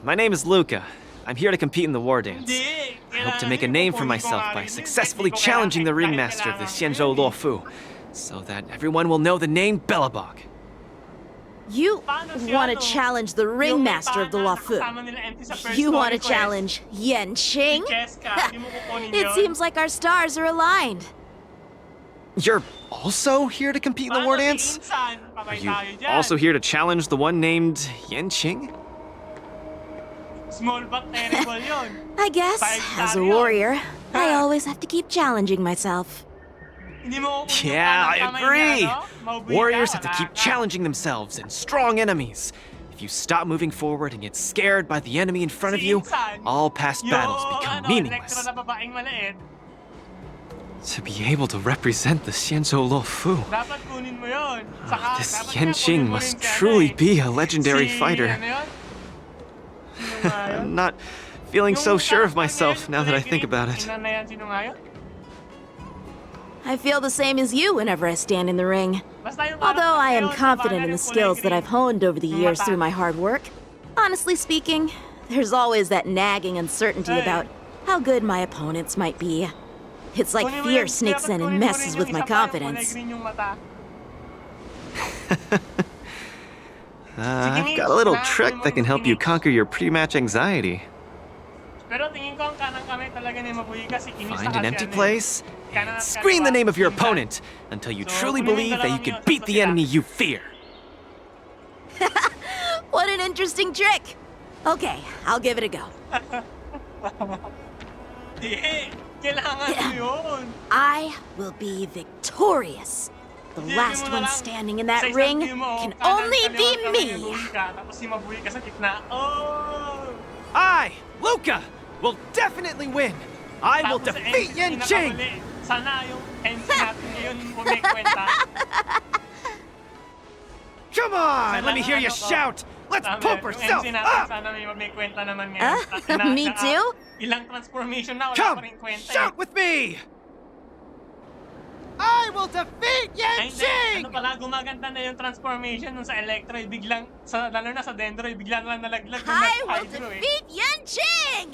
My name is Luca. I'm here to compete in the war dance. I hope to make a name for myself by successfully challenging the ringmaster of the Xianzhou Loufu, so that everyone will know the name Belobog. You want to challenge the ringmaster of the Loufu? You want to challenge Yanqing? It seems like our stars are aligned. You're also here to compete in the war dance? Are you also here to challenge the one named Yanqing? I guess, as a warrior, I always have to keep challenging myself. Yeah, I agree! Warriors have to keep challenging themselves and strong enemies. If you stop moving forward and get scared by the enemy in front of you, all past battles become meaningless. To be able to represent the Xianzhou Loufu, Dapat kunin mo yun. Saka, this dapat Yanqing kunin mo must rin si truly be a legendary si, fighter. ano yun? Sino nga yun? I'm not feeling so sure of myself now that I think about it. Ina na yan, sino nga yun? I feel the same as you whenever I stand in the ring. Basta yung Although I am karakter yun, confident in the yung skills that I've honed over the years mata. through my hard work, honestly speaking, there's always that nagging uncertainty Hey. about how good my opponents might be. It's like Kunin mo fear yung- sneaks dapat in kunin and mo messes rin with yung my isa pa, yung kulay confidence. green yung mata. I've got a little trick that can help you conquer your pre-match anxiety. Pero tingin ko ang kanang kamay talaga ni Mabuhi kasi kinis Find na an kasi empty ano eh. place Kanan and at scream the kaliwa, name of your pinsan. opponent until you So, truly kunin mo yung believe that you dalawang can yun, beat tapos the sila. enemy you fear. What an interesting trick! Okay, I'll give it a go. Di, kailangan mo yun. I will be victorious. The Hindi last mo na one lang. standing in Sa that isang ring team mo, can kanan, only kaliwa, be kamay, me. Mabuhi ka, tapos si Mabuhi ka sa gitna. Oh! I, Luca, will definitely win. I will Tapos sa defeat MC Yanqing. nakahuli. Sana yung MC natin ngayon kumikwenta. Come on, Sana let me hear you ano ko. shout. Let's Sabi, pump yung ourselves MC natin, up. sana may kwenta naman ngayon. Me too? Ilang transformation na, wala Come, pa rin kwenta shout with me. I will defeat Ay, hindi. Yanqing. Ano pala, gumaganda na yung transformation nung sa Electro, biglang, lalo na sa Dendro, biglang lang nalaglag yung I will Hydro eh. defeat Yanqing!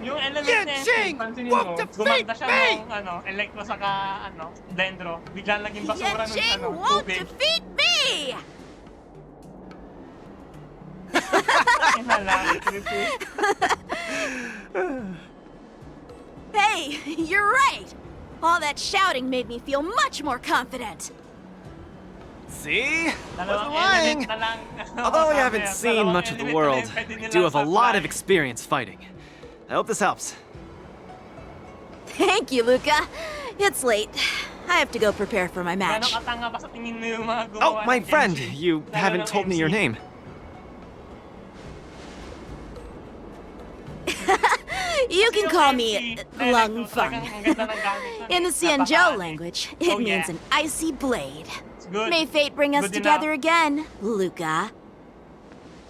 Yung element na Yanqing pansinin won't mo, defeat gumanda siya me! nung Electro saka Dendro. Biglang naging basura nung Yanqing won't tubig. defeat me! Hey, you're right! All that shouting made me feel much more confident. See? Dalawang Wasn't lying. element na lang. Although I Sabi haven't niya, seen dalawang much of the element na world, lang pwede I nila do have a lot of supply. experience fighting. I hope this helps. Thank you, Luca. It's late. I have to go prepare for my Gano'ng match. katanga ba sa tingin mo yung mga gumawa Oh, my ng friend, Genshin? you Lalo haven't ng told me your MC. name. You can call me Lung Feng. Talagang ang ganda ng gamit nun In eh. the Xianzhou language, it Oh, means yeah. an icy blade. It's good. May fate bring us Good together again, Luca.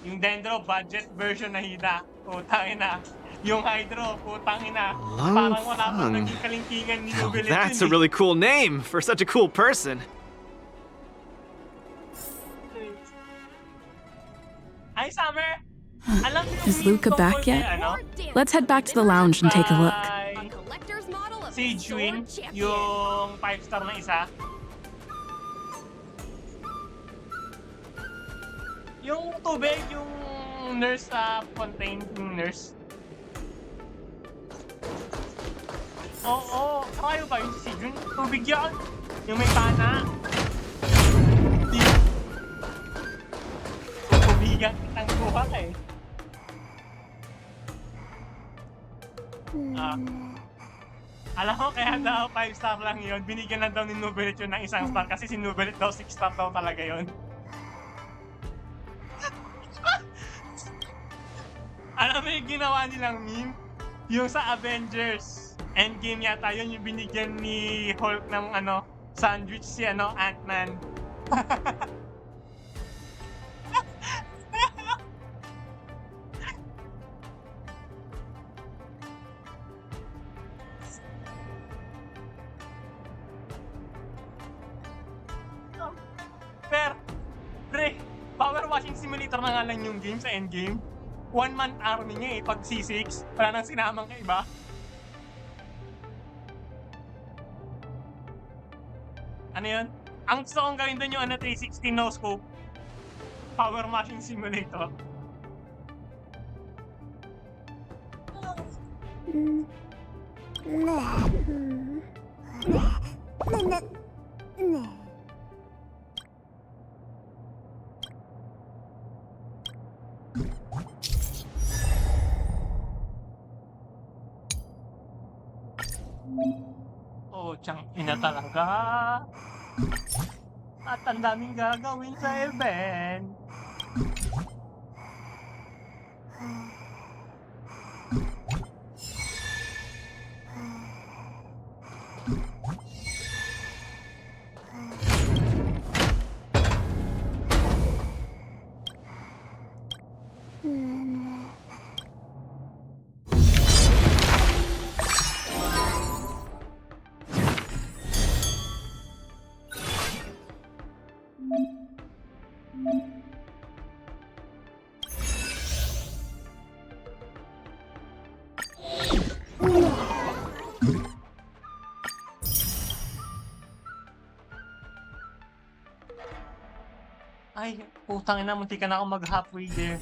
Yung Dendro, budget version na hida. Putang ina. Yung Hydro, putang ina. Lung Parang wala pang Feng. naging kalingkingan ni Now Nobility. that's a really cool name for such a cool person. Ay, Summer! Alam mo Is yung Luca tungkol back kay, yet? ano? Let's head back to the lounge and take a look. Kay si Juin, yung 5-star na isa. Yung tubig, yung nurse contained yung nurse. Oo, kayo ba yung si Jun? Tubig yan! Yung may pana. Tubigan kitang buhat eh. Alam mo, kaya daw 5-star lang yun. Binigyan na daw ni Nobelit yun ng isang star kasi si Nobelit daw 6-star daw talaga yun. Alam mo yung ginawa nilang meme? Yung sa Avengers Endgame yata yun, yung binigyan ni Hulk ng sandwich si Ant-Man. Pre, power washing simulator na nga lang yung game sa endgame. One-man army niya pag C6, wala nang sinamang iba. Ano yun? Ang gusto kong gawin doon yung 360 no scope. Power washing simulator. Oh, tiyang ina talaga. At ang daming gagawin sa event. Putang ina, munti ka na ako mag-halfway there.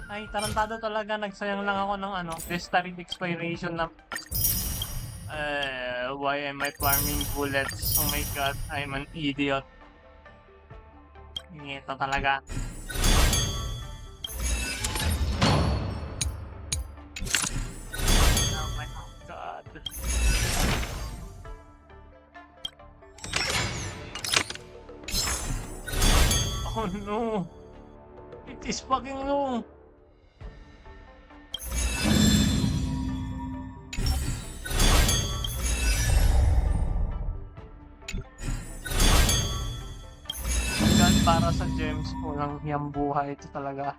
Ay, tarantado talaga. Nagsayang lang ako ng Destarine expiration na... why am I farming bullets? Oh my god, I'm an idiot. Ito talaga. Oh my god. Oh no. It is fucking no. God, para sa gems ko lang yung buhay ito talaga.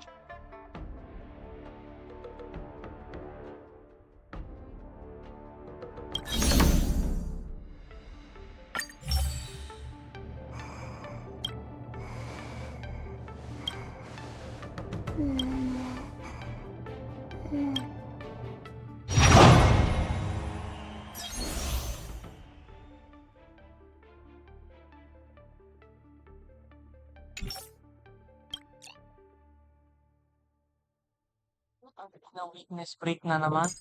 Na weakness break na naman.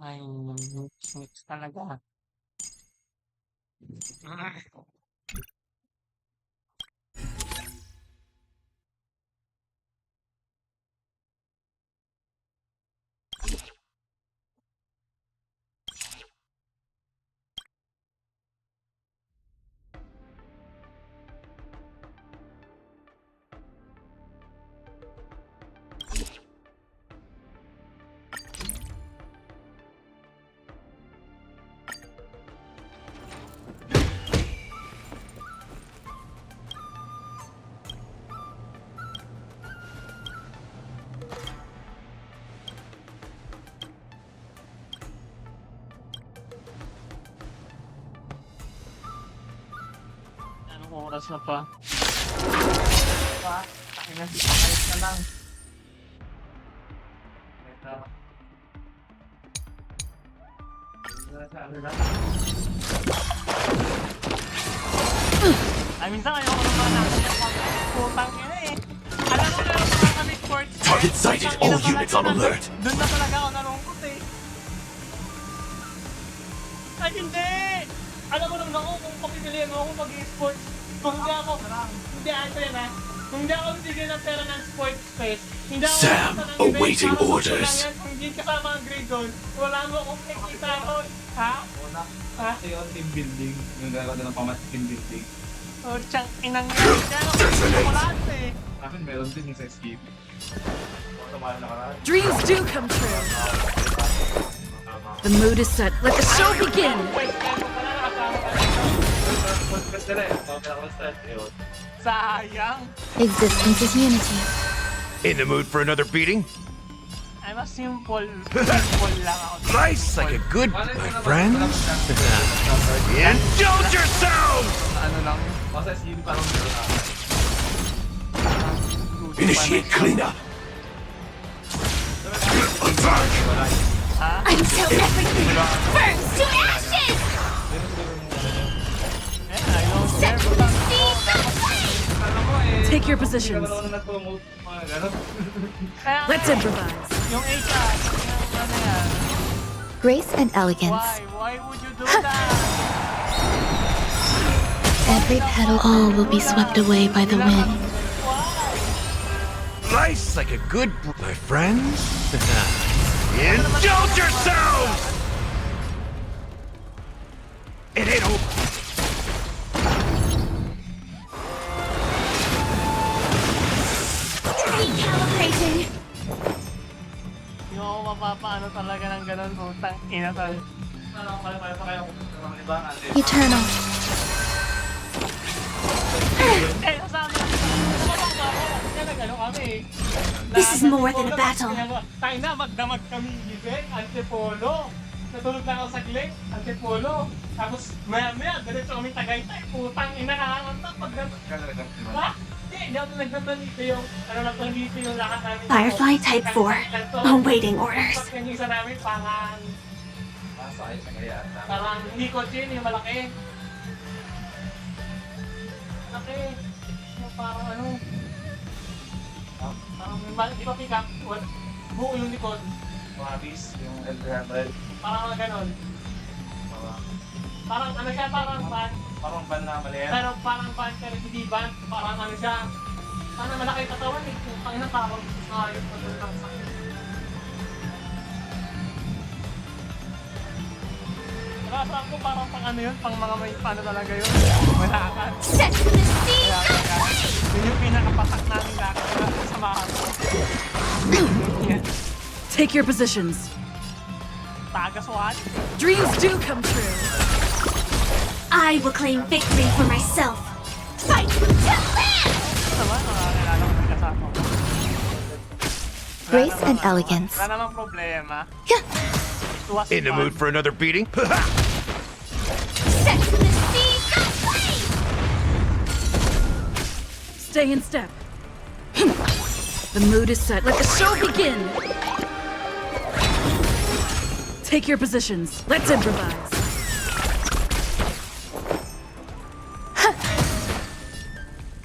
Ay, mix talaga. Oras na pa. Takin na, ayos na lang. Ito. Ay, minsan ayoko naman natin yung putang ina eh. Alam mo meron pa kami sports. Target sighted. All units on alert. Doon na talaga ako nalungkot eh. Ay, hindi! Alam mo naman ako kung pakipilihan mo ako mag-e-sports. Kung hindi ako, hindi Andre na, kung hindi ako bigyan ng pera ng sports space, hindi ako Sam, awaiting orders. Kung hindi kasama ang grade doon, wala mo akong nakikita doon. Ha? Ha? Kasi yung team building, yung gagawin ng pamat team building. Oh, tiyang inang yan. Kaya ako chocolate eh. Akin meron din yung sa escape. Dreams do come true. The mood is set. Let the show begin. Sayang. Existence is unity. In the mood for another beating? I'm a simple lang ako. Nice, like a good, my friends. Indulge yourselves! Ano lang, basta escape parang meron na. Initiate cleanup. Attack! Until everything burns to ashes! Take your positions. Let's improvise. Yung HR, ano yan? Grace and elegance. Why would you do that? Every petal, all will be swept away by the wind. Nice, like a good, my friends. Indulge yourselves! It ain't over. Recalibrating. Yung ako mapapaano talaga ng ganun, putang ina talaga. Eternal. Eh, kasama na. Nagano kami. This is more than a battle. Tayo na, magdamag kami gising, antipolo. Natulog na ako saglit, antipolo. Tapos maya-maya, diretso kami Tagaytay. Putang ina, nakakanta pag gano'n. Ha? Hindi ako nagtatanito yung, nagtanito yung lahat namin. Firefly Type 4, awaiting orders. Pag yung isa namin, parang hindi ko yun, yung malaki. Malaki. Parang ano. Parang, di ba pick up? Buo yung likod. Mabis, yung L300. Parang ganon. Parang ano siya, parang van. Parang van na maliit. Pero parang van, pero hindi van. Parang ano siya. Parang malaki yung katawan eh. Yung panginang parang ayos pa doon lang sa akin. Rasa ko parang pang ano yun, pang mga may paano talaga yun. Malakad. Set the scene! Yun yung pinakapatak namin lakad sa mahal ko. Take your positions. Tagas what? Dreams do come true. I will claim victory for myself. Fight to land! Grace and elegance. Wala namang problema. In the mood for another beating? Set the scene! Stay in step. The mood is set. Let the show begin. Take your positions. Let's improvise.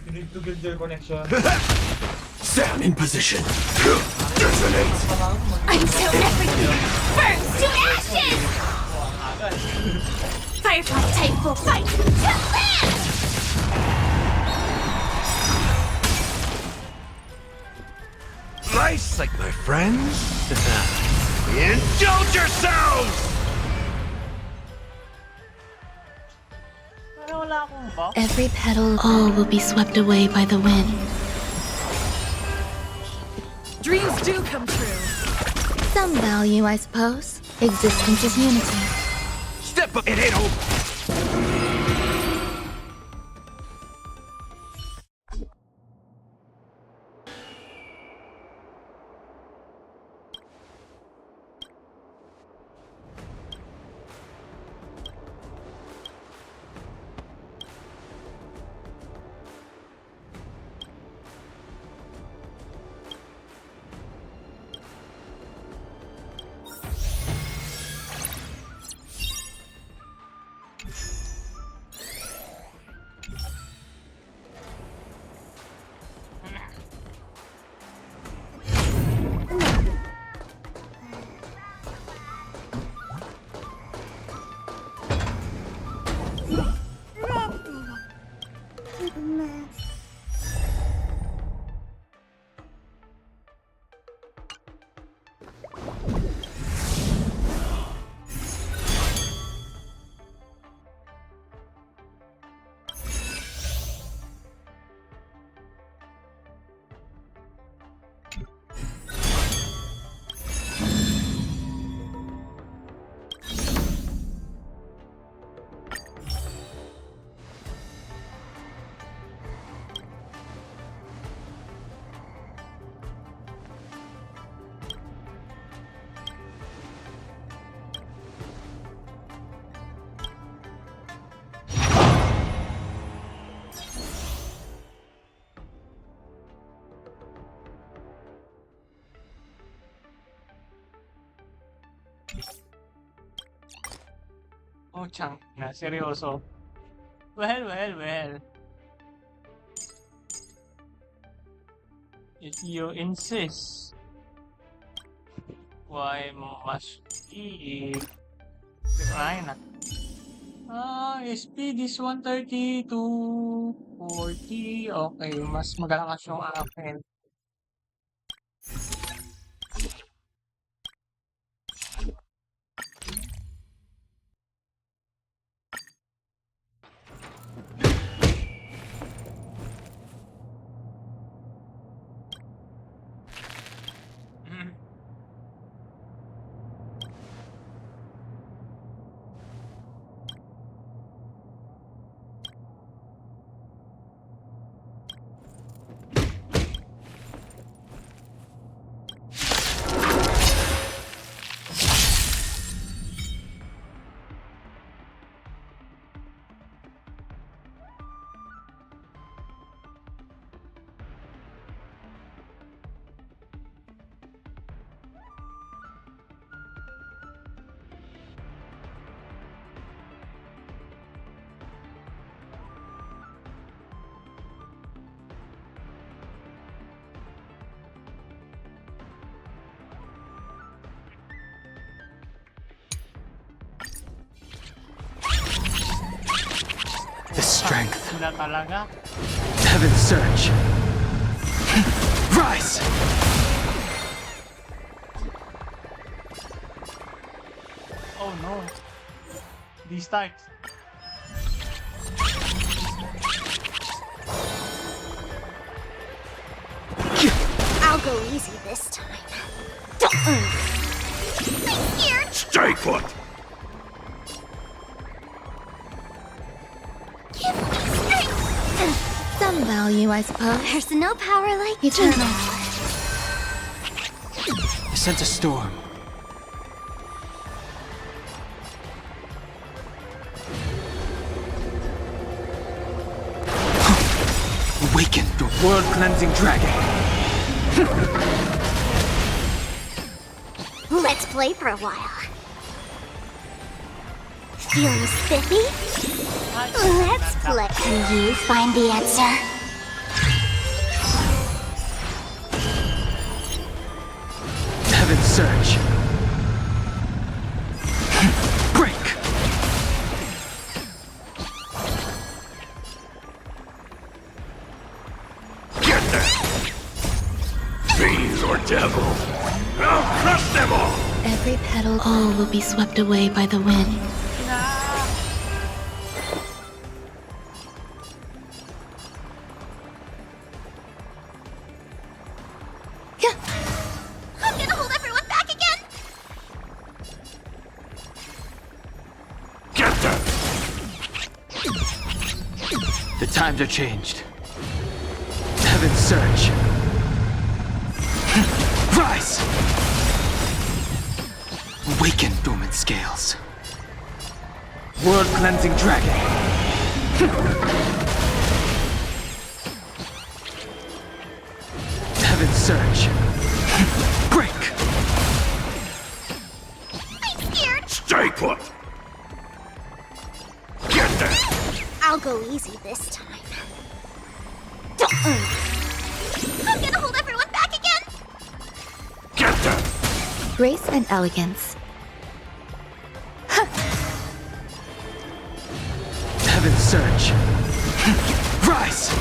You need to build your connection. Sound in position. Detonate. Until everything burns to ashes! Firefly Type 4 fight to land! Nice, like my friends. Indulge yourselves! Wala akong buff. Every petal, all will be swept away by the wind. Dreams do come true. Some value, I suppose. Existence is unity. Step up! It ain't over! Oh, chang. Na, seryoso. Well. If you insist, why must be decline na? Speed is 130 to 40. Okay, mas magalakas yung akin. Ganda talaga. Heaven's Surge. Rise! Oh no. These types. I'll go easy this time. I'm scared. Stay put! Give me strength. Some value, I suppose. There's no power like Eternal. I sense a storm. Awaken the world-cleansing dragon. Let's play for a while. Feeling spiffy? Let's play. Can you find the answer? Heaven's Surge. Break! Get them! Fiends or devil! I'll crush them all! Every petal, all will be swept away by the wind. I'm gonna hold everyone back again. Get them! The times are changed. Heaven's Surge. Rise! Awaken dormant scales. World-cleansing dragon. Heaven's Surge. Break! I'm scared. Stay put! Get them! I'll go easy this time. I'm gonna hold everyone back again. Get them! Grace and elegance. Heaven's Surge. Rise!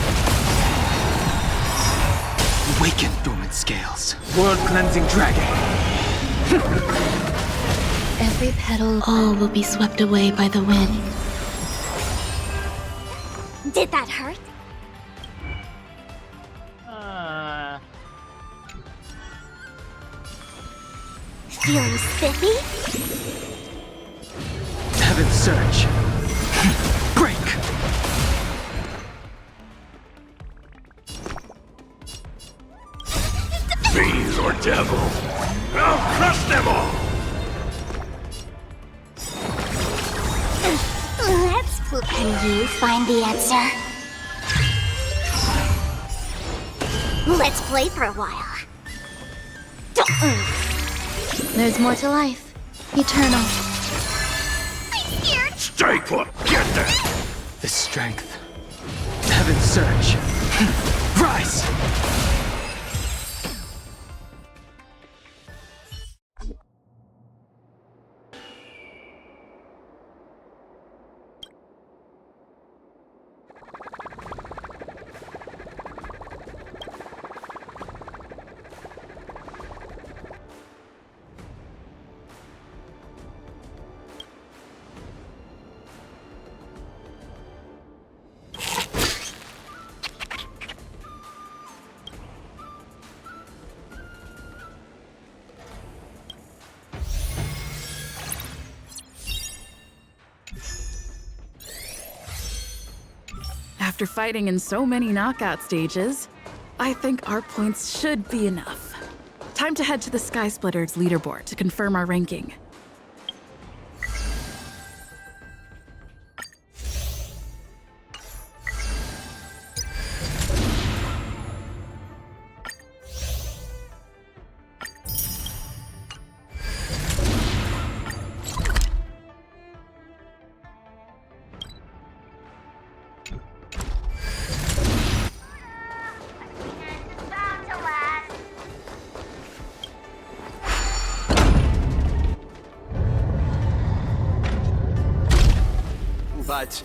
Awaken dormant scales. World-cleansing dragon. Every petal, all will be swept away by the wind. Did that hurt? Feeling spiffy? Heaven's Surge. Break! Fiends or devil! I'll crush them all! Let's play. Can you find the answer? Let's play for a while. There's more to life. Eternal. I'm scared. Stay put! Get them! The strength. Heaven's Surge. Rise! After fighting in so many knockout stages, I think our points should be enough. Time to head to the Sky Splitters leaderboard to confirm our ranking. But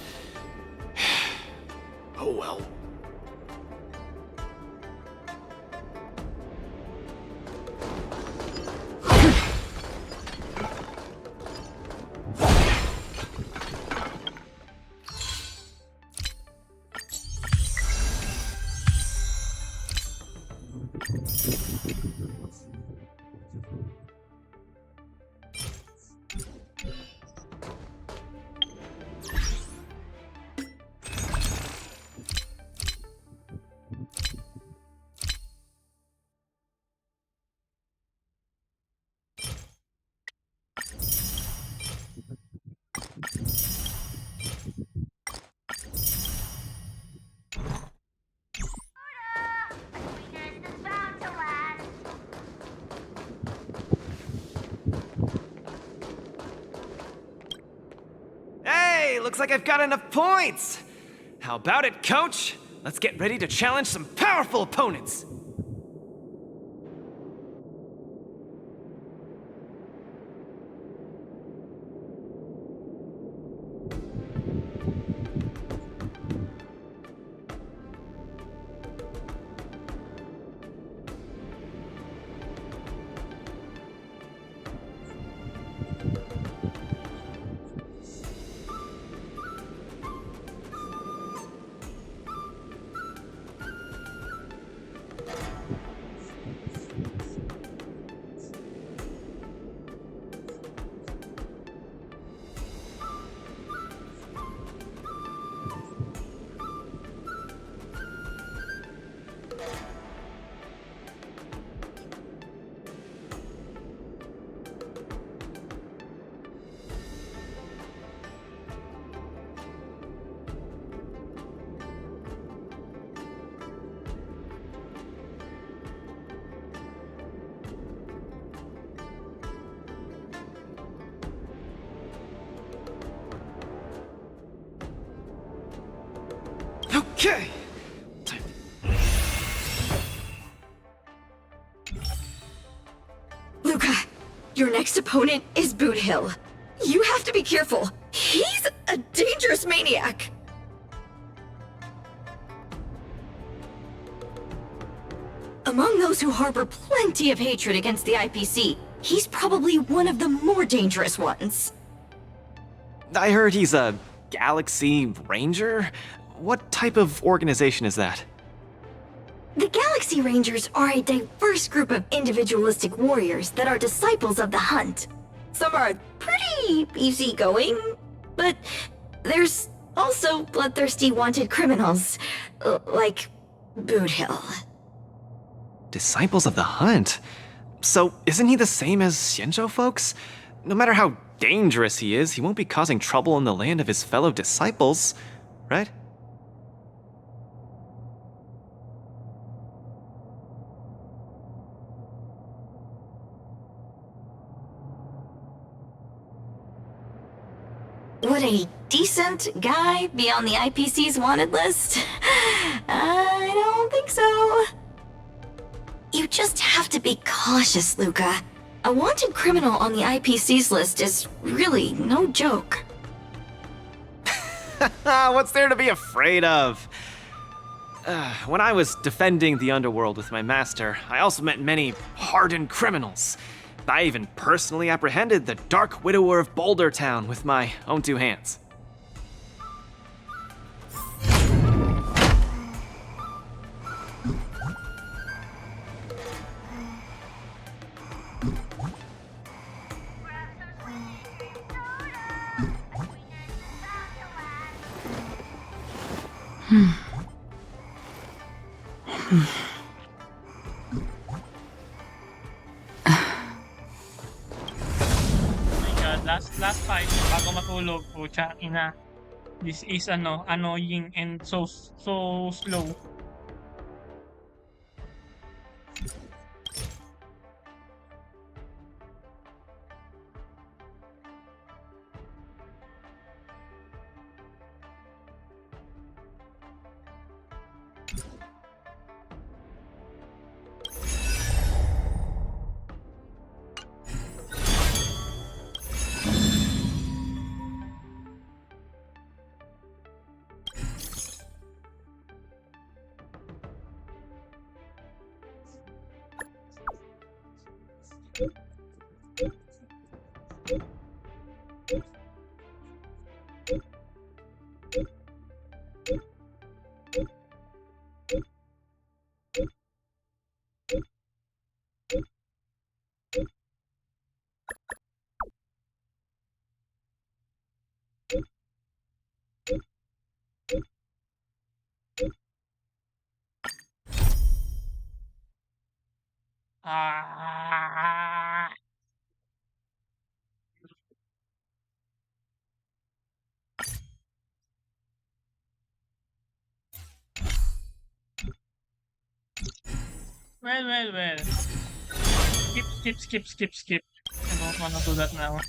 Oh well. Hey, looks like I've got enough points! How about it, coach? Let's get ready to challenge some powerful opponents! Okay! Luca, your next opponent is Boot Hill. You have to be careful. He's a dangerous maniac. Among those who harbor plenty of hatred against the IPC, he's probably one of the more dangerous ones. I heard he's a Galaxy Ranger? What type of organization is that? The Galaxy Rangers are a diverse group of individualistic warriors that are disciples of the Hunt. Some are pretty easygoing, but there's also bloodthirsty wanted criminals, like Boot Hill. Disciples of the Hunt? So isn't he the same as Xianzhou folks? No matter how dangerous he is, he won't be causing trouble in the land of his fellow disciples, right? Would a decent guy be on the IPC's wanted list? I don't think so. You just have to be cautious, Luca. A wanted criminal on the IPC's list is really no joke. What's there to be afraid of? When I was defending the underworld with my master, I also met many hardened criminals. I even personally apprehended the Dark Widower of Boulder Town with my own two hands. Last fight bago matulog, pucha ina. This is annoying and so slow. Ah. Well. Skip. I don't wanna do that now.